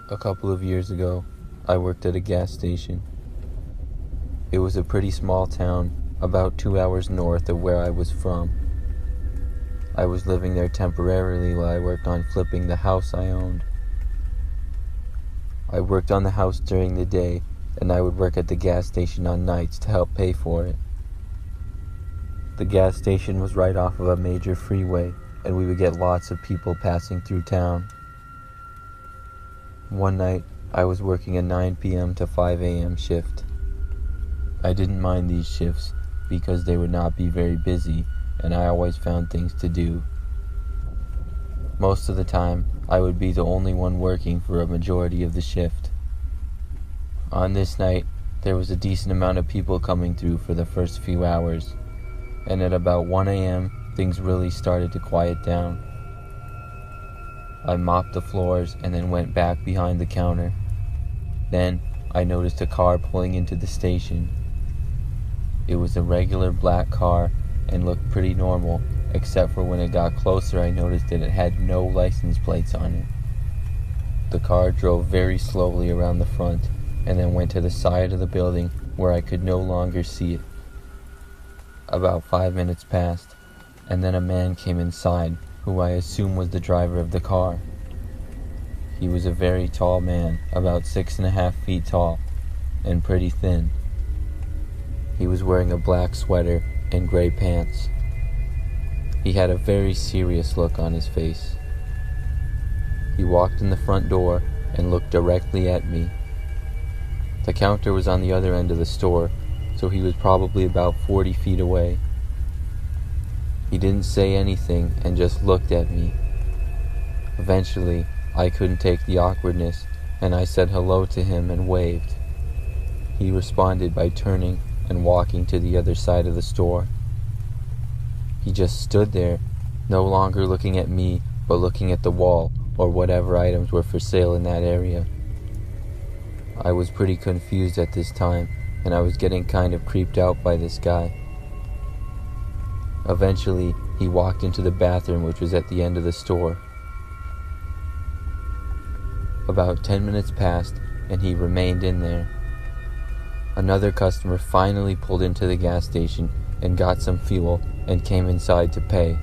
A couple of years ago, I worked at a gas station. It was a pretty small town, about 2 hours north of where I was from. I was living there temporarily while I worked on flipping the house I owned. I worked on the house during the day, and I would work at the gas station on nights to help pay for it. The gas station was right off of a major freeway, and we would get lots of people passing through town. One night, I was working a 9 p.m. to 5 a.m. shift. I didn't mind these shifts because they would not be very busy, and I always found things to do. Most of the time, I would be the only one working for a majority of the shift. On this night, there was a decent amount of people coming through for the first few hours, and at about 1 a.m., things really started to quiet down. I mopped the floors and then went back behind the counter. Then, I noticed a car pulling into the station. It was a regular black car and looked pretty normal, except for when it got closer I noticed that it had no license plates on it. The car drove very slowly around the front and then went to the side of the building where I could no longer see it. About 5 minutes passed, and then a man came inside who I assume was the driver of the car. He was a very tall man, about 6.5 feet tall, and pretty thin. He was wearing a black sweater and gray pants. He had a very serious look on his face. He walked in the front door and looked directly at me. The counter was on the other end of the store, so he was probably about 40 feet away. He didn't say anything and just looked at me. Eventually, I couldn't take the awkwardness, and I said hello to him and waved. He responded by turning and walking to the other side of the store. He just stood there, no longer looking at me, but looking at the wall or whatever items were for sale in that area. I was pretty confused at this time, and I was getting kind of creeped out by this guy. Eventually, he walked into the bathroom, which was at the end of the store. About 10 minutes passed, and he remained in there. Another customer finally pulled into the gas station and got some fuel and came inside to pay.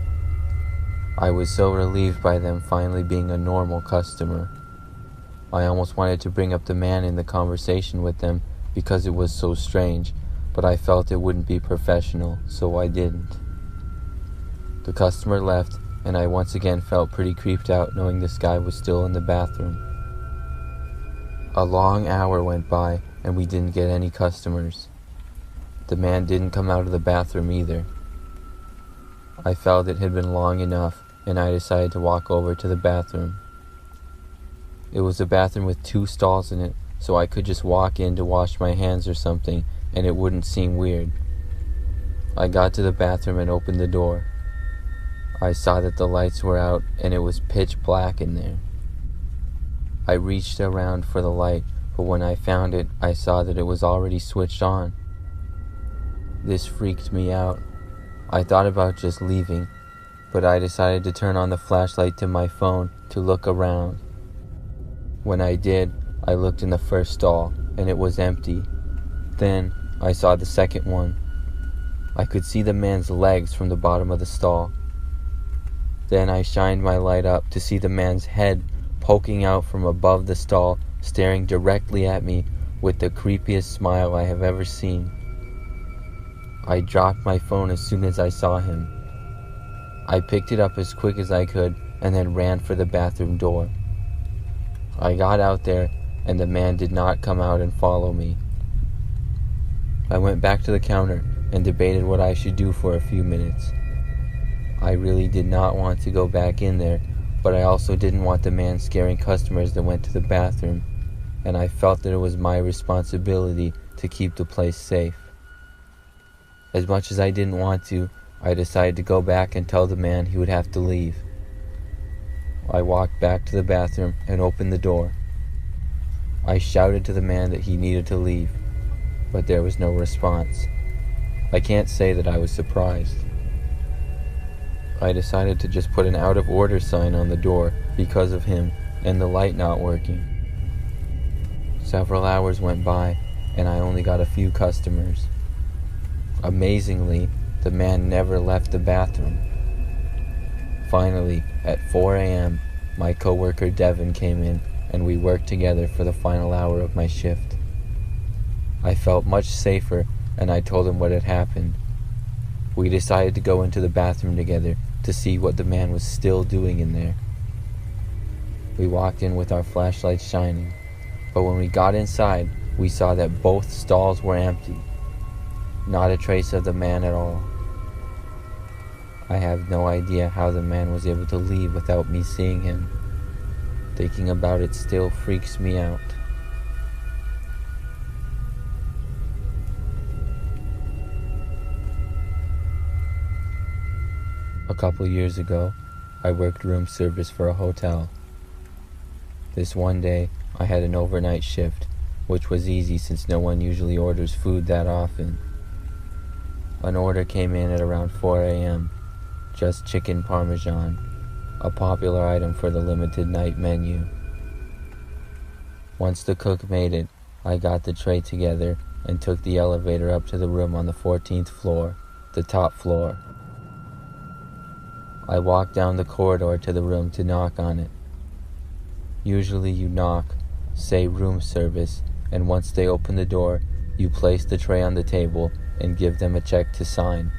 I was so relieved by them finally being a normal customer. I almost wanted to bring up the man in the conversation with them because it was so strange, but I felt it wouldn't be professional, so I didn't. The customer left, and I once again felt pretty creeped out knowing this guy was still in the bathroom. A long hour went by, and we didn't get any customers. The man didn't come out of the bathroom either. I felt it had been long enough, and I decided to walk over to the bathroom. It was a bathroom with 2 stalls in it, so I could just walk in to wash my hands or something, and it wouldn't seem weird. I got to the bathroom and opened the door. I saw that the lights were out, and it was pitch black in there. I reached around for the light, but when I found it, I saw that it was already switched on. This freaked me out. I thought about just leaving, but I decided to turn on the flashlight to my phone to look around. When I did, I looked in the first stall, and it was empty. Then, I saw the second one. I could see the man's legs from the bottom of the stall. Then I shined my light up to see the man's head poking out from above the stall, staring directly at me with the creepiest smile I have ever seen. I dropped my phone as soon as I saw him. I picked it up as quick as I could and then ran for the bathroom door. I got out there, and the man did not come out and follow me. I went back to the counter and debated what I should do for a few minutes. I really did not want to go back in there, but I also didn't want the man scaring customers that went to the bathroom, and I felt that it was my responsibility to keep the place safe. As much as I didn't want to, I decided to go back and tell the man he would have to leave. I walked back to the bathroom and opened the door. I shouted to the man that he needed to leave, but there was no response. I can't say that I was surprised. I decided to just put an out of order sign on the door because of him and the light not working. Several hours went by, and I only got a few customers. Amazingly, the man never left the bathroom. Finally, at 4 a.m., my coworker Devin came in, and we worked together for the final hour of my shift. I felt much safer, and I told him what had happened. We decided to go into the bathroom together to see what the man was still doing in there. We walked in with our flashlights shining, but when we got inside, we saw that both stalls were empty. Not a trace of the man at all. I have no idea how the man was able to leave without me seeing him. Thinking about it still freaks me out. A couple years ago, I worked room service for a hotel. This one day, I had an overnight shift, which was easy since no one usually orders food that often. An order came in at around 4 a.m., just chicken parmesan, a popular item for the limited night menu. Once the cook made it, I got the tray together and took the elevator up to the room on the 14th floor, the top floor. I walked down the corridor to the room to knock on it. Usually you knock, say room service, and once they open the door, you place the tray on the table and give them a check to sign.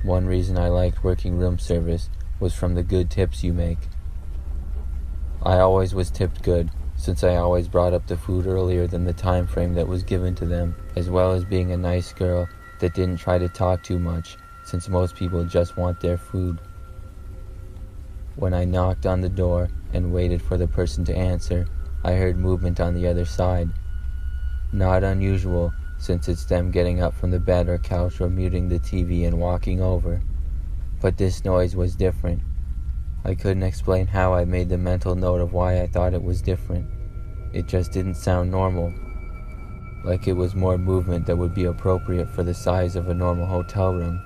One reason I liked working room service was from the good tips you make. I always was tipped good, since I always brought up the food earlier than the time frame that was given to them, as well as being a nice girl that didn't try to talk too much, since most people just want their food. When I knocked on the door and waited for the person to answer, I heard movement on the other side. Not unusual, since it's them getting up from the bed or couch or muting the TV and walking over. But this noise was different. I couldn't explain how I made the mental note of why I thought it was different. It just didn't sound normal. Like it was more movement that would be appropriate for the size of a normal hotel room.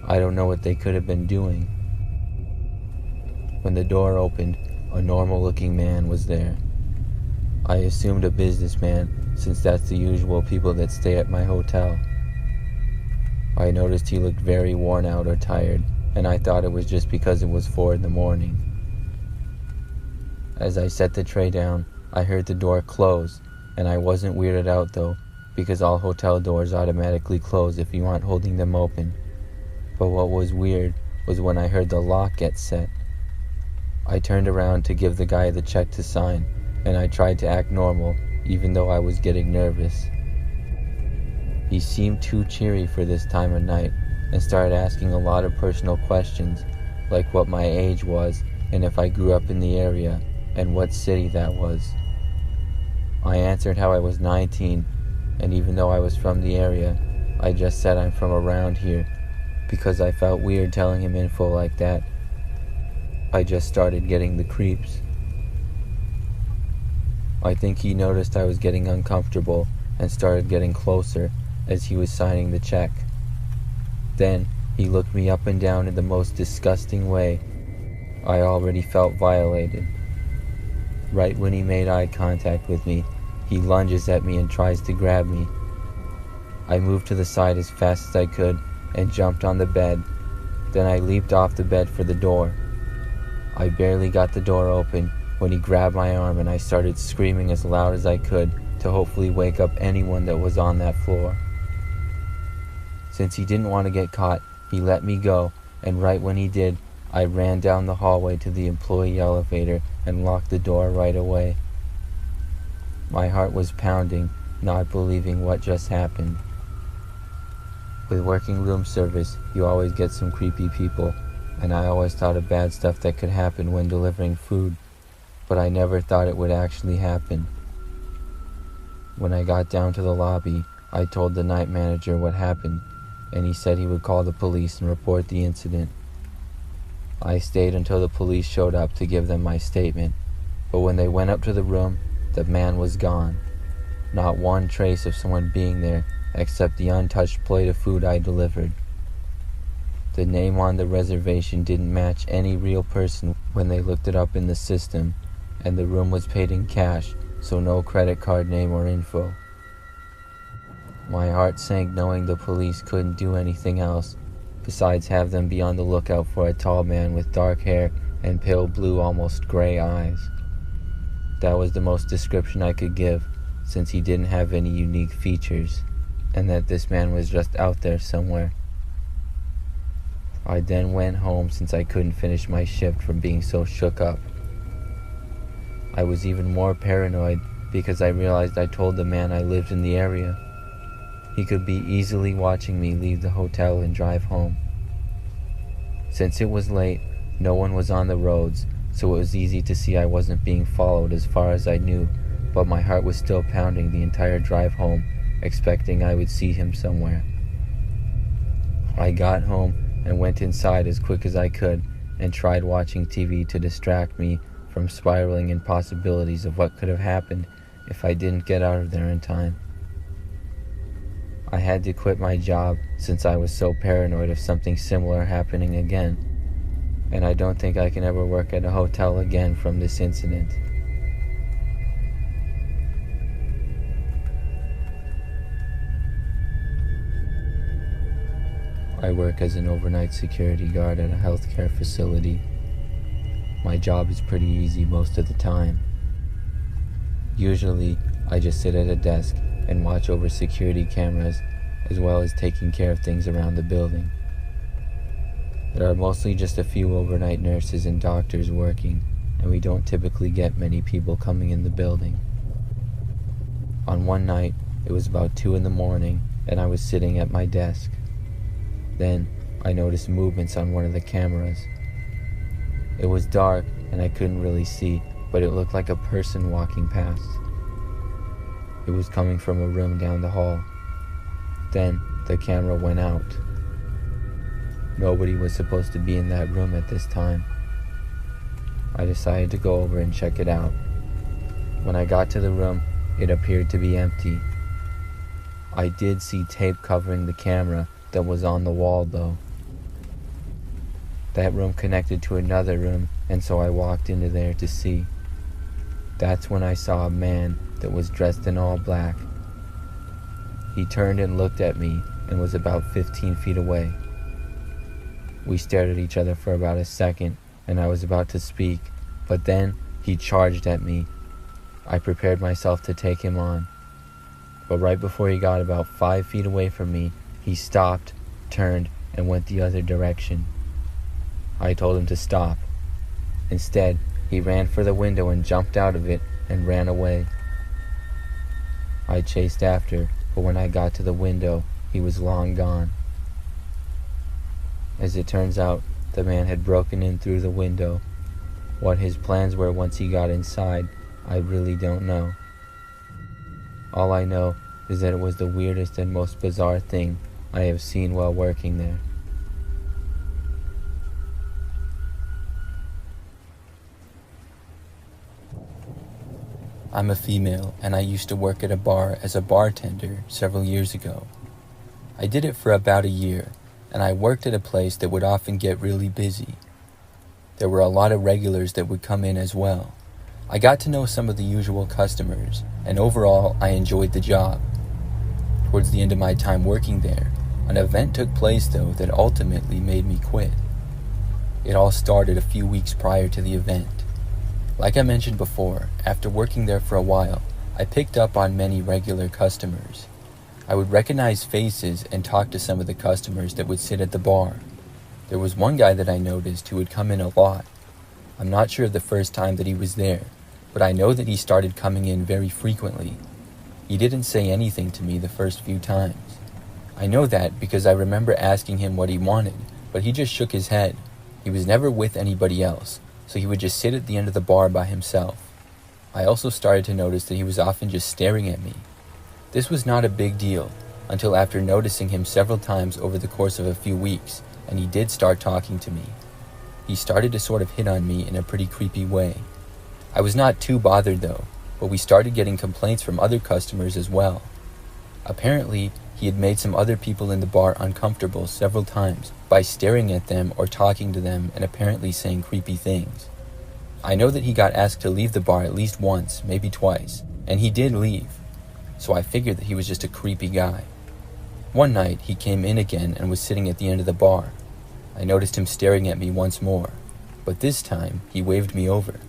I don't know what they could have been doing. When the door opened, a normal-looking man was there. I assumed a businessman, since that's the usual people that stay at my hotel. I noticed he looked very worn out or tired, and I thought it was just because it was 4 in the morning. As I set the tray down, I heard the door close, and I wasn't weirded out though, because all hotel doors automatically close if you aren't holding them open. But what was weird was when I heard the lock get set. I turned around to give the guy the check to sign, and I tried to act normal, even though I was getting nervous. He seemed too cheery for this time of night, and started asking a lot of personal questions, like what my age was, and if I grew up in the area, and what city that was. I answered how I was 19, and even though I was from the area, I just said I'm from around here, because I felt weird telling him info like that. I just started getting the creeps. I think he noticed I was getting uncomfortable and started getting closer as he was signing the check. Then he looked me up and down in the most disgusting way. I already felt violated. Right when he made eye contact with me, he lunges at me and tries to grab me. I moved to the side as fast as I could and jumped on the bed. Then I leaped off the bed for the door. I barely got the door open when he grabbed my arm and I started screaming as loud as I could to hopefully wake up anyone that was on that floor. Since he didn't want to get caught, he let me go, and right when he did, I ran down the hallway to the employee elevator and locked the door right away. My heart was pounding, not believing what just happened. With working room service, you always get some creepy people, and I always thought of bad stuff that could happen when delivering food, but I never thought it would actually happen. When I got down to the lobby, I told the night manager what happened, and he said he would call the police and report the incident. I stayed until the police showed up to give them my statement, but when they went up to the room, the man was gone. Not one trace of someone being there, except the untouched plate of food I delivered. The name on the reservation didn't match any real person when they looked it up in the system, and the room was paid in cash, so no credit card name or info. My heart sank knowing the police couldn't do anything else, besides have them be on the lookout for a tall man with dark hair and pale blue, almost gray eyes. That was the most description I could give, since he didn't have any unique features, and that this man was just out there somewhere. I then went home since I couldn't finish my shift from being so shook up. I was even more paranoid because I realized I told the man I lived in the area. He could be easily watching me leave the hotel and drive home. Since it was late, no one was on the roads, so it was easy to see I wasn't being followed as far as I knew, but my heart was still pounding the entire drive home, expecting I would see him somewhere. I got home and went inside as quick as I could and tried watching TV to distract me from spiraling in possibilities of what could have happened if I didn't get out of there in time. I had to quit my job since I was so paranoid of something similar happening again, and I don't think I can ever work at a hotel again from this incident. I work as an overnight security guard at a healthcare facility. My job is pretty easy most of the time. Usually, I just sit at a desk and watch over security cameras, as well as taking care of things around the building. There are mostly just a few overnight nurses and doctors working, and we don't typically get many people coming in the building. On one night, it was about 2 in the morning, and I was sitting at my desk. Then, I noticed movements on one of the cameras. It was dark, and I couldn't really see, but it looked like a person walking past. It was coming from a room down the hall. Then the camera went out. Nobody was supposed to be in that room at this time. I decided to go over and check it out. When I got to the room, it appeared to be empty. I did see tape covering the camera that was on the wall though. That room connected to another room, and so I walked into there to see. That's when I saw a man that was dressed in all black. He turned and looked at me and was about 15 feet away. We stared at each other for about a second, and I was about to speak, but then he charged at me. I prepared myself to take him on. But right before he got about 5 feet away from me, he stopped, turned, and went the other direction. I told him to stop. Instead, he ran for the window and jumped out of it and ran away. I chased after, but when I got to the window, he was long gone. As it turns out, the man had broken in through the window. What his plans were once he got inside, I really don't know. All I know is that it was the weirdest and most bizarre thing I have seen while working there. I'm a female, and I used to work at a bar as a bartender several years ago. I did it for about a year, and I worked at a place that would often get really busy. There were a lot of regulars that would come in as well. I got to know some of the usual customers, and overall I enjoyed the job. Towards the end of my time working there, an event took place though that ultimately made me quit. It all started a few weeks prior to the event. Like I mentioned before, after working there for a while, I picked up on many regular customers. I would recognize faces and talk to some of the customers that would sit at the bar. There was one guy that I noticed who would come in a lot. I'm not sure of the first time that he was there, but I know that he started coming in very frequently. He didn't say anything to me the first few times. I know that because I remember asking him what he wanted, but he just shook his head. He was never with anybody else, so he would just sit at the end of the bar by himself. I also started to notice that he was often just staring at me. This was not a big deal until after noticing him several times over the course of a few weeks, and he did start talking to me. He started to sort of hit on me in a pretty creepy way. I was not too bothered though, but we started getting complaints from other customers as well. Apparently, he had made some other people in the bar uncomfortable several times by staring at them or talking to them and apparently saying creepy things. I know that he got asked to leave the bar at least once, maybe twice, and he did leave, so I figured that he was just a creepy guy. One night, he came in again and was sitting at the end of the bar. I noticed him staring at me once more, but this time, he waved me over.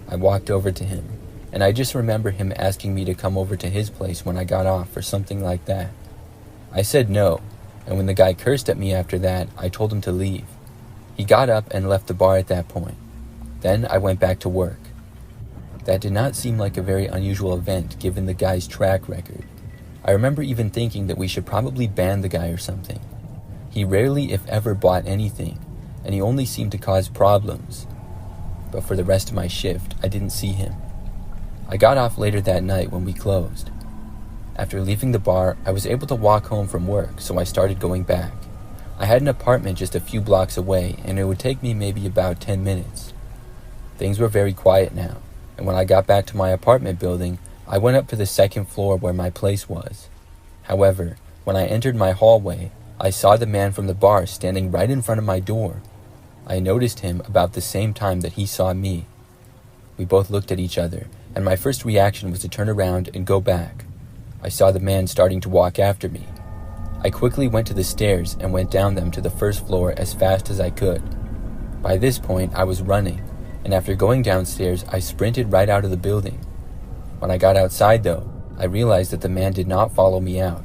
I walked over to him, and I just remember him asking me to come over to his place when I got off or something like that. I said no, and when the guy cursed at me after that, I told him to leave. He got up and left the bar at that point. Then I went back to work. That did not seem like a very unusual event given the guy's track record. I remember even thinking that we should probably ban the guy or something. He rarely, if ever, bought anything, and he only seemed to cause problems. But for the rest of my shift, I didn't see him. I got off later that night when we closed. After leaving the bar, I was able to walk home from work, so I started going back. I had an apartment just a few blocks away, and it would take me maybe about 10 minutes. Things were very quiet now, and when I got back to my apartment building, I went up to the second floor where my place was. However, when I entered my hallway, I saw the man from the bar standing right in front of my door. I noticed him about the same time that he saw me. We both looked at each other, and my first reaction was to turn around and go back. I saw the man starting to walk after me. I quickly went to the stairs and went down them to the first floor as fast as I could. By this point, I was running, and after going downstairs, I sprinted right out of the building. When I got outside though, I realized that the man did not follow me out.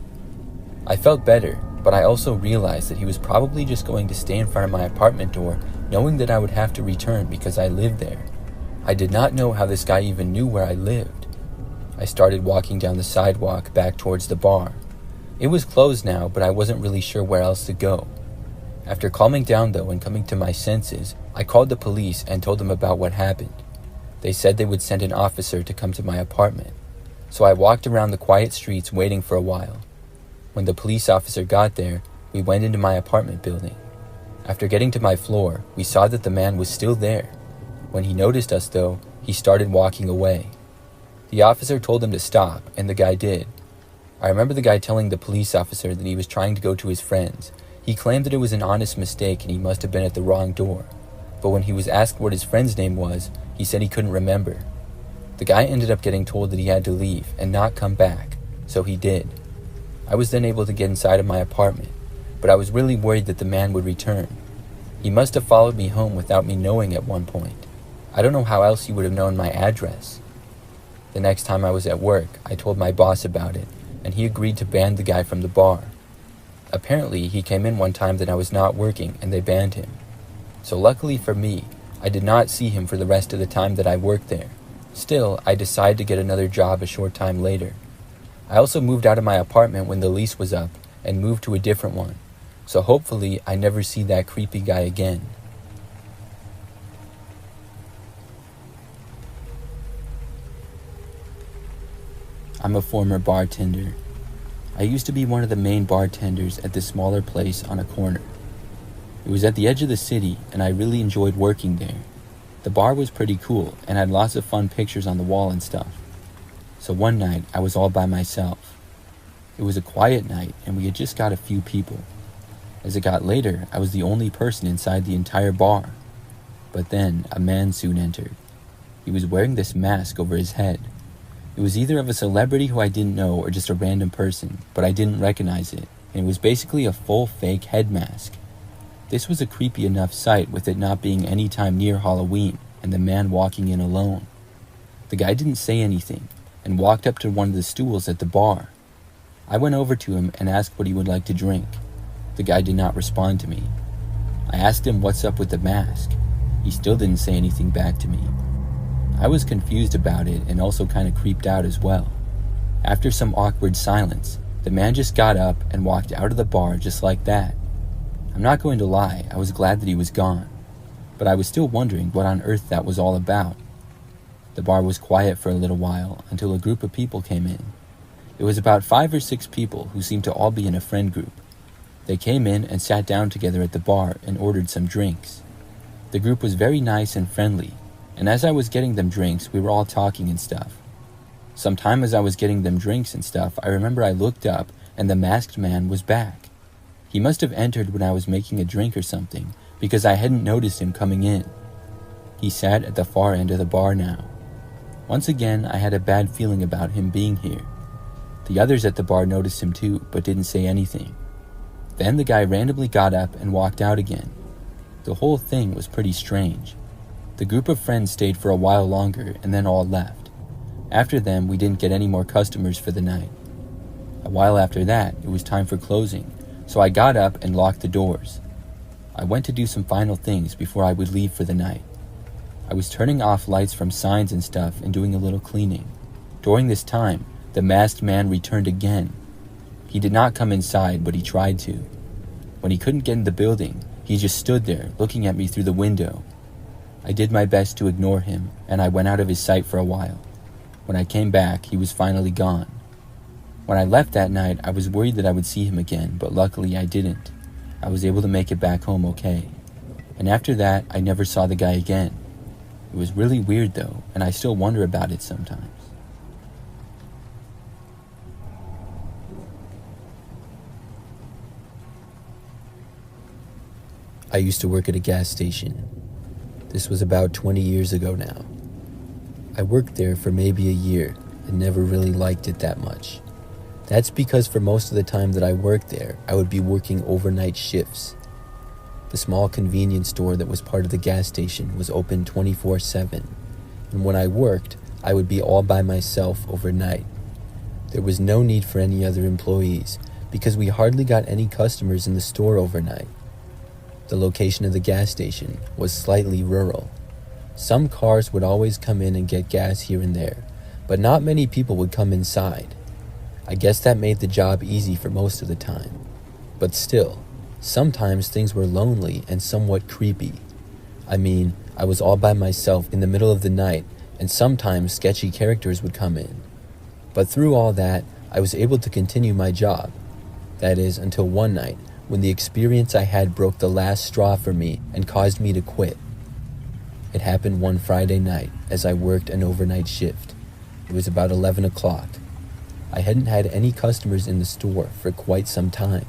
I felt better, but I also realized that he was probably just going to stay in front of my apartment door, knowing that I would have to return because I lived there. I did not know how this guy even knew where I lived. I started walking down the sidewalk back towards the bar. It was closed now, but I wasn't really sure where else to go. After calming down though and coming to my senses, I called the police and told them about what happened. They said they would send an officer to come to my apartment. so I walked around the quiet streets waiting for a while. When the police officer got there, we went into my apartment building. After getting to my floor, we saw that the man was still there. When he noticed us, though, he started walking away. The officer told him to stop, and the guy did. I remember the guy telling the police officer that he was trying to go to his friends. He claimed that it was an honest mistake and he must have been at the wrong door. But when he was asked what his friend's name was, he said he couldn't remember. The guy ended up getting told that he had to leave and not come back, so he did. I was then able to get inside of my apartment, but I was really worried that the man would return. He must have followed me home without me knowing at one point. I don't know how else he would have known my address. The next time I was at work, I told my boss about it, and he agreed to ban the guy from the bar. Apparently, he came in one time that I was not working, and they banned him. So luckily for me, I did not see him for the rest of the time that I worked there. Still, I decided to get another job a short time later. I also moved out of my apartment when the lease was up and moved to a different one, so hopefully I never see that creepy guy again. I'm a former bartender. I used to be one of the main bartenders at this smaller place on a corner. It was at the edge of the city, and I really enjoyed working there. The bar was pretty cool and had lots of fun pictures on the wall and stuff. So one night, I was all by myself. It was a quiet night, and we had just got a few people. As it got later, I was the only person inside the entire bar. But then, a man soon entered. He was wearing this mask over his head. It was either of a celebrity who I didn't know or just a random person, but I didn't recognize it, and it was basically a full fake head mask. This was a creepy enough sight with it not being any time near Halloween and the man walking in alone. The guy didn't say anything and walked up to one of the stools at the bar. I went over to him and asked what he would like to drink. The guy did not respond to me. I asked him what's up with the mask. He still didn't say anything back to me. I was confused about it and also kind of creeped out as well. After some awkward silence, the man just got up and walked out of the bar just like that. I'm not going to lie, I was glad that he was gone, but I was still wondering what on earth that was all about. The bar was quiet for a little while until a group of people came in. It was about 5 or 6 people who seemed to all be in a friend group. They came in and sat down together at the bar and ordered some drinks. The group was very nice and friendly, and as I was getting them drinks, we were all talking and stuff. Sometime as I was getting them drinks and stuff, I remember I looked up and the masked man was back. He must have entered when I was making a drink or something, because I hadn't noticed him coming in. He sat at the far end of the bar now. Once again, I had a bad feeling about him being here. The others at the bar noticed him too, but didn't say anything. Then the guy randomly got up and walked out again. The whole thing was pretty strange. The group of friends stayed for a while longer and then all left. After them, we didn't get any more customers for the night. A while after that, it was time for closing, so I got up and locked the doors. I went to do some final things before I would leave for the night. I was turning off lights from signs and stuff and doing a little cleaning. During this time, the masked man returned again. He did not come inside, but he tried to. When he couldn't get in the building, he just stood there, looking at me through the window. I did my best to ignore him, and I went out of his sight for a while. When I came back, he was finally gone. When I left that night, I was worried that I would see him again, but luckily I didn't. I was able to make it back home okay. And after that, I never saw the guy again. It was really weird though, and I still wonder about it sometimes. I used to work at a gas station. This was about 20 years ago now. I worked there for maybe a year and never really liked it that much. That's because for most of the time that I worked there, I would be working overnight shifts. The small convenience store that was part of the gas station was open 24/7, and when I worked, I would be all by myself overnight. There was no need for any other employees because we hardly got any customers in the store overnight. The location of the gas station was slightly rural. Some cars would always come in and get gas here and there, but not many people would come inside. I guess that made the job easy for most of the time. But still, sometimes things were lonely and somewhat creepy. I mean, I was all by myself in the middle of the night, and sometimes sketchy characters would come in. But through all that, I was able to continue my job. That is, until one night, when the experience I had broke the last straw for me and caused me to quit. It happened one Friday night as I worked an overnight shift. It was about 11 o'clock. I hadn't had any customers in the store for quite some time.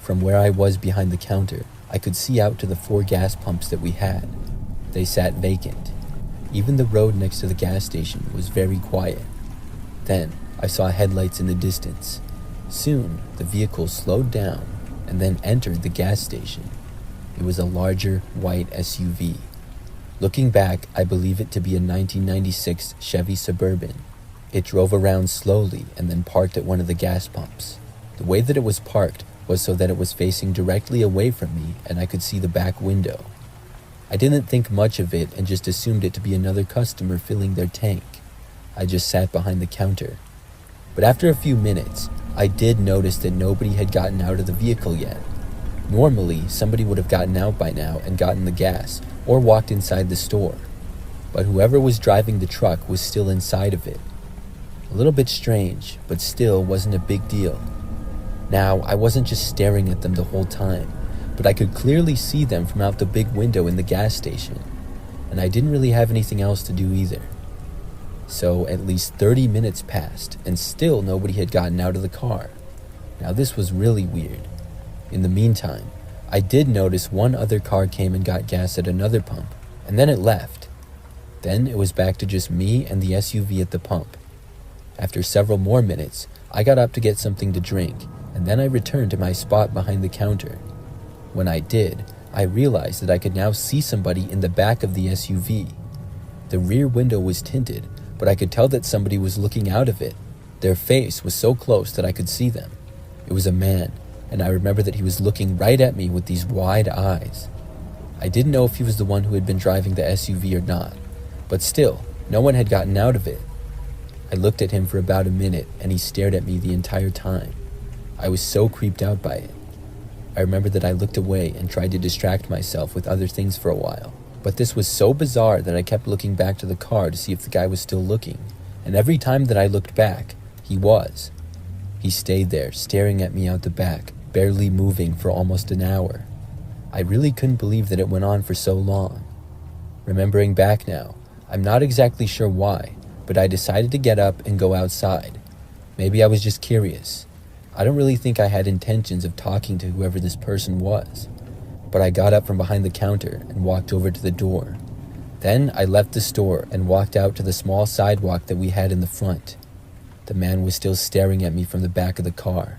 From where I was behind the counter, I could see out to the 4 gas pumps that we had. They sat vacant. Even the road next to the gas station was very quiet. Then, I saw headlights in the distance. Soon, the vehicle slowed down and then entered the gas station. It was a larger, white SUV. Looking back, I believe it to be a 1996 Chevy Suburban. It drove around slowly and then parked at one of the gas pumps. The way that it was parked was so that it was facing directly away from me and I could see the back window. I didn't think much of it and just assumed it to be another customer filling their tank. I just sat behind the counter. But after a few minutes, I did notice that nobody had gotten out of the vehicle yet. Normally, somebody would have gotten out by now and gotten the gas, or walked inside the store. But whoever was driving the truck was still inside of it. A little bit strange, but still wasn't a big deal. Now, I wasn't just staring at them the whole time, but I could clearly see them from out the big window in the gas station, and I didn't really have anything else to do either. So at least 30 minutes passed, and still nobody had gotten out of the car. Now this was really weird. In the meantime, I did notice one other car came and got gas at another pump, and then it left. Then it was back to just me and the SUV at the pump. After several more minutes, I got up to get something to drink, and then I returned to my spot behind the counter. When I did, I realized that I could now see somebody in the back of the SUV. The rear window was tinted, but I could tell that somebody was looking out of it. Their face was so close that I could see them. It was a man, and I remember that he was looking right at me with these wide eyes. I didn't know if he was the one who had been driving the SUV or not, but still, no one had gotten out of it. I looked at him for about a minute, and he stared at me the entire time. I was so creeped out by it. I remember that I looked away and tried to distract myself with other things for a while. But this was so bizarre that I kept looking back to the car to see if the guy was still looking. And every time that I looked back, he was. He stayed there, staring at me out the back, barely moving for almost an hour. I really couldn't believe that it went on for so long. Remembering back now, I'm not exactly sure why, but I decided to get up and go outside. Maybe I was just curious. I don't really think I had intentions of talking to whoever this person was. But I got up from behind the counter and walked over to the door. Then I left the store and walked out to the small sidewalk that we had in the front. The man was still staring at me from the back of the car,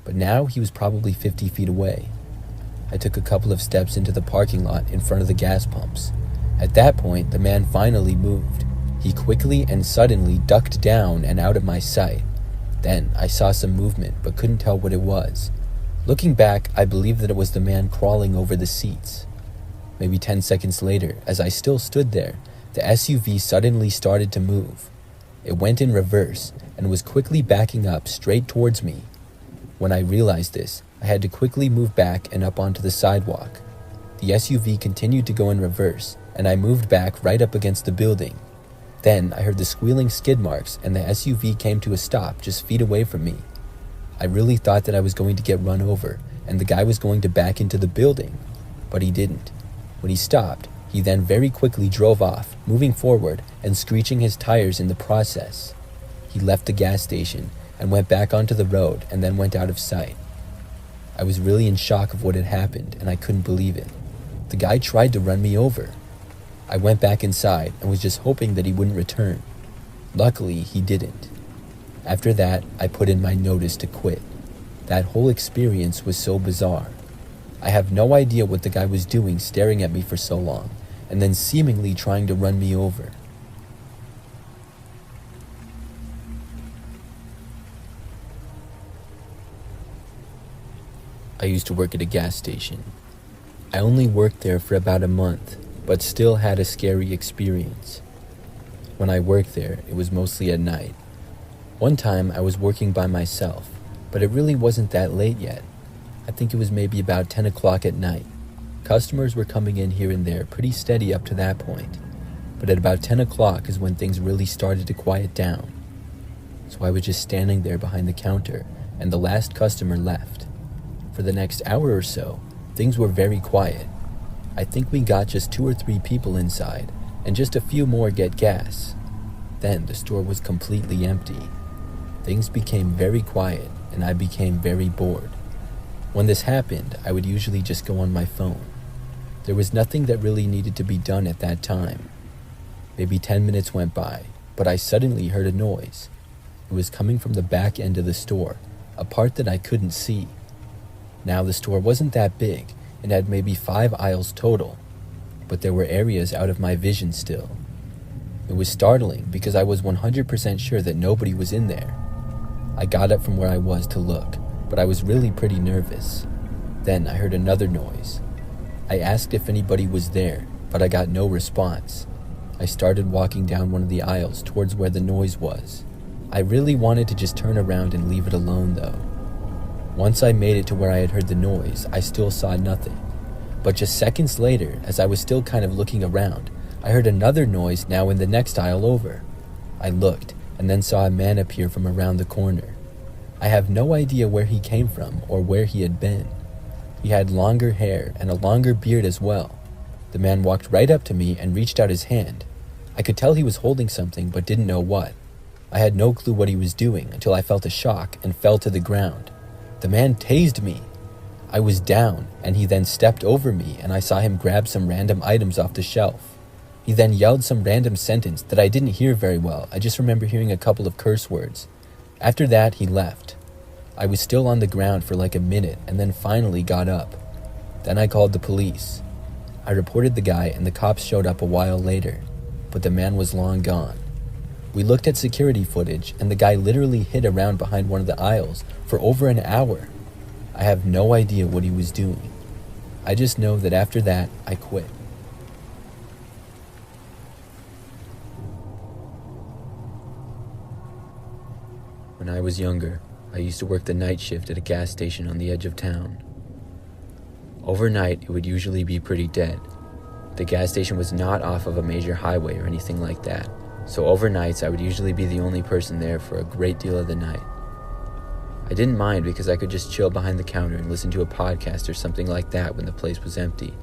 but now he was probably 50 feet away. I took a couple of steps into the parking lot in front of the gas pumps. At that point, the man finally moved. He quickly and suddenly ducked down and out of my sight. Then I saw some movement, but couldn't tell what it was. Looking back, I believe that it was the man crawling over the seats. Maybe 10 seconds later, as I still stood there, the SUV suddenly started to move. It went in reverse and was quickly backing up straight towards me. When I realized this, I had to quickly move back and up onto the sidewalk. The SUV continued to go in reverse, and I moved back right up against the building. Then I heard the squealing skid marks, and the SUV came to a stop just feet away from me. I really thought that I was going to get run over, and the guy was going to back into the building, but he didn't. When he stopped, he then very quickly drove off, moving forward and screeching his tires in the process. He left the gas station and went back onto the road and then went out of sight. I was really in shock of what had happened, and I couldn't believe it. The guy tried to run me over. I went back inside and was just hoping that he wouldn't return. Luckily, he didn't. After that, I put in my notice to quit. That whole experience was so bizarre. I have no idea what the guy was doing staring at me for so long, and then seemingly trying to run me over. I used to work at a gas station. I only worked there for about a month, but still had a scary experience. When I worked there, it was mostly at night. One time I was working by myself, but it really wasn't that late yet. I think it was maybe about 10 o'clock at night. Customers were coming in here and there pretty steady up to that point, but at about 10 o'clock is when things really started to quiet down. so I was just standing there behind the counter, and the last customer left. For the next hour or so, things were very quiet. I think we got just 2 or 3 people inside, and just a few more get gas. Then the store was completely empty. Things became very quiet, and I became very bored. When this happened, I would usually just go on my phone. There was nothing that really needed to be done at that time. Maybe 10 minutes went by, but I suddenly heard a noise. It was coming from the back end of the store, a part that I couldn't see. Now the store wasn't that big and had maybe 5 aisles total, but there were areas out of my vision still. It was startling because I was 100% sure that nobody was in there. I got up from where I was to look, but I was really pretty nervous. Then I heard another noise. I asked if anybody was there, but I got no response. I started walking down one of the aisles towards where the noise was. I really wanted to just turn around and leave it alone though. Once I made it to where I had heard the noise, I still saw nothing. But just seconds later, as I was still kind of looking around, I heard another noise now in the next aisle over. I looked, and then saw a man appear from around the corner. I have no idea where he came from or where he had been. He had longer hair and a longer beard as well. The man walked right up to me and reached out his hand. I could tell he was holding something but didn't know what. I had no clue what he was doing until I felt a shock and fell to the ground. The man tased me. I was down, and he then stepped over me, and I saw him grab some random items off the shelf. He then yelled some random sentence that I didn't hear very well. I just remember hearing a couple of curse words. After that, he left. I was still on the ground for like a minute and then finally got up. Then I called the police. I reported the guy and the cops showed up a while later, but the man was long gone. We looked at security footage and the guy literally hid around behind one of the aisles for over an hour. I have no idea what he was doing. I just know that after that, I quit. When I was younger, I used to work the night shift at a gas station on the edge of town. Overnight, it would usually be pretty dead. The gas station was not off of a major highway or anything like that, so overnights I would usually be the only person there for a great deal of the night. I didn't mind because I could just chill behind the counter and listen to a podcast or something like that when the place was empty.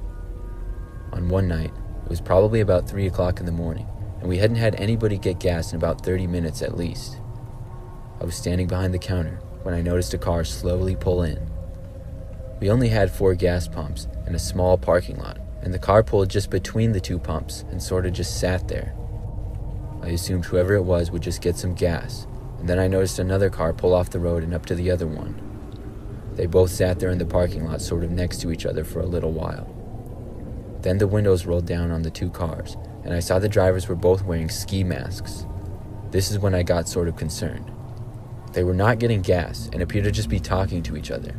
On one night, it was probably about 3 o'clock in the morning, and we hadn't had anybody get gas in about 30 minutes at least. I was standing behind the counter when I noticed a car slowly pull in. We only had 4 gas pumps and a small parking lot, and the car pulled just between the 2 pumps and sort of just sat there. I assumed whoever it was would just get some gas, and then I noticed another car pull off the road and up to the other one. They both sat there in the parking lot sort of next to each other for a little while. Then the windows rolled down on the 2 cars, and I saw the drivers were both wearing ski masks. This is when I got sort of concerned. They were not getting gas and appeared to just be talking to each other.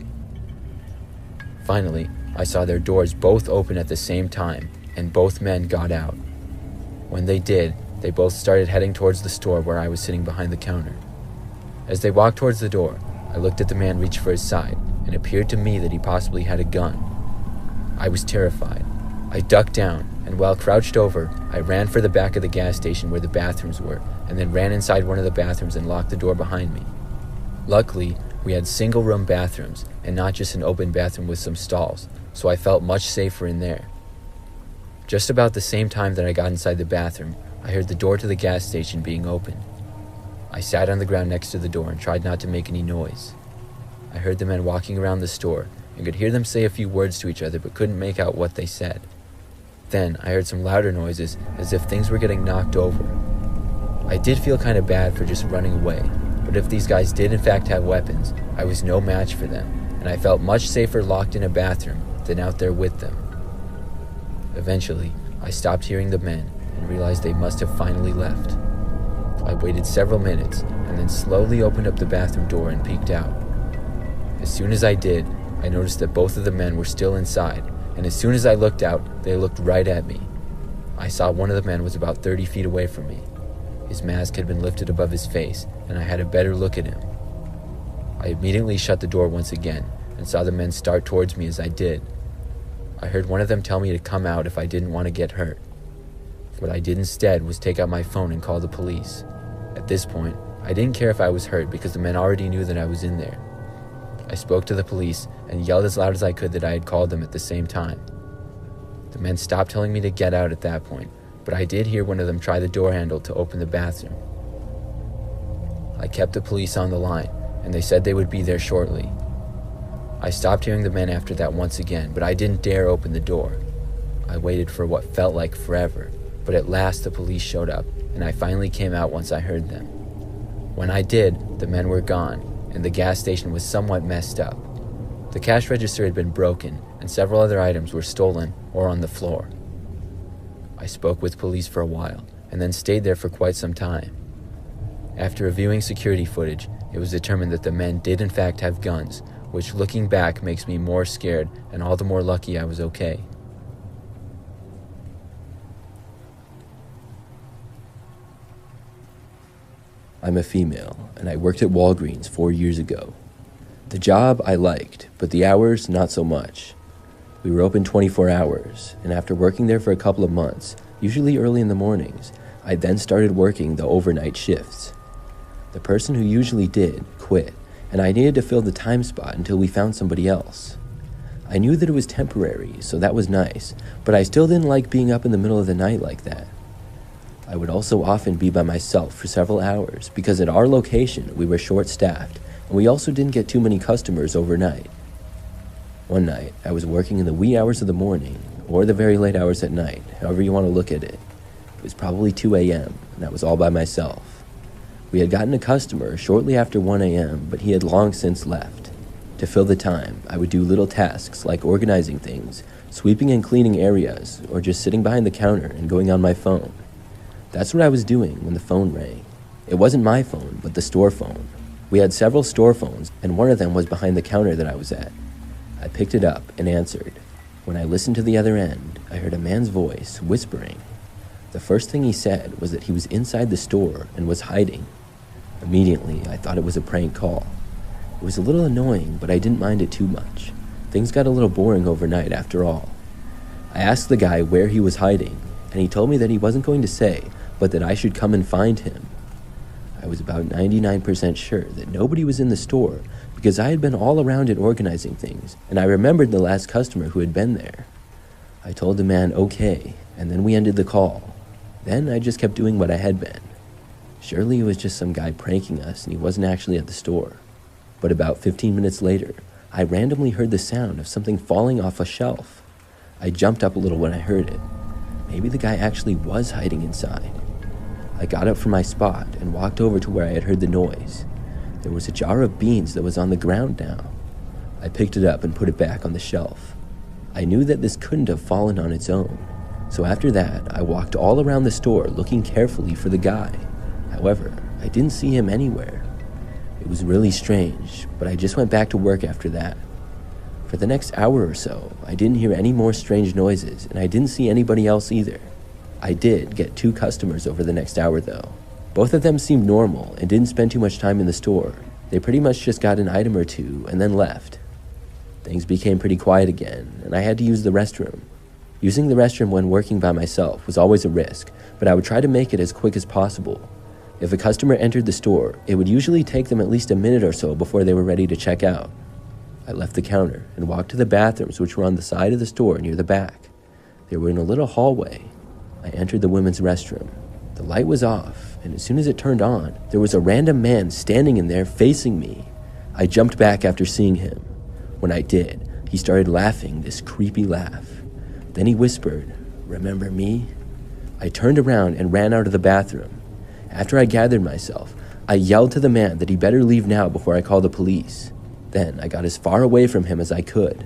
Finally, I saw their doors both open at the same time, and both men got out. When they did, they both started heading towards the store where I was sitting behind the counter. As they walked towards the door, I looked at the man reach for his side, and it appeared to me that he possibly had a gun. I was terrified. I ducked down, and while crouched over, I ran for the back of the gas station where the bathrooms were, and then ran inside one of the bathrooms and locked the door behind me. Luckily, we had single-room bathrooms and not just an open bathroom with some stalls, so I felt much safer in there. Just about the same time that I got inside the bathroom, I heard the door to the gas station being opened. I sat on the ground next to the door and tried not to make any noise. I heard the men walking around the store and could hear them say a few words to each other but couldn't make out what they said. Then I heard some louder noises as if things were getting knocked over. I did feel kind of bad for just running away, but if these guys did in fact have weapons, I was no match for them, and I felt much safer locked in a bathroom than out there with them. Eventually, I stopped hearing the men and realized they must have finally left. I waited several minutes and then slowly opened up the bathroom door and peeked out. As soon as I did, I noticed that both of the men were still inside, and as soon as I looked out, they looked right at me. I saw one of the men was about 30 feet away from me. His mask had been lifted above his face, and I had a better look at him. I immediately shut the door once again and saw the men start towards me as I did. I heard one of them tell me to come out if I didn't want to get hurt. What I did instead was take out my phone and call the police. At this point, I didn't care if I was hurt because the men already knew that I was in there. I spoke to the police and yelled as loud as I could that I had called them at the same time. The men stopped telling me to get out at that point, but I did hear one of them try the door handle to open the bathroom. I kept the police on the line, and they said they would be there shortly. I stopped hearing the men after that once again, but I didn't dare open the door. I waited for what felt like forever, but at last the police showed up, and I finally came out once I heard them. When I did, the men were gone, and the gas station was somewhat messed up. The cash register had been broken, and several other items were stolen or on the floor. I spoke with police for a while, and then stayed there for quite some time. After reviewing security footage, it was determined that the men did in fact have guns, which looking back makes me more scared and all the more lucky I was okay. I'm a female, and I worked at Walgreens 4 years ago. The job I liked, but the hours not so much. We were open 24 hours, and after working there for a couple of months, usually early in the mornings, I then started working the overnight shifts. The person who usually did quit, and I needed to fill the time spot until we found somebody else. I knew that it was temporary, so that was nice, but I still didn't like being up in the middle of the night like that. I would also often be by myself for several hours because at our location we were short-staffed, and we also didn't get too many customers overnight. One night, I was working in the wee hours of the morning, or the very late hours at night, however you want to look at it. It was probably 2 a.m., and I was all by myself. We had gotten a customer shortly after 1 a.m., but he had long since left. To fill the time, I would do little tasks like organizing things, sweeping and cleaning areas, or just sitting behind the counter and going on my phone. That's what I was doing when the phone rang. It wasn't my phone, but the store phone. We had several store phones, and one of them was behind the counter that I was at. I picked it up and answered. When I listened to the other end, I heard a man's voice whispering. The first thing he said was that he was inside the store and was hiding. Immediately, I thought it was a prank call. It was a little annoying, but I didn't mind it too much. Things got a little boring overnight after all. I asked the guy where he was hiding, and he told me that he wasn't going to say, but that I should come and find him. I was about 99% sure that nobody was in the store because I had been all around it organizing things, and I remembered the last customer who had been there. I told the man okay, and then we ended the call. Then I just kept doing what I had been. Surely it was just some guy pranking us and he wasn't actually at the store. But about 15 minutes later, I randomly heard the sound of something falling off a shelf. I jumped up a little when I heard it. Maybe the guy actually was hiding inside. I got up from my spot and walked over to where I had heard the noise. There was a jar of beans that was on the ground now. I picked it up and put it back on the shelf. I knew that this couldn't have fallen on its own, so after that, I walked all around the store looking carefully for the guy. However, I didn't see him anywhere. It was really strange, but I just went back to work after that. For the next hour or so, I didn't hear any more strange noises, and I didn't see anybody else either. I did get 2 customers over the next hour though. Both of them seemed normal and didn't spend too much time in the store. They pretty much just got an item or two and then left. Things became pretty quiet again, and I had to use the restroom. Using the restroom when working by myself was always a risk, but I would try to make it as quick as possible. If a customer entered the store, it would usually take them at least a minute or so before they were ready to check out. I left the counter and walked to the bathrooms, which were on the side of the store near the back. They were in a little hallway. I entered the women's restroom. The light was off, and as soon as it turned on, there was a random man standing in there facing me. I jumped back after seeing him. When I did, he started laughing this creepy laugh. Then he whispered, "Remember me?" I turned around and ran out of the bathroom. After I gathered myself, I yelled to the man that he better leave now before I call the police. Then I got as far away from him as I could.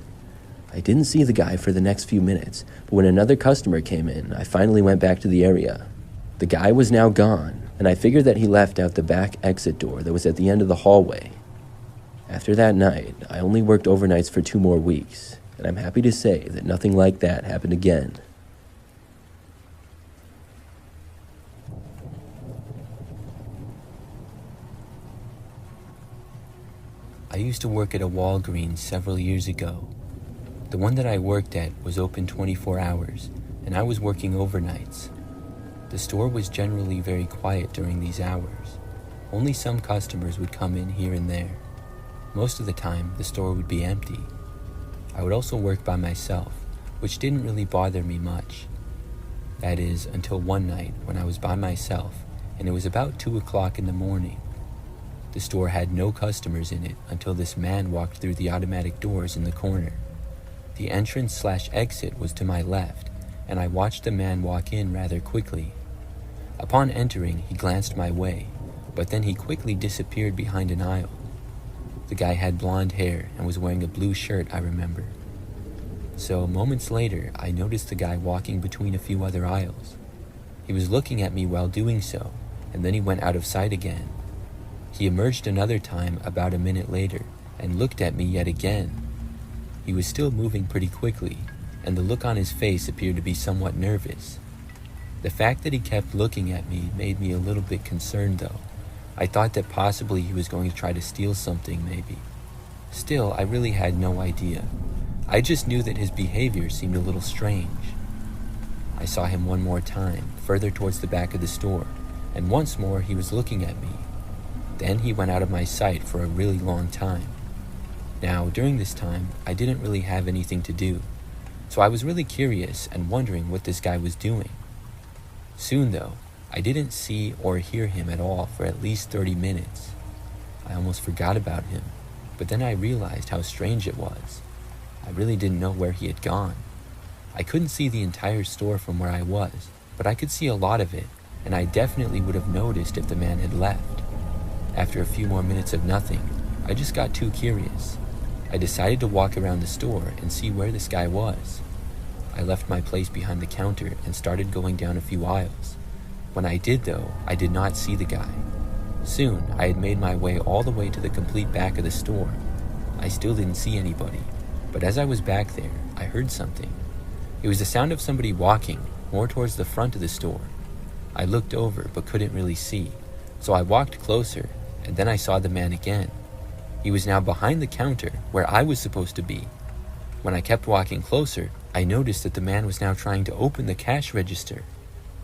I didn't see the guy for the next few minutes, but when another customer came in, I finally went back to the area. The guy was now gone, and I figured that he left out the back exit door that was at the end of the hallway. After that night, I only worked overnights for 2 more weeks, and I'm happy to say that nothing like that happened again. I used to work at a Walgreens several years ago. The one that I worked at was open 24 hours, and I was working overnights. The store was generally very quiet during these hours. Only some customers would come in here and there. Most of the time, the store would be empty. I would also work by myself, which didn't really bother me much. That is, until one night when I was by myself, and it was about 2 o'clock in the morning. The store had no customers in it until this man walked through the automatic doors in the corner. The entrance/exit was to my left, and I watched the man walk in rather quickly. Upon entering, he glanced my way, but then he quickly disappeared behind an aisle. The guy had blonde hair and was wearing a blue shirt, I remember. So moments later, I noticed the guy walking between a few other aisles. He was looking at me while doing so, and then he went out of sight again. He emerged another time about a minute later and looked at me yet again. He was still moving pretty quickly, and the look on his face appeared to be somewhat nervous. The fact that he kept looking at me made me a little bit concerned though. I thought that possibly he was going to try to steal something maybe. Still, I really had no idea. I just knew that his behavior seemed a little strange. I saw him one more time, further towards the back of the store, and once more he was looking at me. Then he went out of my sight for a really long time. Now, during this time, I didn't really have anything to do, so I was really curious and wondering what this guy was doing. Soon though, I didn't see or hear him at all for at least 30 minutes. I almost forgot about him, but then I realized how strange it was. I really didn't know where he had gone. I couldn't see the entire store from where I was, but I could see a lot of it, and I definitely would have noticed if the man had left. After a few more minutes of nothing, I just got too curious. I decided to walk around the store and see where this guy was. I left my place behind the counter and started going down a few aisles. When I did though, I did not see the guy. Soon, I had made my way all the way to the complete back of the store. I still didn't see anybody, but as I was back there, I heard something. It was the sound of somebody walking more towards the front of the store. I looked over but couldn't really see, so I walked closer, and then I saw the man again. He was now behind the counter where I was supposed to be. When I kept walking closer, I noticed that the man was now trying to open the cash register.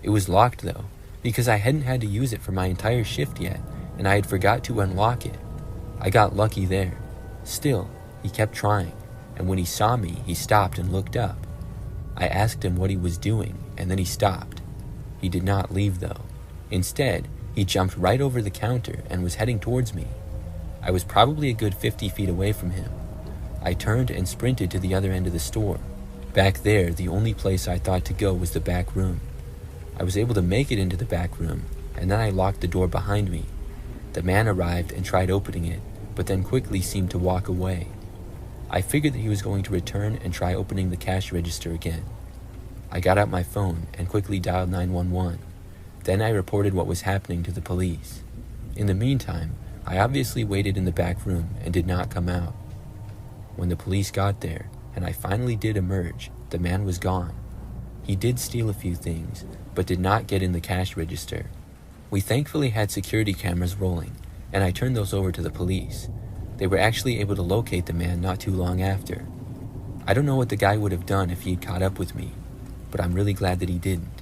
It was locked though, because I hadn't had to use it for my entire shift yet, and I had forgot to unlock it. I got lucky there. Still, he kept trying, and when he saw me, he stopped and looked up. I asked him what he was doing, and then he stopped. He did not leave though. Instead, he jumped right over the counter and was heading towards me. I was probably a good 50 feet away from him. I turned and sprinted to the other end of the store. Back there, the only place I thought to go was the back room. I was able to make it into the back room, and then I locked the door behind me. The man arrived and tried opening it, but then quickly seemed to walk away. I figured that he was going to return and try opening the cash register again. I got out my phone and quickly dialed 911. Then I reported what was happening to the police. In the meantime, I obviously waited in the back room and did not come out. When the police got there, and I finally did emerge, the man was gone. He did steal a few things, but did not get in the cash register. We thankfully had security cameras rolling, and I turned those over to the police. They were actually able to locate the man not too long after. I don't know what the guy would have done if he had caught up with me, but I'm really glad that he didn't.